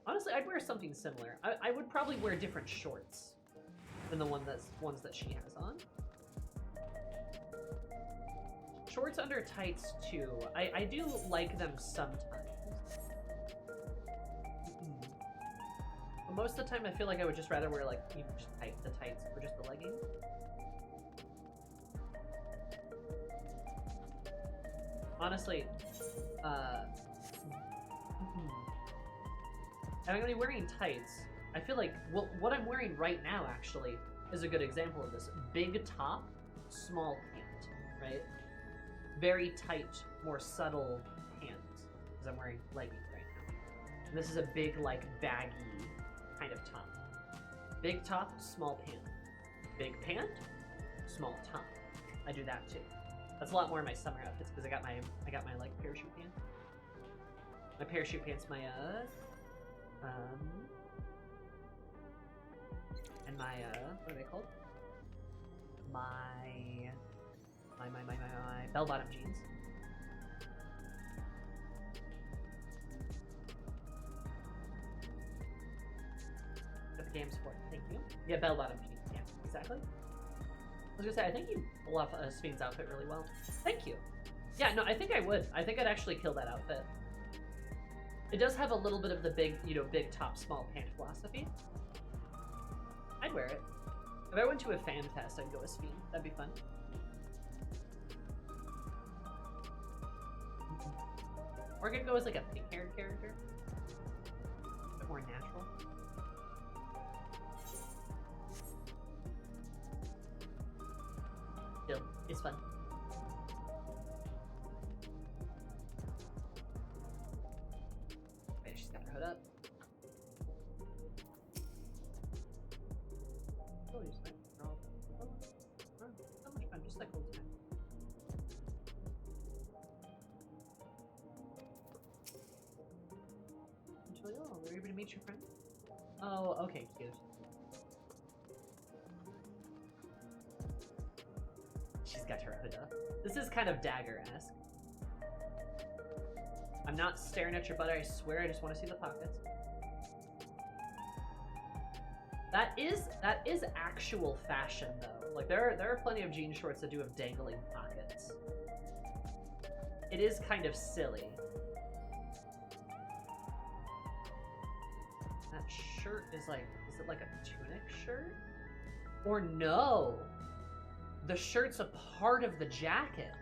Honestly, I'd wear something similar. I would probably wear different shorts than the ones that she has on. Shorts under tights too. I do like them sometimes. But most of the time I feel like I would just rather wear like even just the tights or just the leggings. Honestly, I'm gonna be wearing tights I feel like what I'm wearing right now actually is a good example of this. Big top, small pant, right? Very tight, more subtle pants, because I'm wearing leggings right now. And this is a big, like, baggy kind of top. Big top, small pant. Big pant, small top. I do that too. That's a lot more in my summer outfits because I got my like parachute pants. My parachute pants, my and my what are they called? My bell-bottom jeans. At the game sport, thank you. Yeah, bell-bottom jeans. Yeah, exactly. I was gonna say, I think you pull off SPHENE's outfit really well. Thank you. Yeah, no, I think I would. I think I'd actually kill that outfit. It does have a little bit of the big, you know, big top, small pant philosophy. I'd wear it. If I went to a fan fest, I'd go as SPHENE. That'd be fun. Or I could go as like a pink-haired character. A bit more natural. Still, it's fun. Okay, she's got her hood up. Oh, just like, oh, so much fun, just like old time. Oh, were you able to meet your friend? Oh, okay, cute. She's got her hood up. This is kind of Dagger-esque. I'm not staring at your butt, I swear, I just want to see the pockets. That is actual fashion, though. Like, there are plenty of jean shorts that do have dangling pockets. It is kind of silly. That shirt is like, is it like a tunic shirt? Or no! The shirt's a part of the jacket.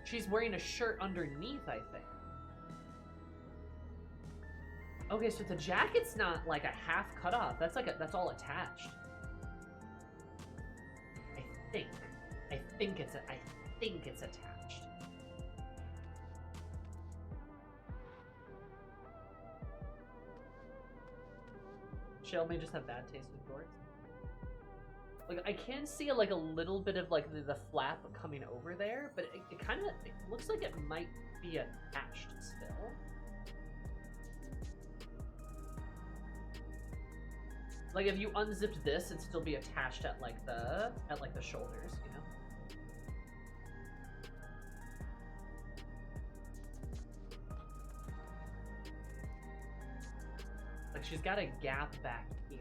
She's wearing a shirt underneath, I think. Okay, so the jacket's not like a half cut off. That's like that's all attached. I think it's attached. Shell may just have bad taste in shorts. Like, I can see like a little bit of like the flap coming over there, but it kind of looks like it might be attached still. Like, if you unzipped this, it'd still be attached at like the shoulders, you know? Like, she's got a gap back here.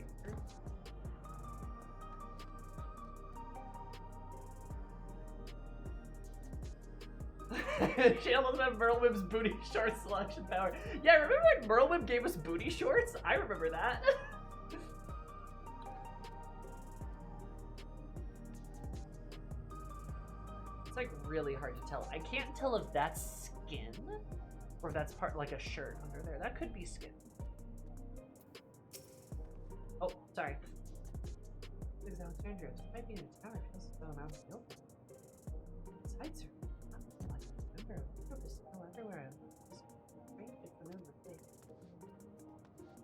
She almost had Merlwyb's booty shorts selection power. Yeah, remember when Merlwyb gave us booty shorts? I remember that. It's like really hard to tell. I can't tell if that's skin or if that's part like a shirt under there. That could be skin. Oh, sorry. This is Alexandria. It might be in a tower. It feels so around the building. Sides are everywhere.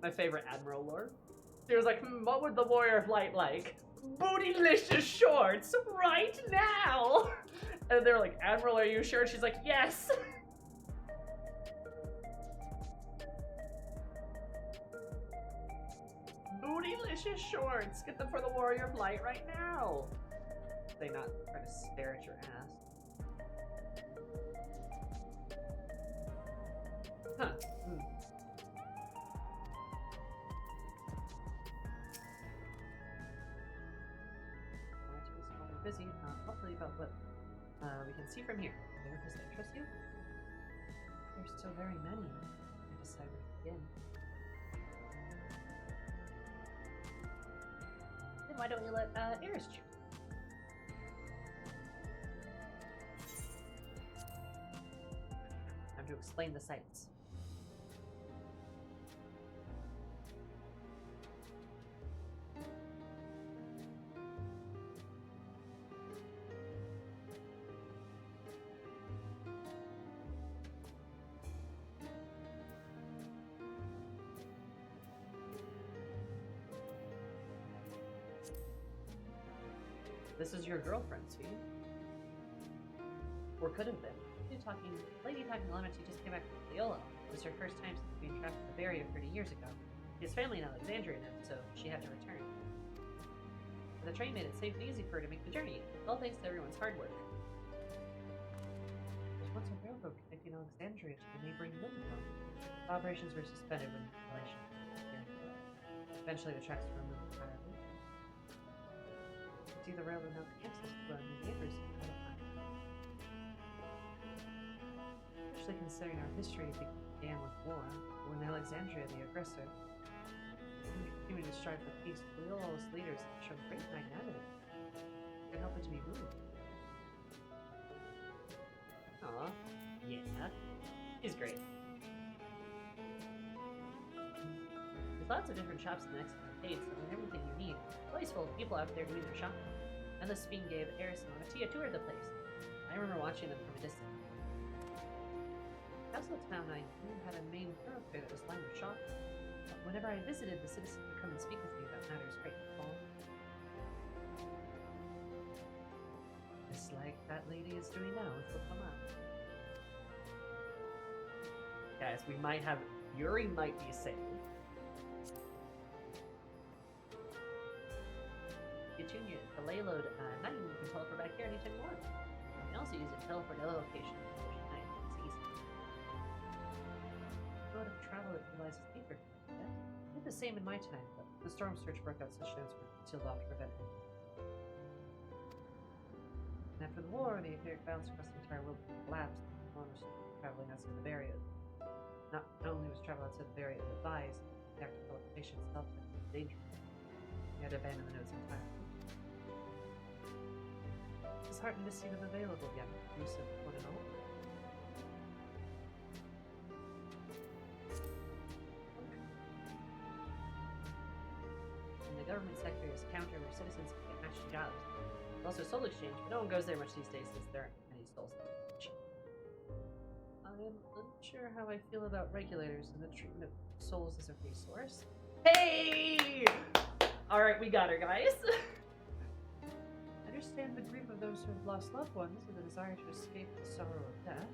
My favorite Admiral lore. He was like, what would the Warrior of Light like? Bootylicious shorts right now! And they're like, Admiral, are you sure? She's like, yes! Bootylicious shorts! Get them for the Warrior of Light right now! They not trying to stare at your ass. Huh. Busy, hopefully about what we can see from here. Does that interest you? There's so very many. I decided to begin. Then why don't we let Eris choose? Time to explain the sights. This is your girlfriend, Sphene. Or could have been. Lady talking lemon, she just came back from Leola. It was her first time since being trapped in the barrier 30 years ago. His family in Alexandria now, so she had to return. But the train made it safe and easy for her to make the journey, all thanks to everyone's hard work. There was once a railroad connecting Alexandria to the neighboring Millennium. Operations were suspended when the relation disappeared. Eventually the tracks were removed entirely. You can see the railroad now connects us to our new neighbors. Especially considering our history began with war, when Alexandria, the aggressor, continued to strive for peace. Leola's leaders have shown great magnanimity. Could help it to be moved. Aw, yeah, he's great. There's lots of different shops in the next arcade, so everything you need. A place full of people out there doing their shopping. And the Spheene gave Eris and Onatia a tour of the place. I remember watching them from a distance. Castle Town I knew had a main thoroughfare that was lined with shops. But whenever I visited, the citizens would come and speak with me about matters great and small. Just like that lady is doing now with Flip-Em-Up. Guys, we might have... Yuri might be saved. Get you the lay load 9, you can teleport back here anytime you want. You can also use it to teleport to other locations. Mode of travel that utilizes paper. Yeah? I did the same in my time, but the storm surge broke out, such notes were sealed off to prevent it. And after the war, the etheric balance across the entire world collapsed, and no one was traveling outside the barrier. Not only was travel outside the barrier advised, the act of teleportation itself was dangerous. You had to abandon the nodes entirely. It's disheartening to see them available again, inclusive of one and all. Government sector is a counter where citizens can get matching jobs. There's also soul exchange, but no one goes there much these days since there aren't many souls. I'm unsure how I feel about regulators and the treatment of souls as a resource. Hey! Alright, we got her, guys. I understand the grief of those who have lost loved ones and the desire to escape the sorrow of death.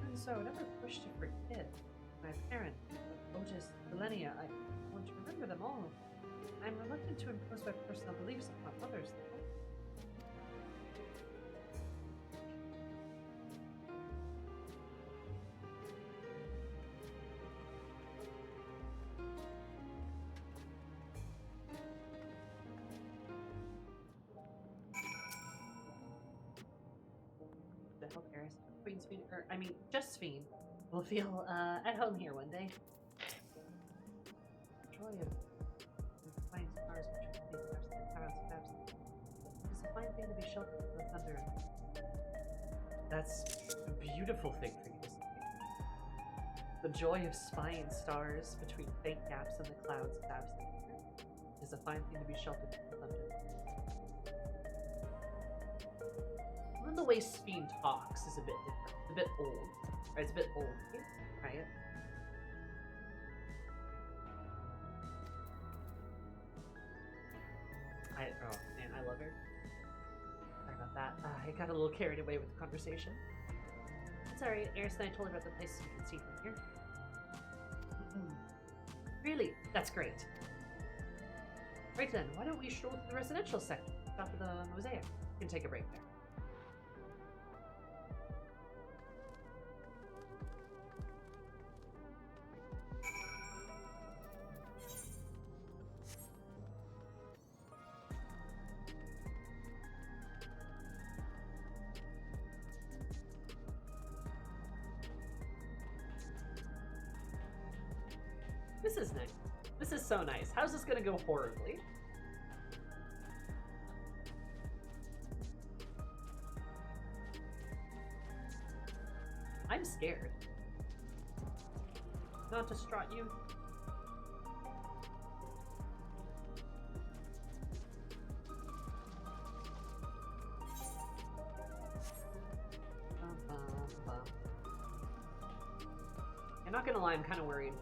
And so, I never pushed to forget my parent, Otis Millennia. I want to remember them all. I'm reluctant to impose my personal beliefs upon others, though. To help Eris, Queen Sphene, or I mean, just Sphene, will feel at home here one day. Joy of flying stars between the clouds and absence. It's a fine thing to be sheltered from the thunder. That's a beautiful thing for you to say. The joy of spying stars between faint gaps in the clouds of absence is a fine thing to be sheltered from the thunder. Even the way Sphene talks is a bit different. It's a bit old. Right? It's a bit old, right? Oh man, I love her. Sorry about that. I got a little carried away with the conversation. It's alright, Eris and I told her about the places you can see from here. Really? That's great. Right then, why don't we stroll through the residential sector? Stop at the mosaic. We can take a break there. This is nice. This is so nice. How's this gonna go horribly? I'm scared. Not distraught youth. I'm not gonna lie, I'm kind of worried.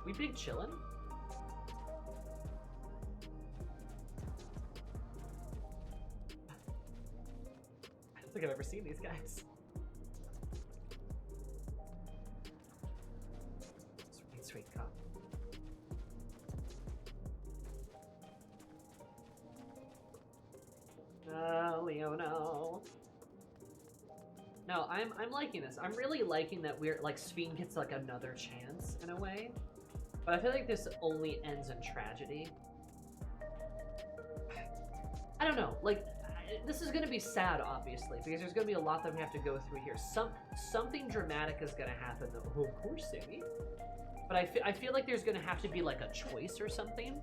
We big chillin'? think I've ever seen these guys. Sweet, sweet coffee. Leono. No, I'm liking this. I'm really liking that we're like SPHENE gets like another chance in a way. But I feel like this only ends in tragedy. I don't know, like this is gonna be sad obviously, because there's gonna be a lot that we have to go through here. Something dramatic is gonna happen though. Oh, of course, Sammy. But I feel like there's gonna have to be like a choice or something.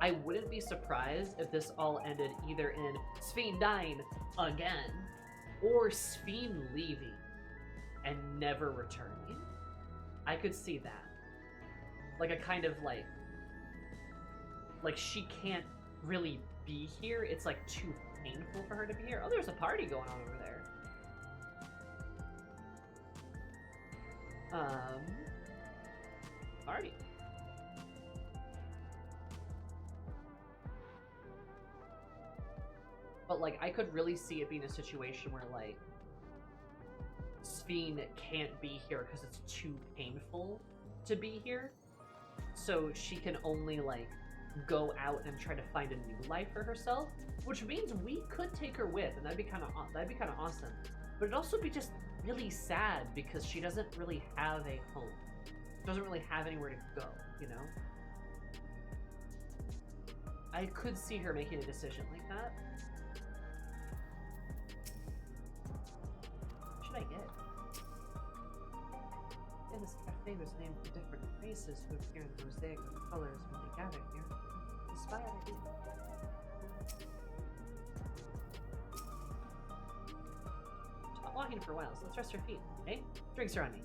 I wouldn't be surprised if this all ended either in SPHENE dying again, or SPHENE leaving and never returning. I could see that. Like a kind of like she can't really be here. It's like too painful for her to be here. Oh, there's a party going on over there. Party. But like I could really see it being a situation where like SPHENE can't be here because it's too painful to be here. So she can only like go out and try to find a new life for herself, which means we could take her with, and that'd be kind of awesome. But it'd also be just really sad because she doesn't really have a home. She doesn't really have anywhere to go, you know? I could see her making a decision like that. What should I get? In this cafe was named for different faces who appear in the mosaic of colors when they gather here. Inspired idea. Not walking for a while, so let's rest our feet. Hey, drinks are on me.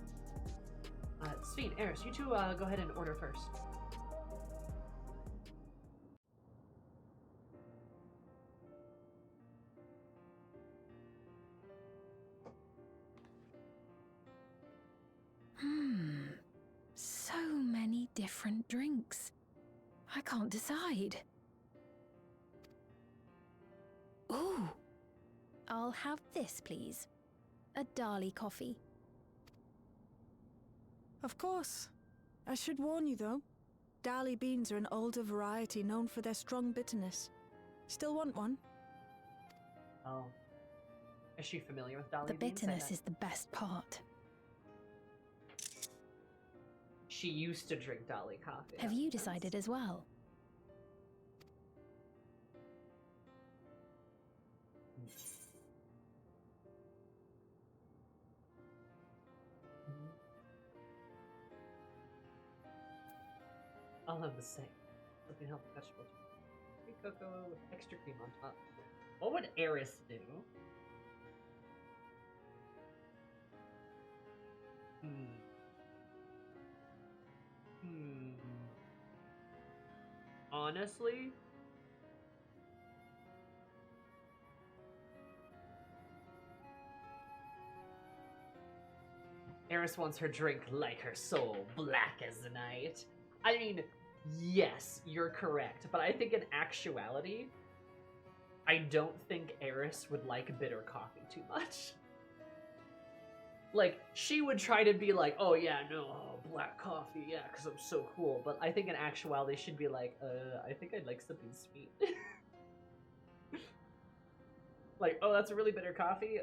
SPHENE, Eris, you two go ahead and order first. So many different drinks. I can't decide. Ooh. I'll have this, please. A Dali coffee. Of course. I should warn you though. Dali beans are an older variety known for their strong bitterness. Still want one? Oh. Is she familiar with Dali The beans? bitterness is the best part. She used to drink Dali coffee. Have you decided as well? I'll have the same. Something healthy, vegetable. Free cocoa with extra cream on top. What would Eris do? Honestly? Eris wants her drink like her soul, black as the night. I mean, yes, you're correct, but I think in actuality, I don't think Eris would like bitter coffee too much. Like, she would try to be like, oh yeah, no, black coffee, yeah, because I'm so cool. But I think in actuality, she'd be like, I think I'd like something sweet. Like, oh, that's a really bitter coffee?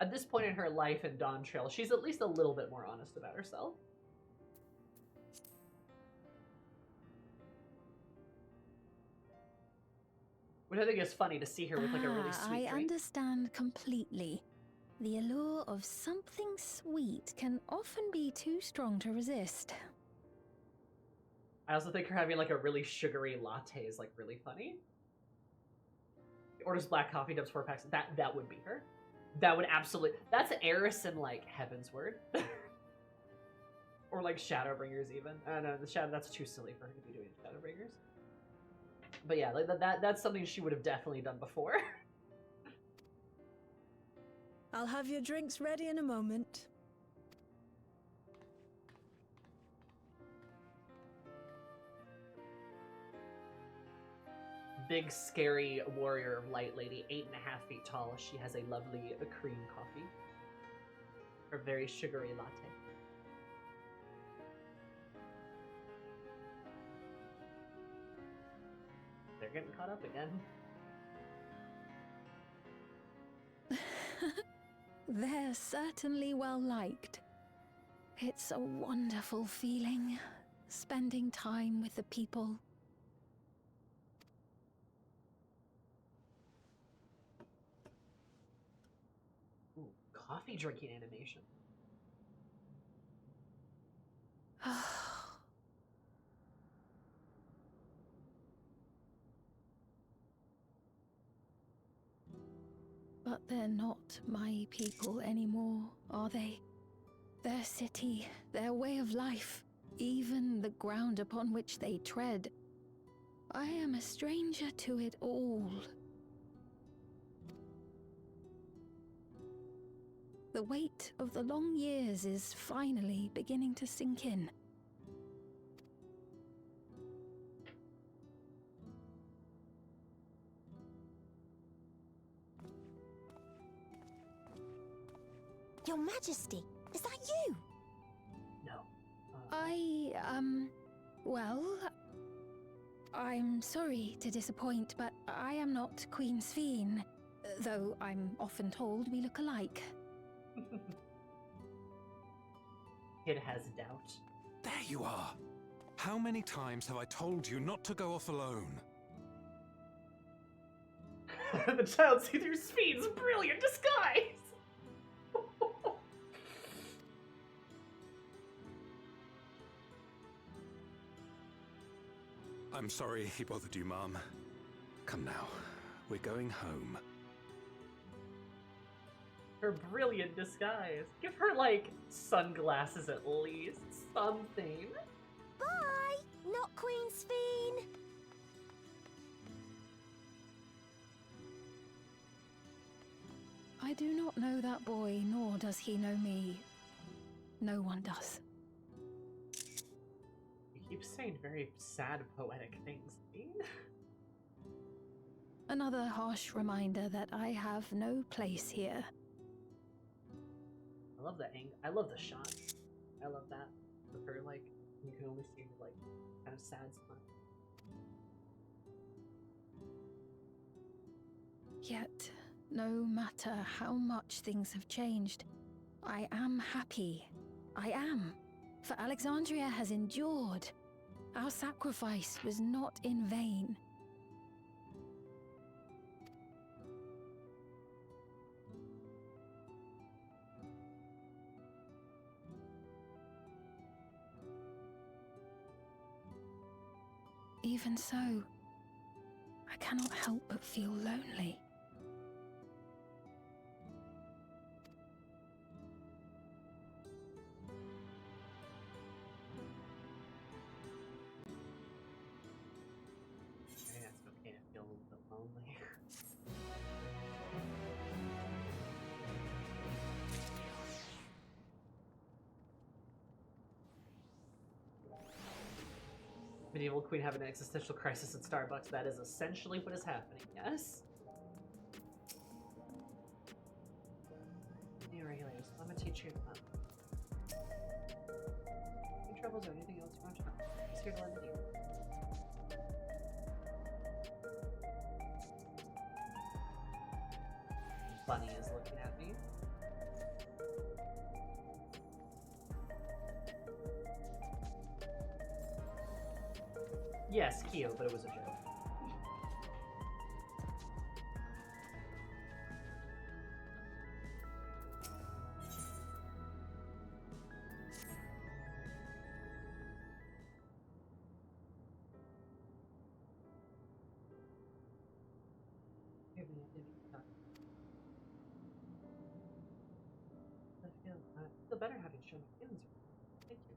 At this point in her life in Dawntrail, she's at least a little bit more honest about herself. Which I think is funny to see her with like a really sweet I drink. understand completely. The allure of something sweet can often be too strong to resist. I also think her having like a really sugary latte is like really funny. Orders black coffee, dubs 4 packs. That would be her. That would absolutely. That's Eris in like Heaven's Word, or like Shadowbringers even. I don't know, the Shadow. That's too silly for her to be doing Shadowbringers. But yeah, like that's something she would have definitely done before. I'll have your drinks ready in a moment. big, scary warrior of light lady, 8.5 feet tall. She has a lovely cream coffee. Her very sugary latte. They're getting caught up again. They're certainly well liked. It's a wonderful feeling, spending time with the people. Ooh, coffee drinking animation. But they're not my people anymore, are they? Their city, their way of life, even the ground upon which they tread. I am a stranger to it all. The weight of the long years is finally beginning to sink in. Your Majesty, is that you? No. Well, I'm sorry to disappoint, but I am not Queen SPHENE, though I'm often told we look alike. Kid has doubt. There you are. How many times have I told you not to go off alone? The child see through SPHENE's brilliant disguise! I'm sorry he bothered you, Mom. Come now, we're going home. Her brilliant disguise. Give her, like, sunglasses at least. Something. Bye! Not Queen SPHENE! I do not know that boy, nor does he know me. No one does. You keep saying very sad, poetic things, Dean. Another harsh reminder that I have no place here. I love the I love the shot. I love that. With her, like, you can only see her, like, kind of sad smile. Yet, no matter how much things have changed, I am happy. I am. For Alexandria has endured. Our sacrifice was not in vain. Even so, I cannot help but feel lonely. Yeah, it's okay to feel a little bit lonely. Medieval queen having an existential crisis at Starbucks. That is essentially what is happening, yes? New regulators. Let me teach you about any troubles or anything else you want to know. He's here to lend an ear. Bunny is looking at me. Yes, Kyo, but it was a joke. I feel better having shown my feelings. Thank you.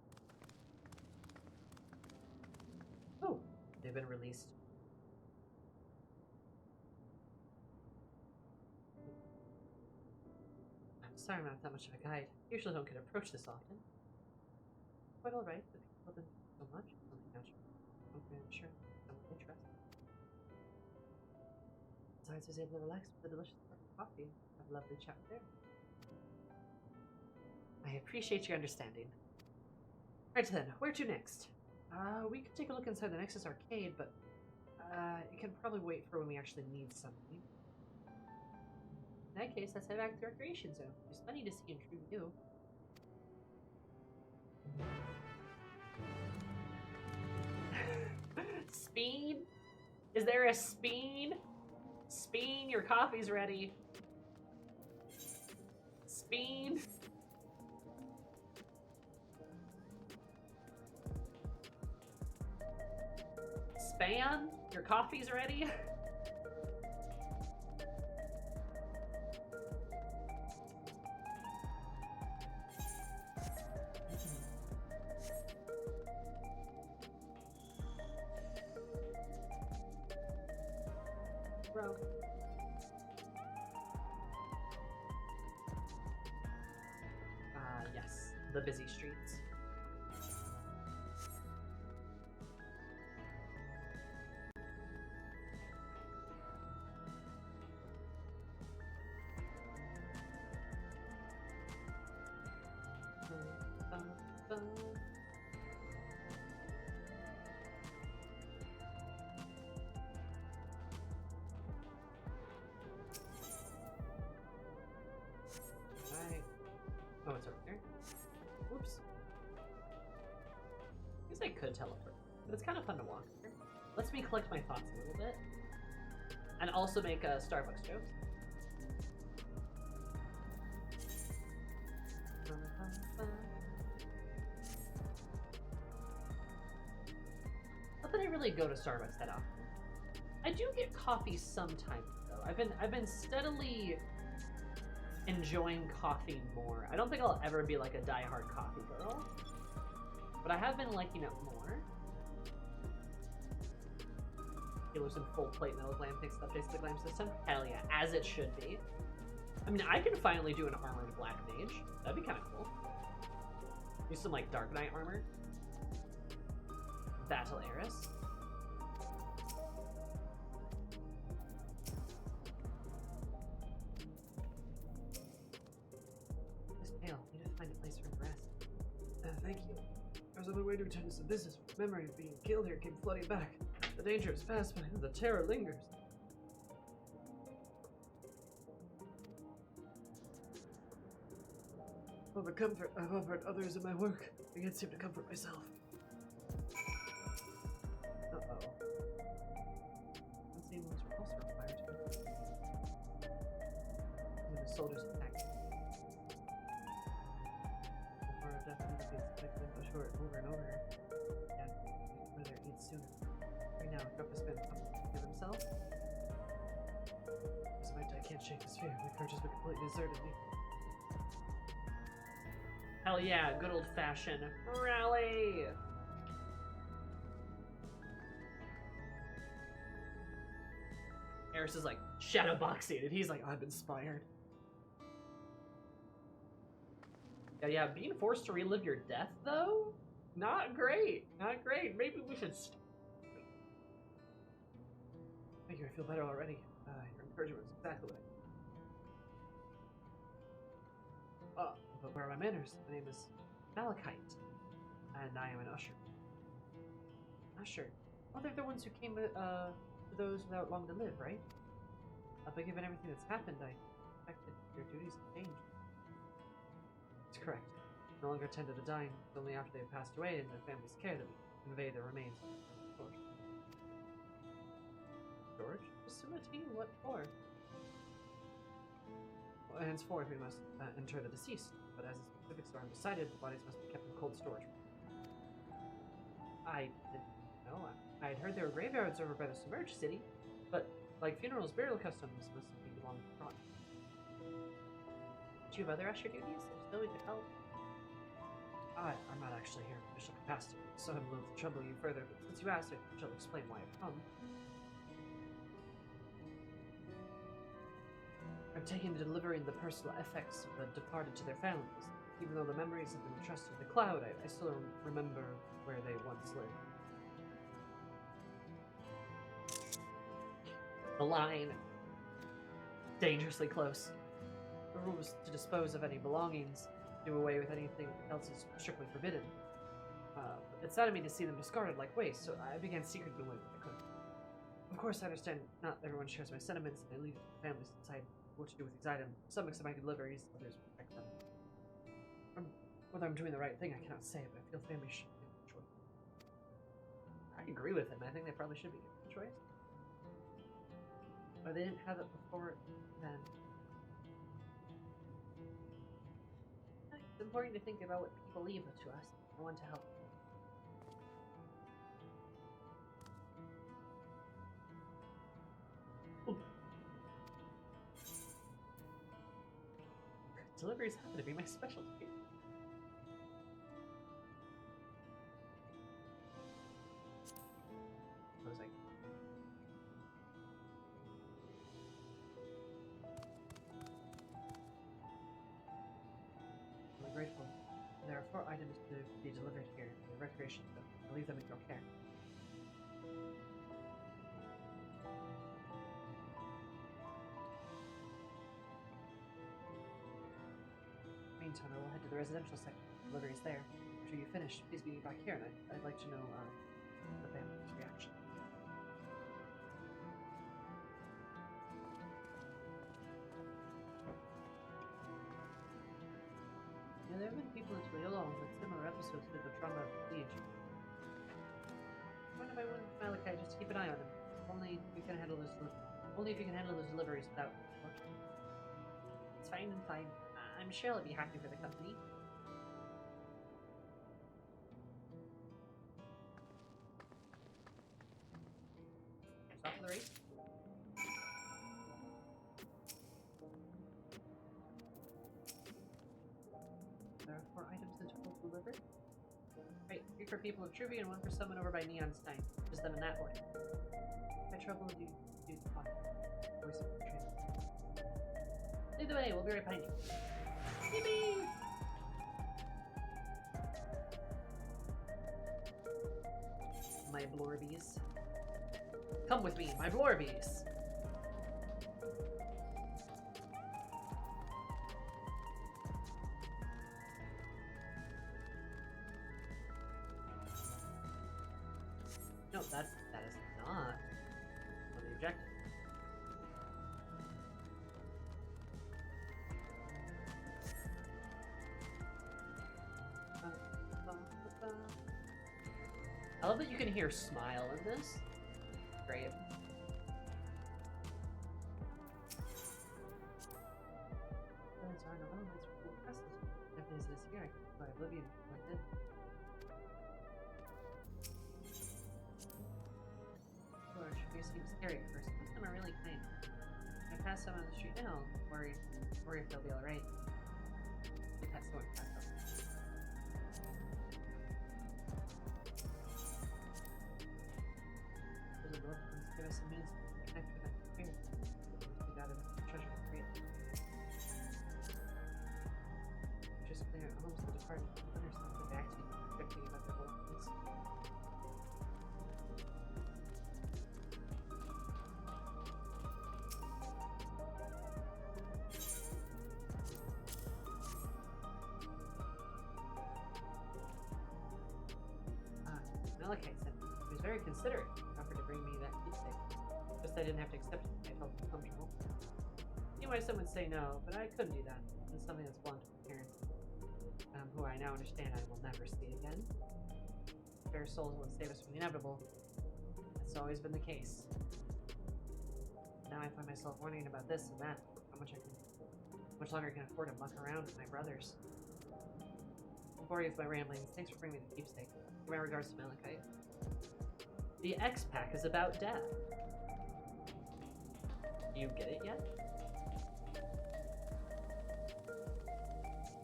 Oh, they've been released. I'm sorry I'm not that much of a guide. Usually don't get approached this often. Quite alright, but people have been so much. Something natural. I'm very sure. I'm interested. Besides, I was able to relax with a delicious cup of coffee. Have a lovely chat there. I appreciate your understanding. Right then, where to next? We could take a look inside the Nexus arcade, but it can probably wait for when we actually need something. In that case, let's head back to the recreation zone. There's plenty to see in True View. Speen? Is there a Speen? Speen, your coffee's ready. Speen? Span, your coffee's ready. Bro. Yes, the busy streets. Right. Oh, it's over there. Whoops. I guess I could teleport, but it's kind of fun to walk here. Lets me collect my thoughts a little bit. And also make Starbucks jokes. Not that I really go to Starbucks that often. I do get coffee sometimes though. I've been steadily enjoying coffee more. I don't think I'll ever be like a diehard coffee girl, but I have been liking it more. Healers in full plate metal glam fix updates to the glam system. Hell yeah, as it should be. I mean, I can finally do an armored black mage. That'd be kind of cool. Use some like Dark Knight armor. Battle Heiress. Miss Pale, need to find a place for rest. Thank you. I was on my way to attend to some business. Memory of being killed here came flooding back. The danger is past, but the terror lingers. For comfort, I've offered others in my work. I can't seem to comfort myself. Uh-oh. Unseen wounds were also required to. When the soldiers attacked. Before our death would be expected to short over and over. Yeah, whether it eats sooner. Right now, Drop has been up to himself. Despite I can't shake this fear, my courage has been completely deserted me. Hell yeah, good old-fashioned rally! Eris is like shadowboxing, and he's like, I'm inspired. Yeah, being forced to relive your death, though? Not great, not great. Maybe we should Thank you, I feel better already. Your encouragement was exactly what I but where are my manners? My name is Malachite, and I am an usher. Usher? Oh, they're the ones who came to those without long to live, right? But given everything that's happened, I expected your duties to change. It's correct. No longer tend to the dying. It's only after they've passed away in their family's care that we convey their remains to George. George? Facility? What for? Well, henceforth, we must inter the deceased, but as the specifics are undecided, the bodies must be kept in cold storage. I didn't know. I had heard there were graveyards over by the submerged city, but like funerals, burial customs must be long forgotten. Do you have other usher duties? If so, we could help. I'm not actually here in official capacity, so I'm loath to trouble you further, but since you asked, I shall explain why I've come. I'm taking to delivering the personal effects of the departed to their families. Even though the memories have been entrusted to the cloud, I still remember where they once lived. The line, dangerously close. The rule was to dispose of any belongings, do away with anything else is strictly forbidden. It saddened me to see them discarded like waste, so I began secretly doing what I could. Of course, I understand not everyone shares my sentiments, and I leave it to the families to decide what to do with these items. Some accept my deliveries, others reject them. Whether I'm doing the right thing, I cannot say, but I feel families should make the choice. I agree with him. I think they probably should be given the choice. Or they didn't have it before then. It's important to think about what people leave to us. I want to help. Ooh. Deliveries happen to be my specialty. I was like, I'm grateful. There are 4 items to be delivered here. The recreation zone. I'll leave them in your care. Meantime, I will head to the residential section. Deliveries there. After you finish, please be back here, and I'd like to know the family's reaction. Yeah, there have been people in Toyolo with similar episodes through the trauma of the siege. What if I wouldn't Malachi just to keep an eye on him? Only if you can handle those deliveries without torture. It's fine and fine. I'm sure I'll be happy for the company. Stop for the race. There are 4 items in total delivered. Right, 3 for people of Truvy and 1 for someone over by Neon Stein. Just them in that order. By trouble, do the pocket. Voice of the train. Lead the way, we'll be right behind you. Yippee! My Blorbies. Come with me, my Blorbies! No, that is not the objective. I love that you can hear Smile in this. Great. Those are no elements for cool presses. Definitely is this here. I can buy Oblivion like this. Lord, you seem scary at first. Most of them are really kind. If I pass someone on the street now, I'll worry if they'll be alright. If that's the one pass up. Give us a means to connect with that spirit. We got a treasure to create. Just clear almost the department. Understand the back to predicting about their whole things. Malachite said he was very considerate. Offered to bring me that keepsake. Just I didn't have to accept it. I felt uncomfortable. You know why some would say no, but I couldn't do that. It's something that's blunt with parents, who I now understand I will never see again. Fair souls won't save us from the inevitable. That's always been the case. Now I find myself wondering about this and that. How much longer I can afford to muck around with my brothers. I'll bore you with my ramblings. Thanks for bringing me the keepsake. Give my regards to Malachite. The X-Pack is about death. Do you get it yet?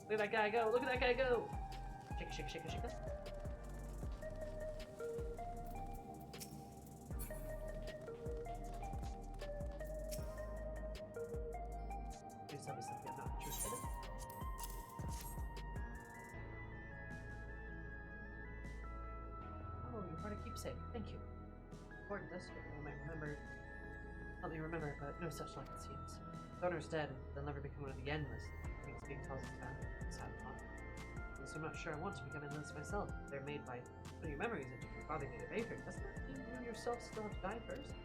Look at that guy go! Look at that guy go! Shika, shika, shika, shika. Please tell me something I'm not interested in. Oh, you brought a keepsake. Thank you. Important this way, I might remember Help me remember, but no such luck it seems. Donner's dead, and they'll never become one of the endless. Things being tells us that. It's sad thought. So I'm not sure I want to become endless myself. They're made by putting your memories into your body made a baker. Doesn't that mean you yourself still have to die first?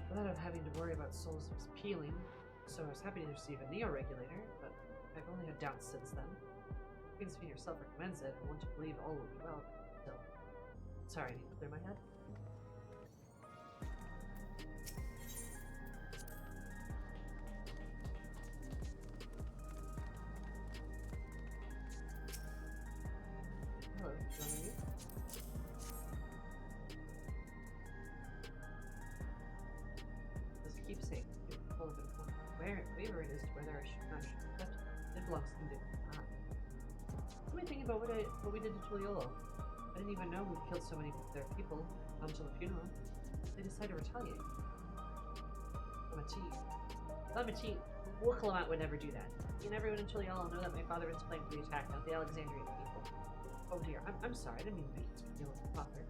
Without having to worry about souls was appealing, so I was happy to receive a neo-regulator, but I've only had doubts since then. Queen Sphene herself recommends it. I want to believe all will be well. Still. Sorry, I need to clear my head. Hello, can I hear you? This keepsake is full of information. Wherever it is to whether I should not should accept it belongs to me. What do you think about what we did to Tuliolo? I didn't even know we'd killed so many of their people until the funeral. They decided to retaliate. Lamati, Wukalamat would never do that. And everyone in Tuliolo know that my father was to blame for the attack, not the Alexandrian people. Oh dear, I'm sorry, I didn't mean to make you feel like a father.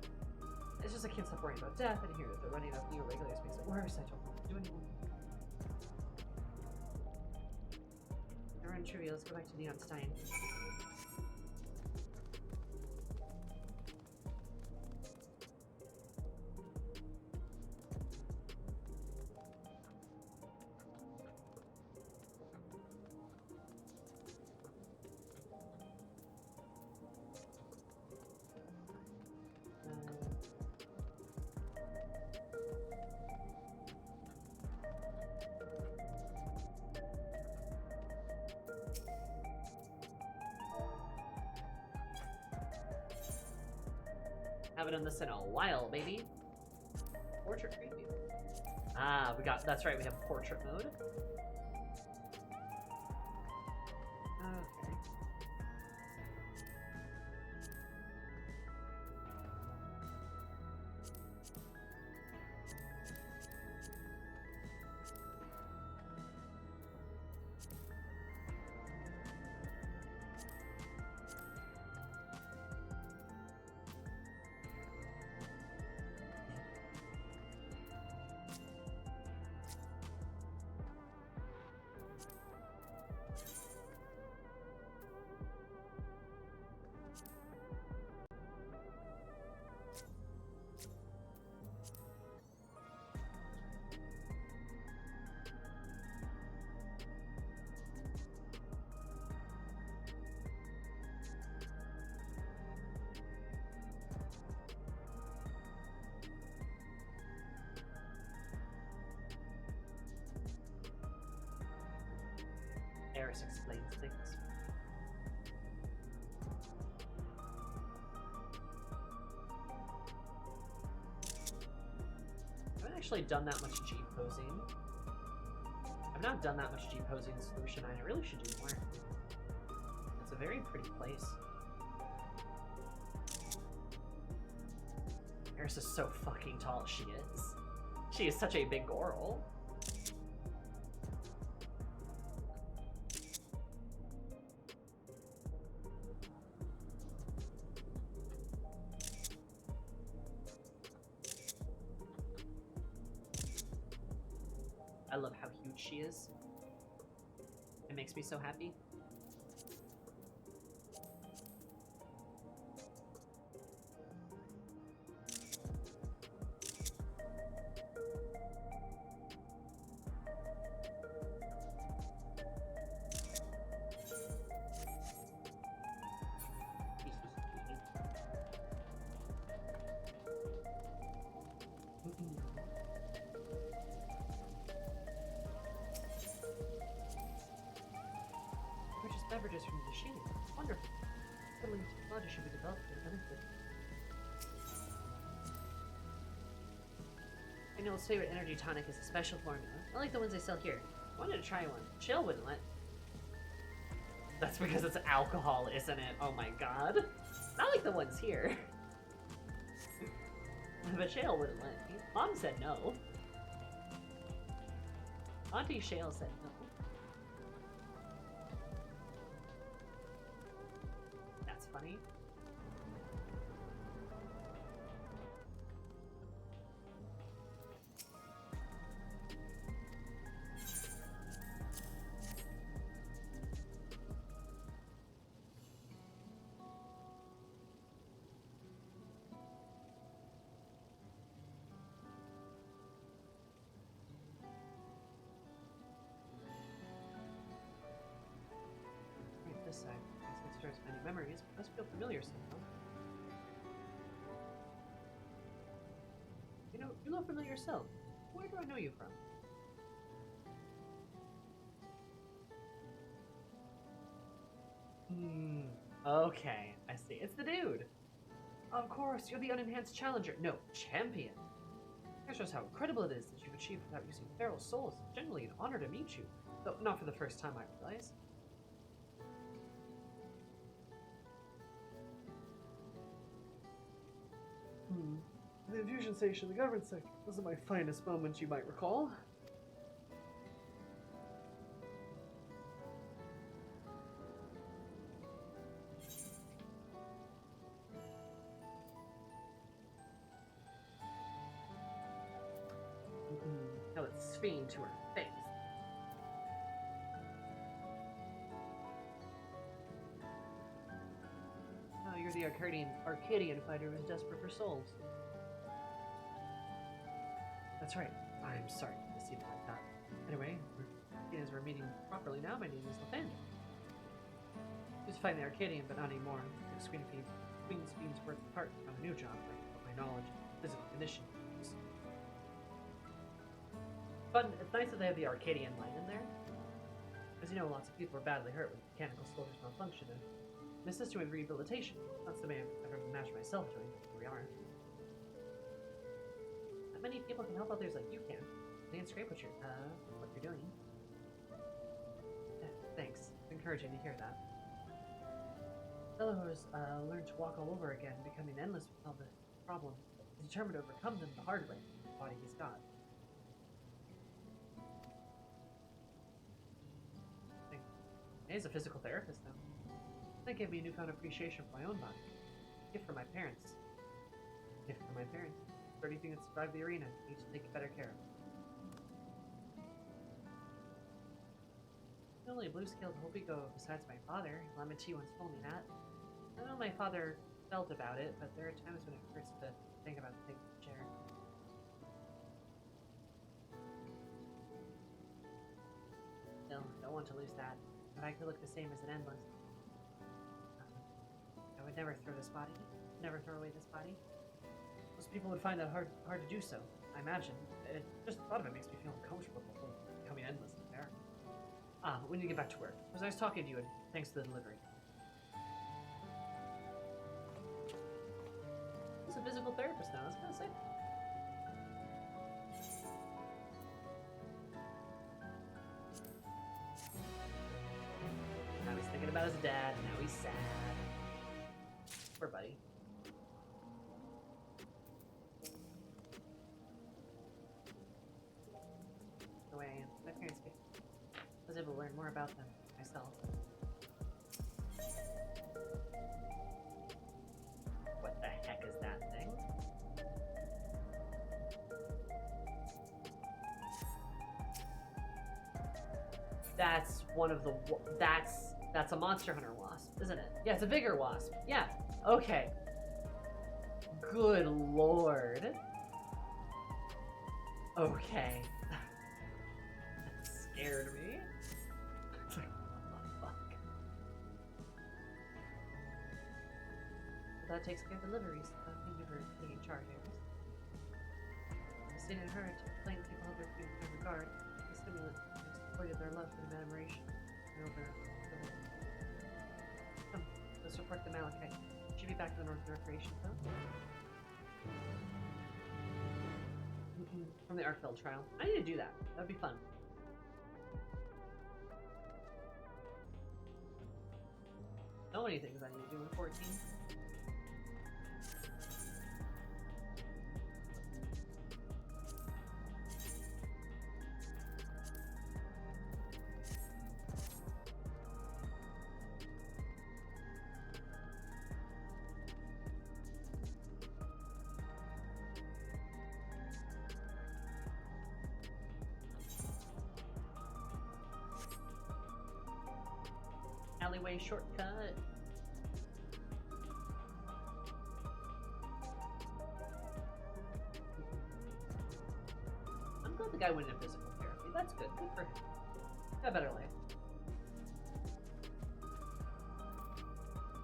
It's just I can't stop worrying about death, and here that they're running out of neo-regulators makes it worse. I don't want to do anymore. Never mind trivia, let's go back to Neon Stein. Haven't done this in a while, baby. Portrait preview. Ah, that's right, we have portrait mode. Okay. Eris explains things. I haven't actually done that much G posing. I've not done that much G posing in Solution 9. I really should do more. It's a very pretty place. Eris is so fucking tall, she is. She is such a big girl. I love how huge she is. It makes me so happy. Beverages from the machine. Wonderful. Suddenly, technology should be developed for the benefit. My old favorite energy tonic is a special formula. I like the ones they sell here. I wanted to try one. Chill wouldn't let. That's because it's alcohol, isn't it? Oh my god. Not like the ones here. But Shale wouldn't let me. Mom said no. Auntie Shale said no. Funny. familiar somehow. You look familiar yourself. Where do I know you from? Okay, I see. It's the dude. Of course, you're the unenhanced challenger. No, champion. That shows how incredible it is that you've achieved without using feral souls. It's genuinely an honor to meet you. Though not for the first time, I realize. The infusion station, the government sector. Those are my finest moments, you might recall. Now it's SPHENE to her face. Oh, you're the Arcadian fighter who's desperate for souls. That's right. I'm sorry to see it like that. Anyway, as we're meeting properly now, my name is SPHENE. Just fighting the Arcadian, but not anymore. Queen's Fiend's worth apart from a new job, but my knowledge of physical condition. But it's nice that they have the Arcadian line in there. As you know, lots of people are badly hurt when mechanical soldiers malfunction and assist you in rehabilitation. That's the way I've ever imagined myself doing. Here we are. Not many people can help others like you can. I think it's great what you're doing. Thanks. It's encouraging to hear that. Fellow who has learned to walk all over again, becoming endless with all the problems, is determined to overcome them the hard way with the body he's got. He's a physical therapist now. That gave me a newfound appreciation for my own body. Gift from my parents. Gift from my parents. For anything that survived the arena, I need to take better care of. The only blue-scaled Hopigo besides my father, Lamenti once told me that. I know my father felt about it, but there are times when it hurts to think about taking the chair. Still, don't want to lose that. But I could look the same as an endless. I would never throw this body. Never throw away this body. Most people would find that hard to do so. I imagine. Just the thought of it makes me feel uncomfortable becoming endless in there. We need to get back to work. It was nice talking to you, and thanks for the delivery. He's a physical therapist now. That's kind of sick. Now he's thinking about his dad, and now he's sad. Poor buddy. The way I am. My parents I was able to learn more about them myself. What the heck is that thing? That's one of the... That's a Monster Hunter wasp, isn't it? Yeah, it's a vigor wasp. Yeah, okay. Good lord. Okay. That scared me. It's like, what the fuck? But that takes care of deliveries. Thank you for taking charge, Aries. The scene in her to explain people how they're being in regard. The stimulant supported their love and admiration. And open up. Come, let's report the Malachite. Should be back to the Northern Recreation Zone. From the Arkfeld trial. I need to do that. That would be fun. So many things I need to do in 14. Alleyway shortcut. I'm glad the guy went into physical therapy. That's good. Good for him. Got a better life.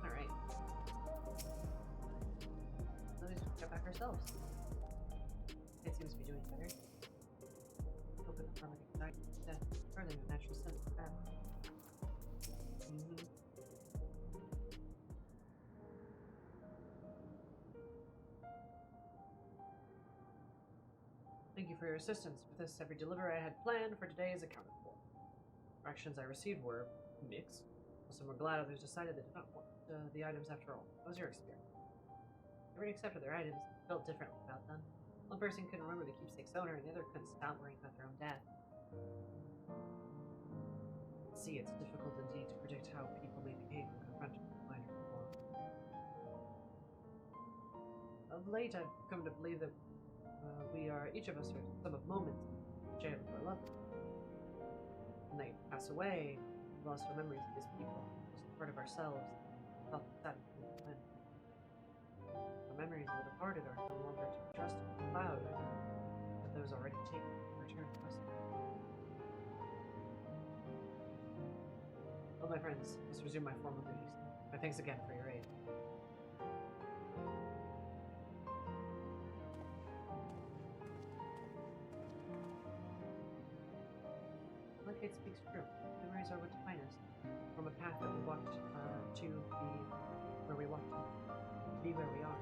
Alright. ourselves. It seems to be doing better. Open the chronic anxiety death further than natural sense of that. Thank you for your assistance. With this, every delivery I had planned for today is accounted for. Directions I received were mixed. Some were glad others decided they did not want the items after all. What was your experience? Everyone accepted their items felt differently about them. One person couldn't remember the keepsake's owner, and the other couldn't stop worrying about their own death. See, it's difficult indeed to predict how people may behave when confronted with minor flaws. Of late, I've come to believe that each of us are some of moments in jail for our loved ones. When they pass away, we lost our memories of these people, just part of ourselves. Felt that when the memories of the departed are no longer to be trusted in the cloud, but those already taken return to us. Well, my friends, let's resume my formal duties. My thanks again for your aid. Like it speaks true. Memories are what define us. From a path that we walked to be where we walked to be where we are.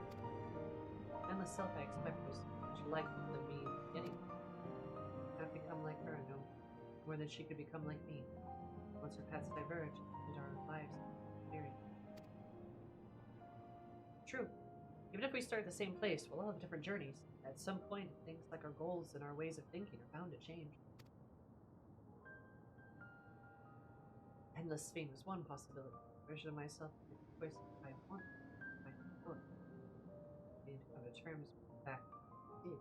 And the self I expect was much like than me anyway. Not become like her, no more than she could become like me. Once our paths diverged, did our lives vary. True. Even if we start at the same place, we'll all have different journeys. At some point, things like our goals and our ways of thinking are bound to change. Endless SPHENE was one possibility. Version of myself with the choices I wanted. I could. I need to come to terms with the fact that I did.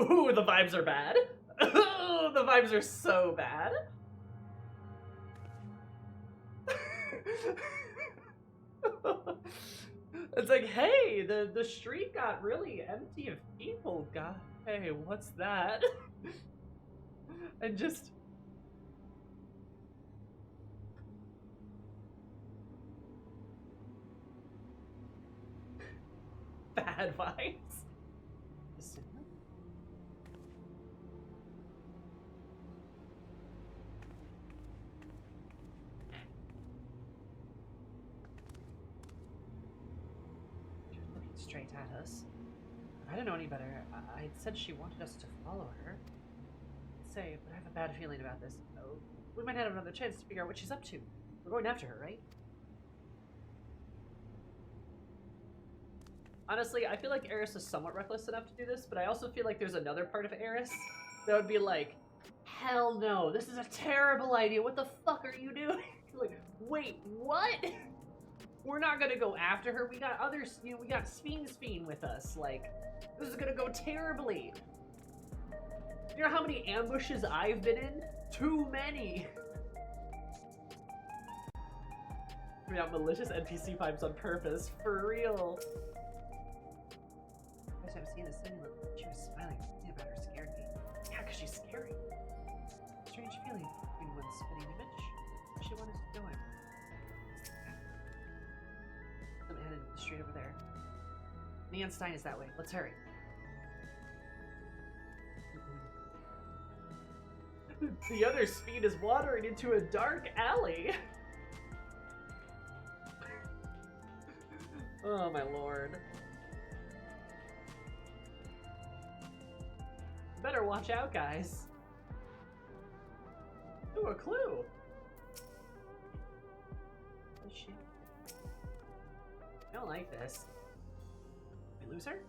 Ooh, the vibes are bad. Ooh, the vibes are so bad. It's like, hey, the street got really empty of people. God, hey, what's that? And just bad vibes. Straight at us. I don't know any better. I said she wanted us to follow her. Say, but I have a bad feeling about this. Oh, we might have another chance to figure out what she's up to. We're going after her, right? Honestly, I feel like Eris is somewhat reckless enough to do this, but I also feel like there's another part of Eris that would be like, hell no, this is a terrible idea. What the fuck are you doing? Like, wait, what? We're not gonna go after her. We got others, you know, we got SPHENE with us. Like, this is gonna go terribly. You know how many ambushes I've been in? Too many. Bring out malicious NPC vibes on purpose. For real. First time seeing this thing, she was smiling. Something about her scared me. Yeah, because she's scary. Strange feeling between one spinning image. She wanted to know him. I'm headed to the street over there. Neon Stein is that way. Let's hurry. The other SPHENE is wandering into a dark alley. Oh my lord. Better watch out, guys. Ooh, a clue. Oh shit. I don't like this. We lose her?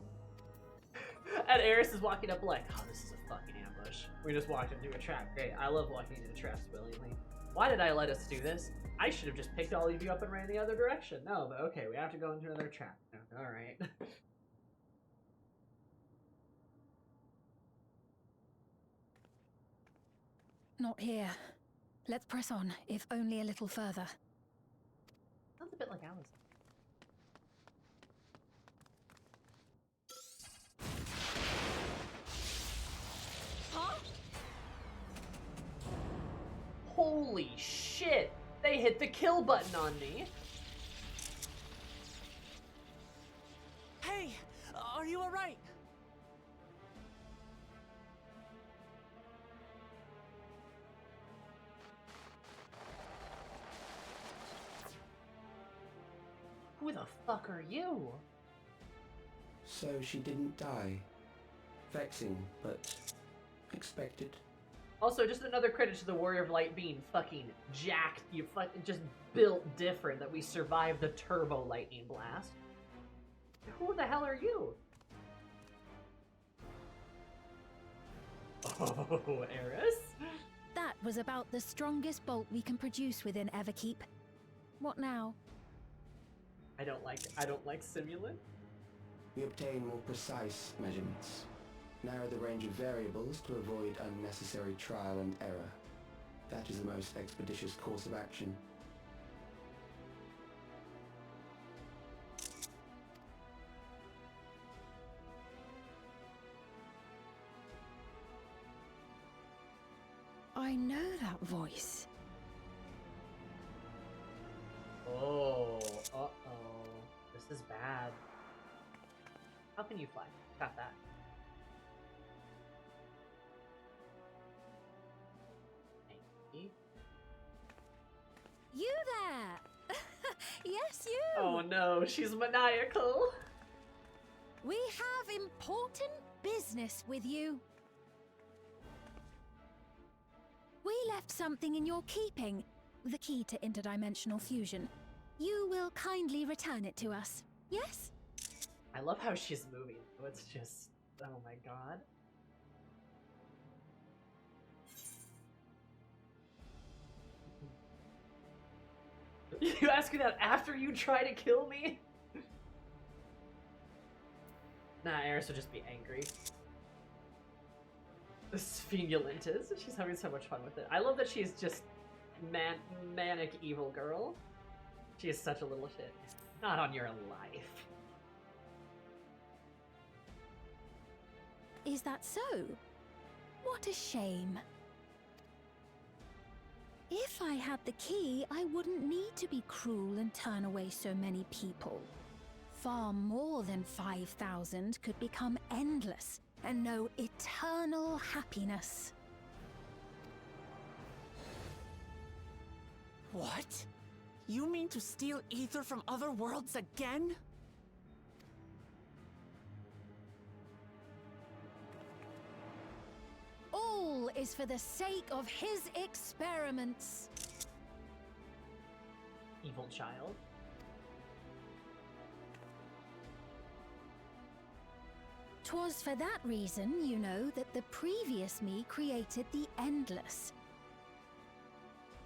And Eris is walking up like, oh, this is a fucking ambush. We just walked into a trap. Great. I love walking into traps willingly. Why did I let us do this? I should have just picked all of you up and ran the other direction. No, but okay, we have to go into another trap. Alright. Not here. Let's press on, if only a little further. Sounds a bit like Alice. Holy shit! They hit the kill button on me. Hey, are you alright? Who the fuck are you? So she didn't die. Vexing, but expected. Also, just another credit to the Warrior of Light being fucking jacked. You fucking just built different that we survived the turbo lightning blast. Who the hell are you? Oh, Eris? That was about the strongest bolt we can produce within Everkeep. What now? I don't like simulant. We obtain more precise measurements. Narrow the range of variables to avoid unnecessary trial and error. That is the most expeditious course of action. I know that voice. Oh, uh-oh. This is bad. How can you fly? Got that. Thank you. You there! Yes, you! Oh no, she's maniacal. We have important business with you. We left something in your keeping, the key to interdimensional fusion. You will kindly return it to us, yes? I love how she's moving. It's just, oh my god. You ask me that after you try to kill me? Nah, Eris would just be angry. The Sphenulentis. She's having so much fun with it. I love that she's just manic evil girl. She is such a little shit. Not on your life. Is that so? What a shame. If I had the key, I wouldn't need to be cruel and turn away so many people. Far more than 5,000 could become endless and know eternal happiness. What? You mean to steal ether from other worlds again? All is for the sake of his experiments. Evil child. Twas for that reason, you know, that the previous me created the Endless.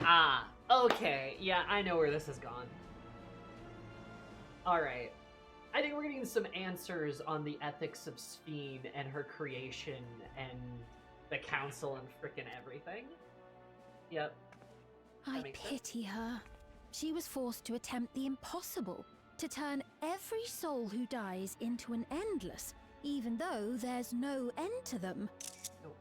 Ah, okay. Yeah, I know where this has gone. Alright. I think we're getting some answers on the ethics of SPHENE and her creation and the council and frickin' everything. Yep. I pity her. She was forced to attempt the impossible, to turn every soul who dies into an Endless, even though there's no end to them. No.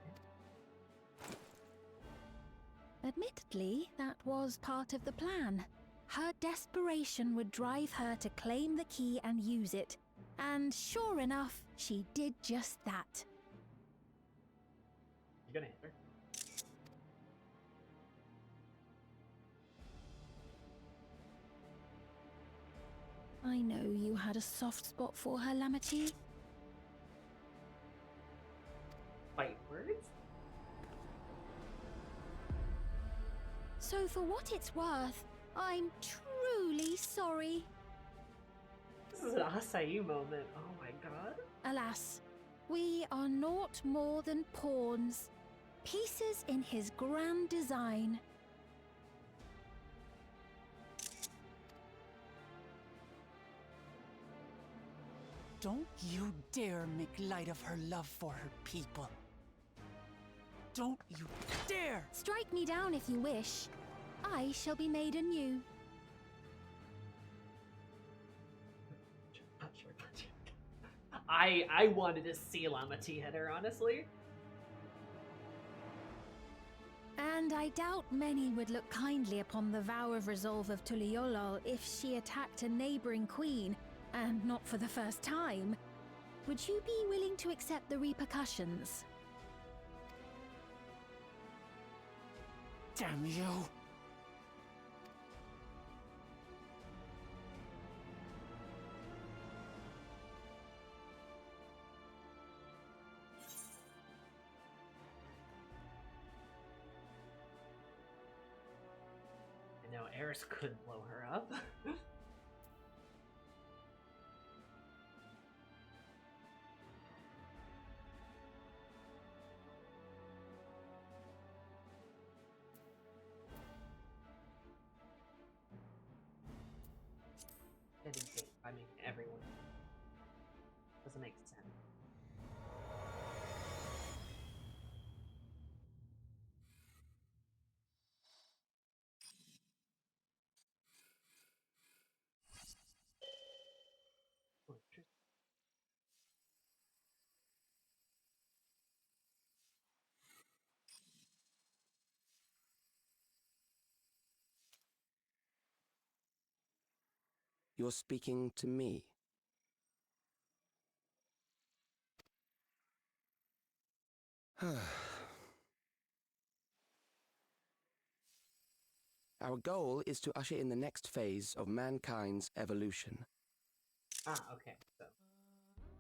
Admittedly, that was part of the plan. Her desperation would drive her to claim the key and use it, and sure enough, she did just that. You gonna hit her? I know you had a soft spot for her, Lamity. Fight words? So for what it's worth, I'm truly sorry. This is an acai moment. Oh my god. Alas, we are naught more than pawns, pieces in his grand design. Don't you dare make light of her love for her people. Don't you dare! Strike me down if you wish. I shall be made anew. I wanted to see Lamati hit her, honestly. And And I doubt many would look kindly upon the vow of resolve of Tuliolol if she attacked a neighboring queen, and not for the first time. Would you be willing to accept the repercussions? Damn you! I know Eris couldn't blow her up. Dedicate by making everyone. Doesn't make sense. You're speaking to me. Our goal is to usher in the next phase of mankind's evolution. Ah, okay, so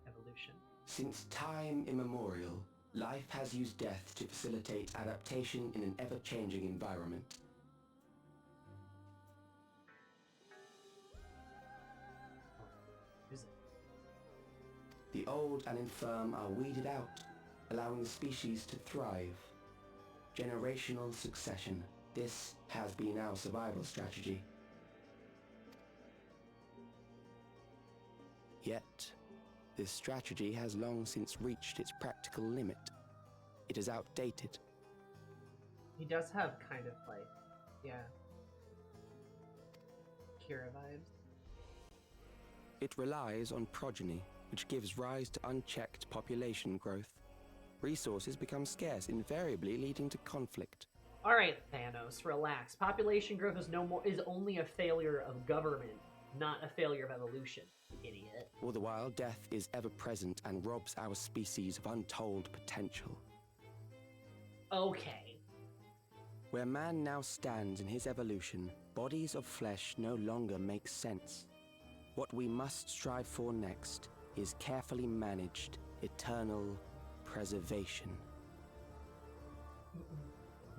evolution. Since time immemorial, life has used death to facilitate adaptation in an ever-changing environment. Is it? The old and infirm are weeded out, allowing the species to thrive. Generational succession. This has been our survival strategy. Yet, this strategy has long since reached its practical limit. It is outdated. He does have kind of like, yeah, Kira vibes. It relies on progeny, which gives rise to unchecked population growth. Resources become scarce, invariably leading to conflict. All right, Thanos, relax. Population growth is only a failure of government, not a failure of evolution, idiot. All the while, death is ever present and robs our species of untold potential. Okay. Where man now stands in his evolution, bodies of flesh no longer make sense. What we must strive for next is carefully managed, eternal preservation.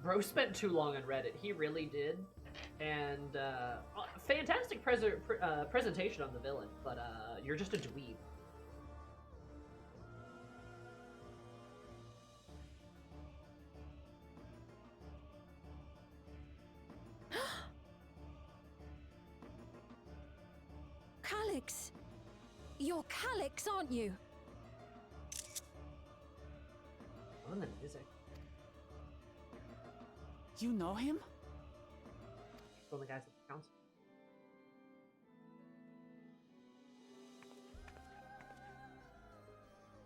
Bro spent too long on Reddit. He really did. And, fantastic presentation on the villain, but, you're just a dweeb. Calyx! You're Calyx, aren't you? On the music. You know him? One of the guys at the council.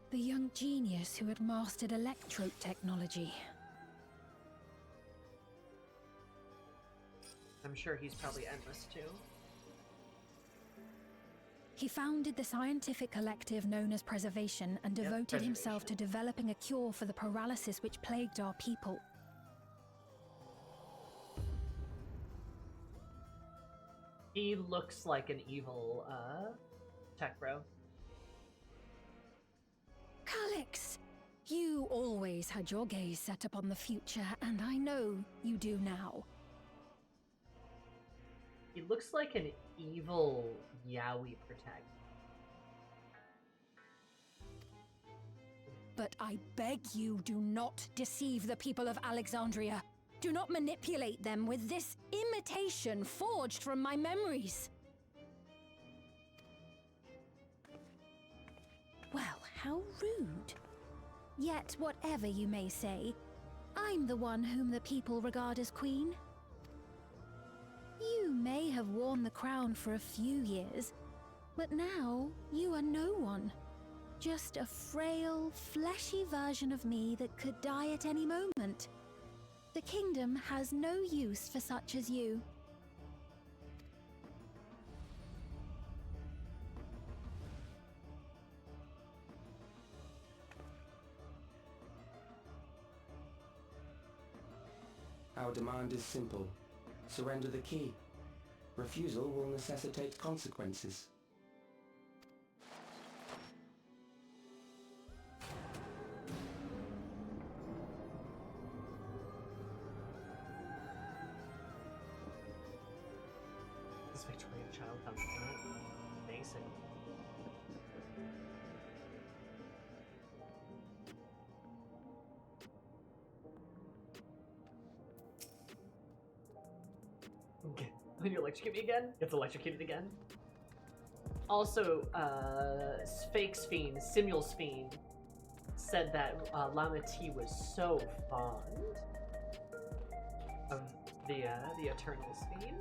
The young genius who had mastered electrope technology. I'm sure he's probably endless too. He founded the scientific collective known as Preservation and devoted himself to developing a cure for the paralysis which plagued our people. He looks like an evil, tech bro. Calyx! You always had your gaze set upon the future, and I know you do now. He looks like an evil Yaoi protect. But I beg you, do not deceive the people of Alexandria. Do not manipulate them with this imitation forged from my memories. Well, how rude. Yet, whatever you may say, I'm the one whom the people regard as queen. You may have worn the crown for a few years, but now you are no one. Just a frail, fleshy version of me that could die at any moment. The kingdom has no use for such as you. Our demand is simple. Surrender the key. Refusal will necessitate consequences. This Victorian child found amazing. When you electrocute me again, gets electrocuted again. Also, fake SPHENE, Simul SPHENE, said that Lama T was so fond of the Eternal SPHENE.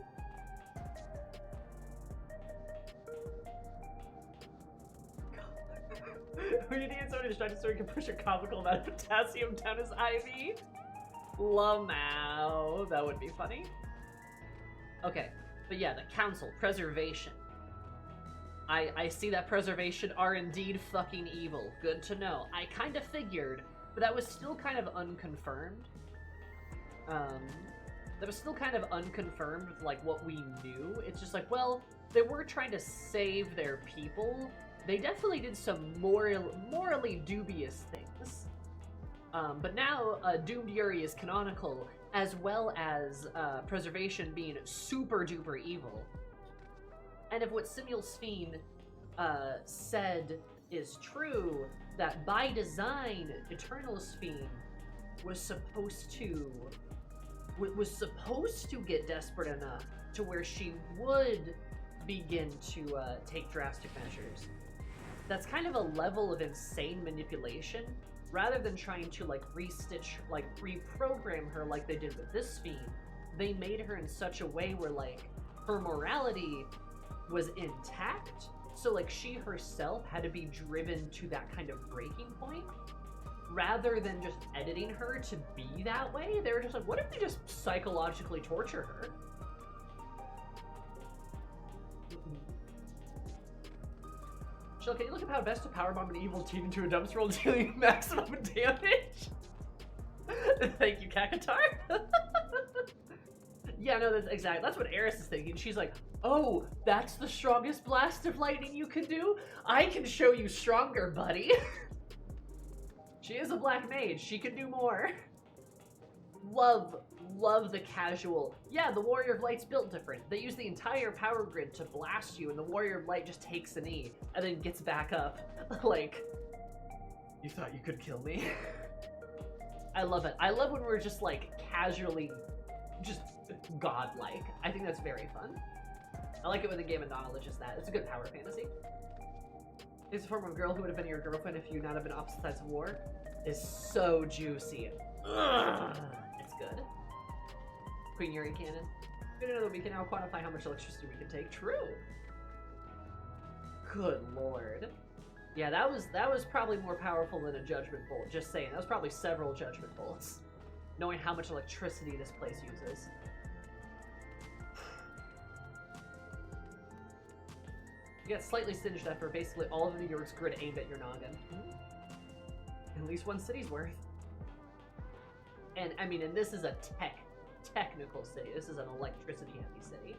We need somebody distracted so we can push a comical amount of potassium down his IV. Lamau, that would be funny. Okay, but yeah, the council, preservation. I see that preservation are indeed fucking evil. Good to know. I kind of figured, but that was still kind of unconfirmed. That was still kind of unconfirmed with, like, what we knew. It's just like, well, they were trying to save their people. They definitely did some morally dubious things. But now, Doomed Yuri is canonical, as well as preservation being super duper evil. And if what Simul SPHENE said is true, that by design, Eternal SPHENE was supposed to get desperate enough to where she would begin to take drastic measures. That's kind of a level of insane manipulation. Rather than trying to, like, reprogram her like they did with this SPHENE, they made her in such a way where, like, her morality was intact. So, like, she herself had to be driven to that kind of breaking point. Rather than just editing her to be that way, they were just like, what if we just psychologically torture her? Shell, can you look up how best to powerbomb an evil team into a dumpster while dealing maximum damage? Thank you, Kakatar. Yeah, no, that's exactly. That's what Eris is thinking. She's like, oh, that's the strongest blast of lightning you can do? I can show you stronger, buddy. She is a black mage. She can do more. Love the casual. Yeah, the Warrior of Light's built different. They use the entire power grid to blast you, and the Warrior of Light just takes a knee and then gets back up. Like, you thought you could kill me? I love it. I love when we're just, like, casually just godlike. I think that's very fun. I like it when the game acknowledges that. It's a good power fantasy. It's a form of girl who would have been your girlfriend if you not have been opposite sides of war. Is so juicy. Ugh. It's good. Queen Yuri cannon. Good to know that we can now quantify how much electricity we can take. True. Good lord. Yeah, that was probably more powerful than a judgment bolt. Just saying, that was probably several judgment bolts. Knowing how much electricity this place uses. You get slightly singed after basically all of New York's grid aimed at your noggin. At least one city's worth. And I mean, and this is a technical city. This is an electricity heavy city.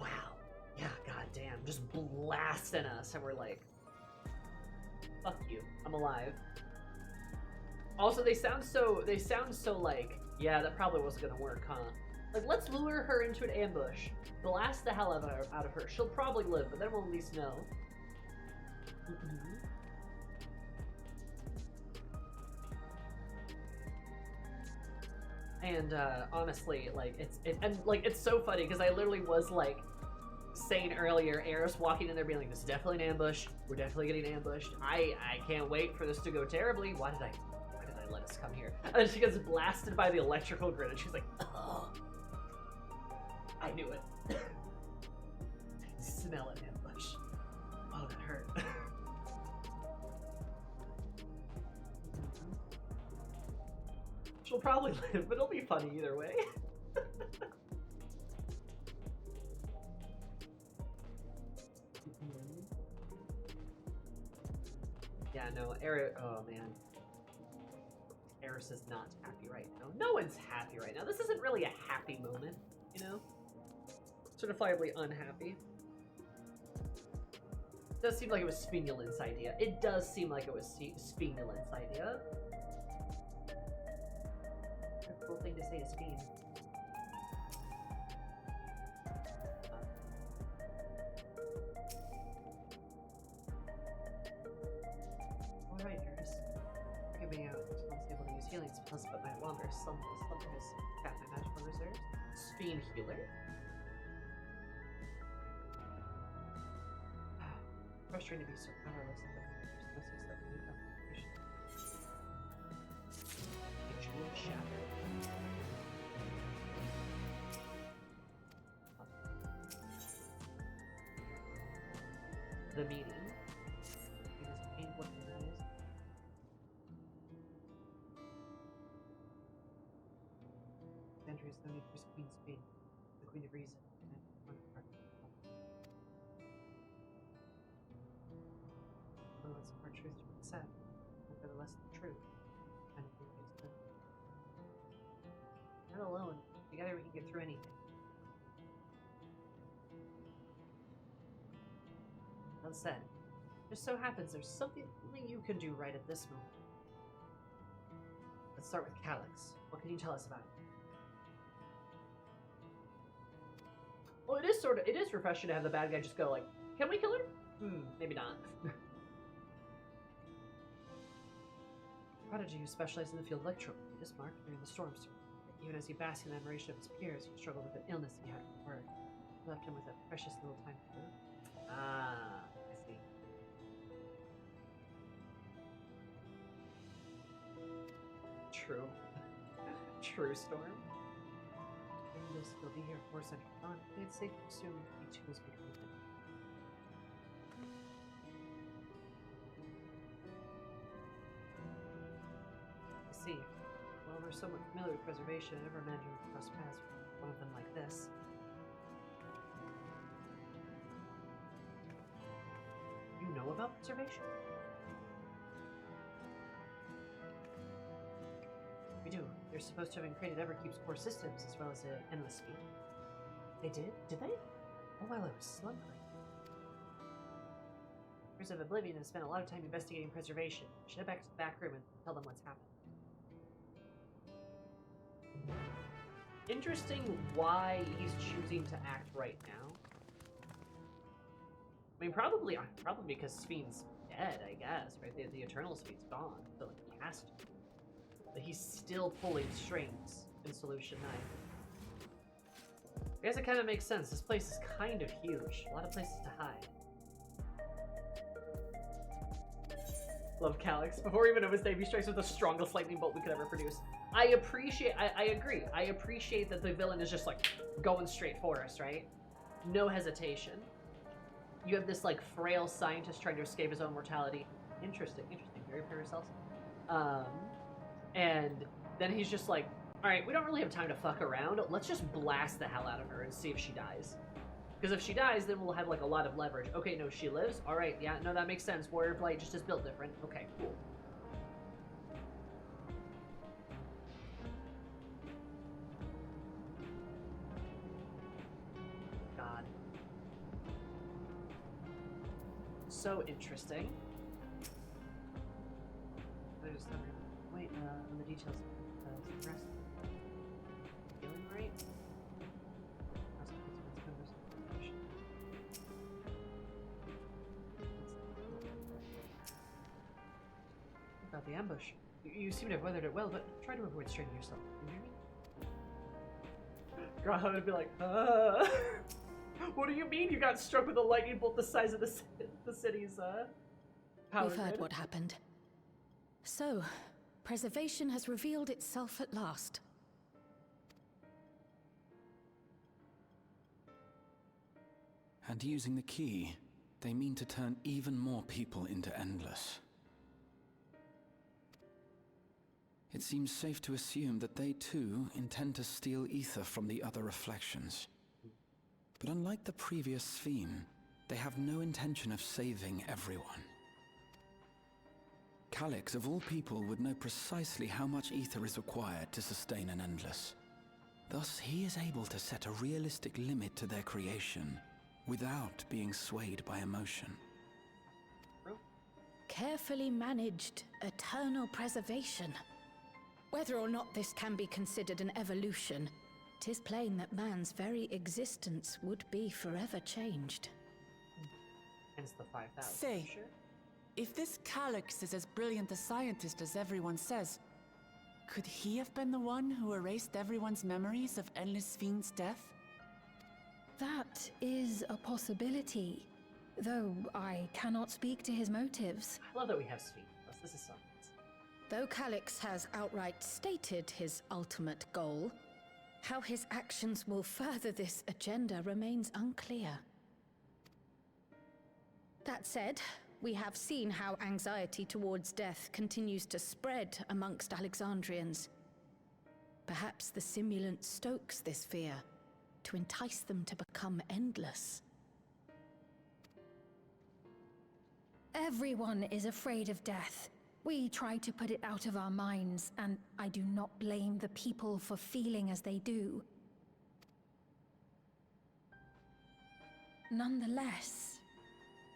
Wow. Yeah, goddamn. Just blasting us, and we're like, fuck you. I'm alive. Also, they sound so like, yeah, that probably wasn't gonna work, huh? Like, let's lure her into an ambush. Blast the hell out of her. She'll probably live, but then we'll at least know. And honestly, like, it's so funny because I literally was like saying earlier, Eris walking in there being like, this is definitely an ambush. We're definitely getting ambushed. I can't wait for this to go terribly. Why did I let us come here? And she gets blasted by the electrical grid and she's like, oh, I knew it. Smell an ambush. Oh, that hurt. She'll probably live, but it'll be funny either way. Yeah, no, Eris. Oh man, Eris is not happy right now. No one's happy right now. This isn't really a happy moment, you know? Certifiably unhappy. It does seem like it was SPHENE idea. It does seem like it was SPHENE idea. A cool thing to say is SPHENE. Alright, Eris. Forgive me, I was able to use healing spells, but my longer slumber has got my magical reserves. SPHENE healer? Frustrating to be so powerless at the message that we need application. Ritual shattered. The meaning. It is painful to realize. Andrea's no need for Queen's pain. The Queen of Reason. And one part. Although it's a hard truth to accept, nevertheless the truth. And if we face them. Not alone. Together we can get through anything. Well said. Just so happens there's something only you can do right at this moment. Let's start with Calyx. What can you tell us about it? Well, it is refreshing to have the bad guy just go like, can we kill her? Maybe not. Prodigy who specialized in the field of electropy is marked during the storm surge. Even as he basked in the admiration of his peers, he struggled with an illness he had from work. Left him with that precious little time to live. Ah, I see. True. True, Storm. Will be here for Central Dawn. It's safe to assume he too is becoming dead. I see. Well, we're somewhat familiar with preservation. I never imagined we'd cross paths with one of them like this. You know about preservation? We do. They're supposed to have been created Everkeep's core systems as well as an endless field. They did? Did they? Oh, while I was slumbering. Rivers of Oblivion have spent a lot of time investigating preservation. We should head back to the back room and tell them what's happened. Interesting why he's choosing to act right now. I mean, probably because SPHENE's dead, I guess, right? The Eternal SPHENE's gone, so like he has to. But he's still pulling strings in Solution 9. I guess it kind of makes sense. This place is kind of huge. A lot of places to hide. Love Calyx. Before even of his name, he strikes with the strongest lightning bolt we could ever produce. I agree. I appreciate that the villain is just like going straight for us, right? No hesitation. You have this like frail scientist trying to escape his own mortality. Interesting. Very Paracelsus. And then he's just like, alright, we don't really have time to fuck around. Let's just blast the hell out of her and see if she dies. Because if she dies, then we'll have like a lot of leverage. Okay, no, she lives? Alright, yeah, no, that makes sense. Warrior Blight just is built different. Okay, cool. God. So interesting. Wait, on the details of the rest. Feeling right? About the ambush. You seem to have weathered it well, but try to avoid straining yourself. You hear me? Graha would be like, what do you mean you got struck with a lightning bolt the size of the city's, power We've heard grid? what happened. So, preservation has revealed itself at last. And using the key, they mean to turn even more people into Endless. It seems safe to assume that they too intend to steal ether from the other reflections. But unlike the previous SPHENE, they have no intention of saving everyone. Calyx, of all people, would know precisely how much ether is required to sustain an endless. Thus, he is able to set a realistic limit to their creation, without being swayed by emotion. Carefully managed eternal preservation. Whether or not this can be considered an evolution, 'tis plain that man's very existence would be forever changed. Hence the 5,000. Say, Sure. if this Calyx is as brilliant a scientist as everyone says, could he have been the one who erased everyone's memories of Endless SPHENE's death? That is a possibility, though I cannot speak to his motives. I love that we have SPHENE. This is science. Though Calyx has outright stated his ultimate goal, how his actions will further this agenda remains unclear. That said, we have seen how anxiety towards death continues to spread amongst Alexandrians. Perhaps the simulant stokes this fear to entice them to become endless. Everyone is afraid of death. We try to put it out of our minds, and I do not blame the people for feeling as they do. Nonetheless,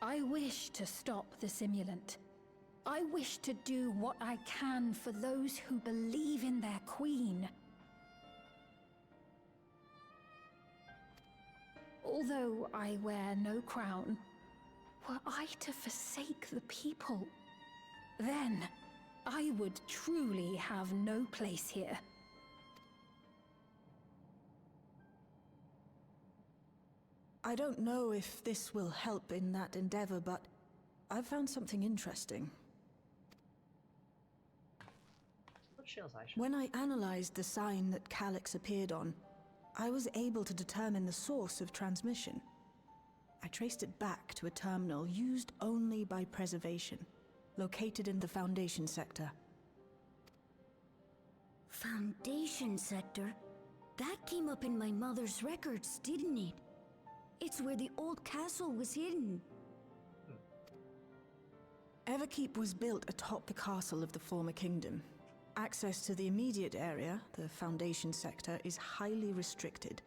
I wish to stop the simulant. I wish to do what I can for those who believe in their queen. Although I wear no crown, were I to forsake the people, then I would truly have no place here. I don't know if this will help in that endeavor, but I've found something interesting. What shells I should? When I analyzed the sign that Calyx appeared on, I was able to determine the source of transmission. I traced it back to a terminal used only by preservation, located in the Foundation sector. Foundation sector? That came up in my mother's records, didn't it? It's where the old castle was hidden. Everkeep was built atop the castle of the former kingdom. Access to the immediate area, the Foundation sector, is highly restricted,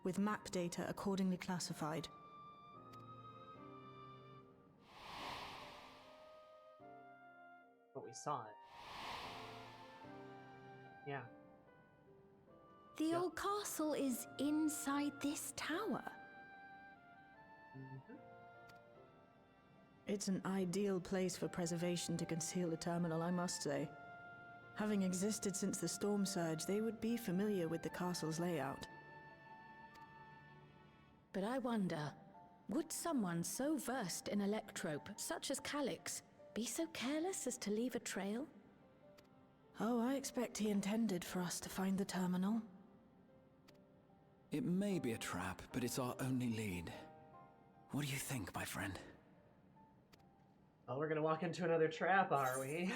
with map data accordingly classified. But we saw it. Yeah. The old castle is inside this tower. It's an ideal place for preservation to conceal a terminal, I must say. Having existed since the storm surge, they would be familiar with the castle's layout. But I wonder, would someone so versed in electrope, such as Calyx, be so careless as to leave a trail? Oh, I expect he intended for us to find the terminal. It may be a trap, but it's our only lead. What do you think, my friend? Oh, we're gonna walk into another trap, are we?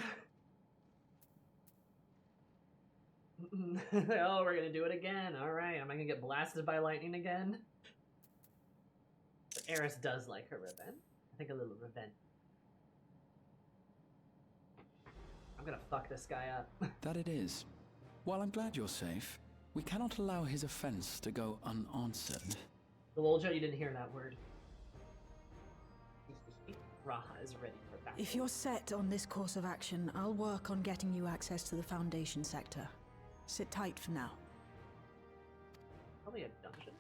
Oh, we're gonna do it again. Alright, am I gonna get blasted by lightning again? But Eris does like her revenge. I think a little revenge. I'm gonna fuck this guy up. That it is. While I'm glad you're safe, we cannot allow his offense to go unanswered. The Woljo, you didn't hear that word. Raha is ready for battle. If you're set on this course of action, I'll work on getting you access to the Foundation sector. Sit tight for now. Probably a dungeon.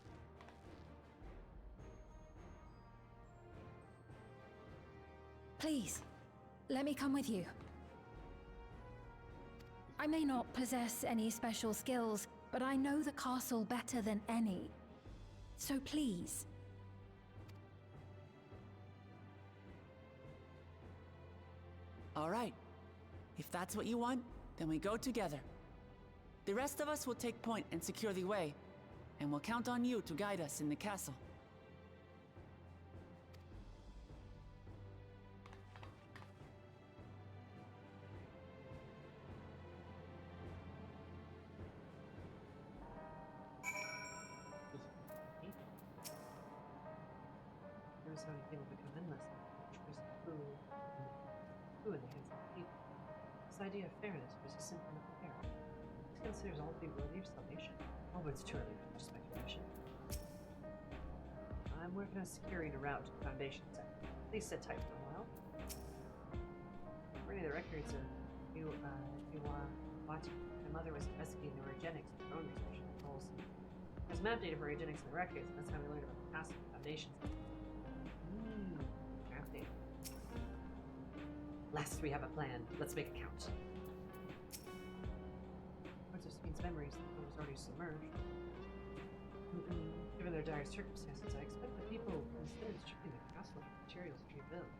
Please, let me come with you. I may not possess any special skills, but I know the castle better than any. So please. All right. If that's what you want, then we go together. The rest of us will take point and secure the way, and we'll count on you to guide us in the castle. knows how many people become endless and choice of food in the hands of the people. This idea of fairness was just simply not fair. This considers all to be worthy of salvation. Oh, but it's too early for speculation. I'm working on securing a route to the Foundation Center. Please sit tight for a while. According to the records of you are watching, my mother was investigating the orogenics for her own research and goals. There's map data for orogenics in the records, and that's how we learned about the past of the Foundation Center. Map data. Last we have a plan. Let's make it count. Parts of Sphene's memories, the was already submerged. Given their dire circumstances, I expect that people consider stripping the castle of materials to rebuild.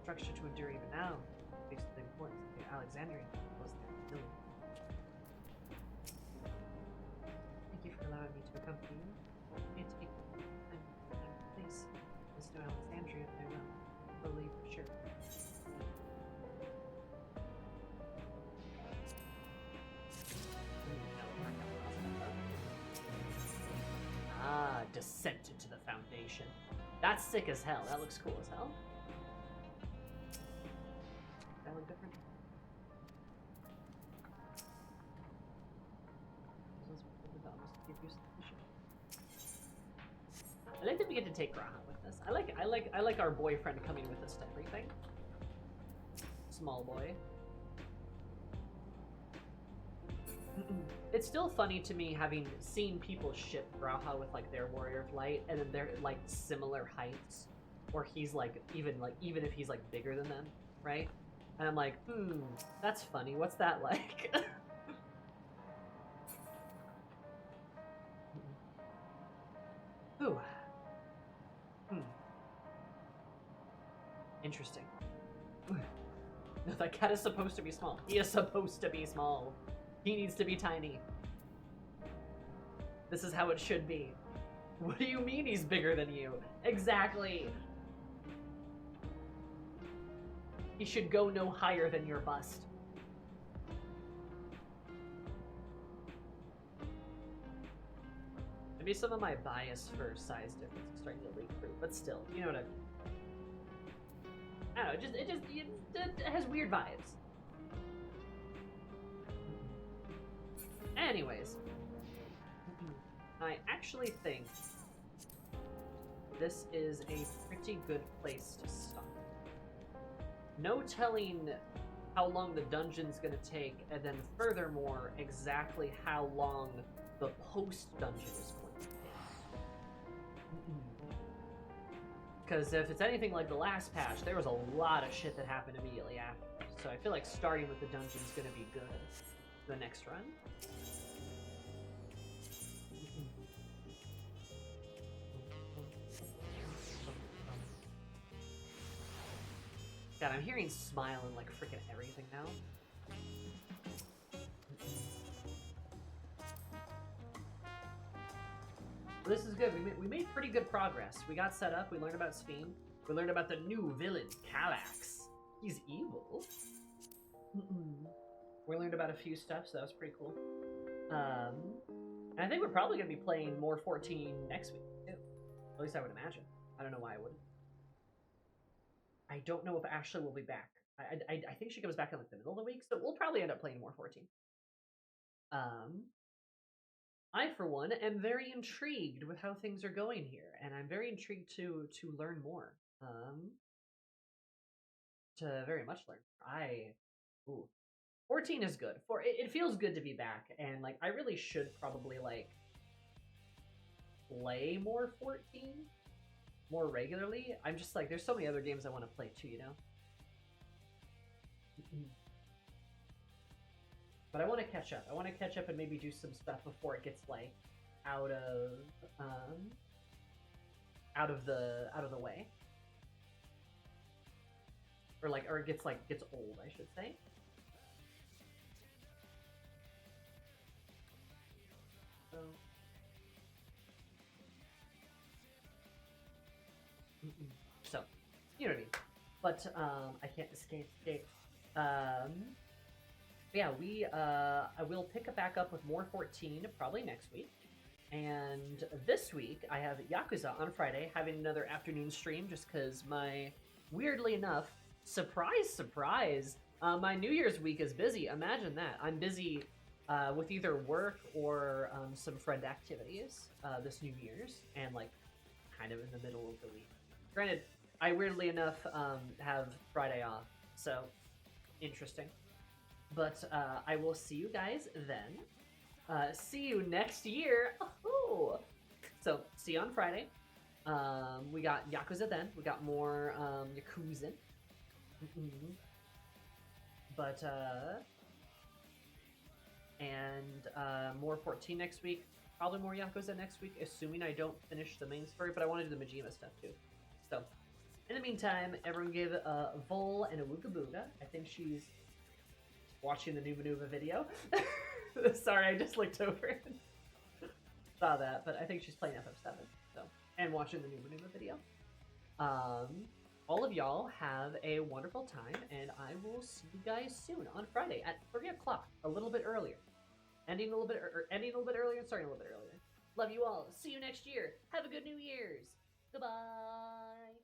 Structure to endure even now, based on the importance of the Alexandrian was their ability. Thank you for allowing me to accompany you. It take time and place. There's no Alexandria, but I will leave for sure. Descent into the Foundation. That's sick as hell. That looks cool as hell. That look different. I like that we get to take Graha with us. I like our boyfriend coming with us to everything. Small boy. It's still funny to me having seen people ship Graha with like their Warrior of Light, and then they're like similar heights, or he's like even if he's like bigger than them, right? And I'm like, that's funny. What's that like? Ooh. Interesting. No, that cat is supposed to be small. He is supposed to be small. He needs to be tiny. This is how it should be. What do you mean he's bigger than you? Exactly. He should go no higher than your bust. Maybe some of my bias for size difference is starting to leak through, but still, you know what I mean. I don't know, it has weird vibes. Anyways, I actually think this is a pretty good place to stop. No telling how long the dungeon's gonna take, and then furthermore, exactly how long the post-dungeon is going to take. Because if it's anything like the last patch, there was a lot of shit that happened immediately after. So I feel like starting with the dungeon is gonna be good for the next run. God, I'm hearing smile in like freaking everything now. Well, this is good. We made pretty good progress. We got set up. We learned about SPHENE. We learned about the new villain, Kallax. He's evil. We learned about a few stuff, so that was pretty cool. And I think we're probably going to be playing more 14 next week, too. At least I would imagine. I don't know why I wouldn't. I don't know if Ashley will be back. I think she comes back in like the middle of the week, so we'll probably end up playing more 14. I, for one, am very intrigued with how things are going here, and I'm very intrigued to learn more. To very much learn. 14 is good. It feels good to be back, and like I really should probably like play more 14 more regularly. I'm just like, there's so many other games I want to play too, you know? But I want to catch up. I want to catch up and maybe do some stuff before it gets like out of the way. Or it gets old, I should say. So, you know what I mean. But I can't escape. Yeah, I will pick it back up with more 14 probably next week, And this week, I have Yakuza on Friday, having another afternoon stream just because my, weirdly enough, surprise, my New Year's week is busy. Imagine that. I'm busy with either work or some friend activities this New Year's, and like kind of in the middle of the week. Granted, I weirdly enough have Friday off, so interesting. But I will see you guys then. See you next year. Oh, so see you on Friday. We got Yakuza then. We got more Yakuza. But and more 14 next week. Probably more Yakuza next week, assuming I don't finish the main story. But I want to do the Majima stuff too. So in the meantime, everyone give a Vol and a Wooga Booga. I think she's watching the Nuba Nuba video. Sorry, I just looked over and saw that, but I think she's playing FF7, so, and watching the Nuba Nuba video. All of y'all have a wonderful time, and I will see you guys soon on Friday at 3 o'clock, a little bit earlier. Ending a little bit earlier and starting a little bit earlier. Love you all. See you next year. Have a good New Year's. Goodbye.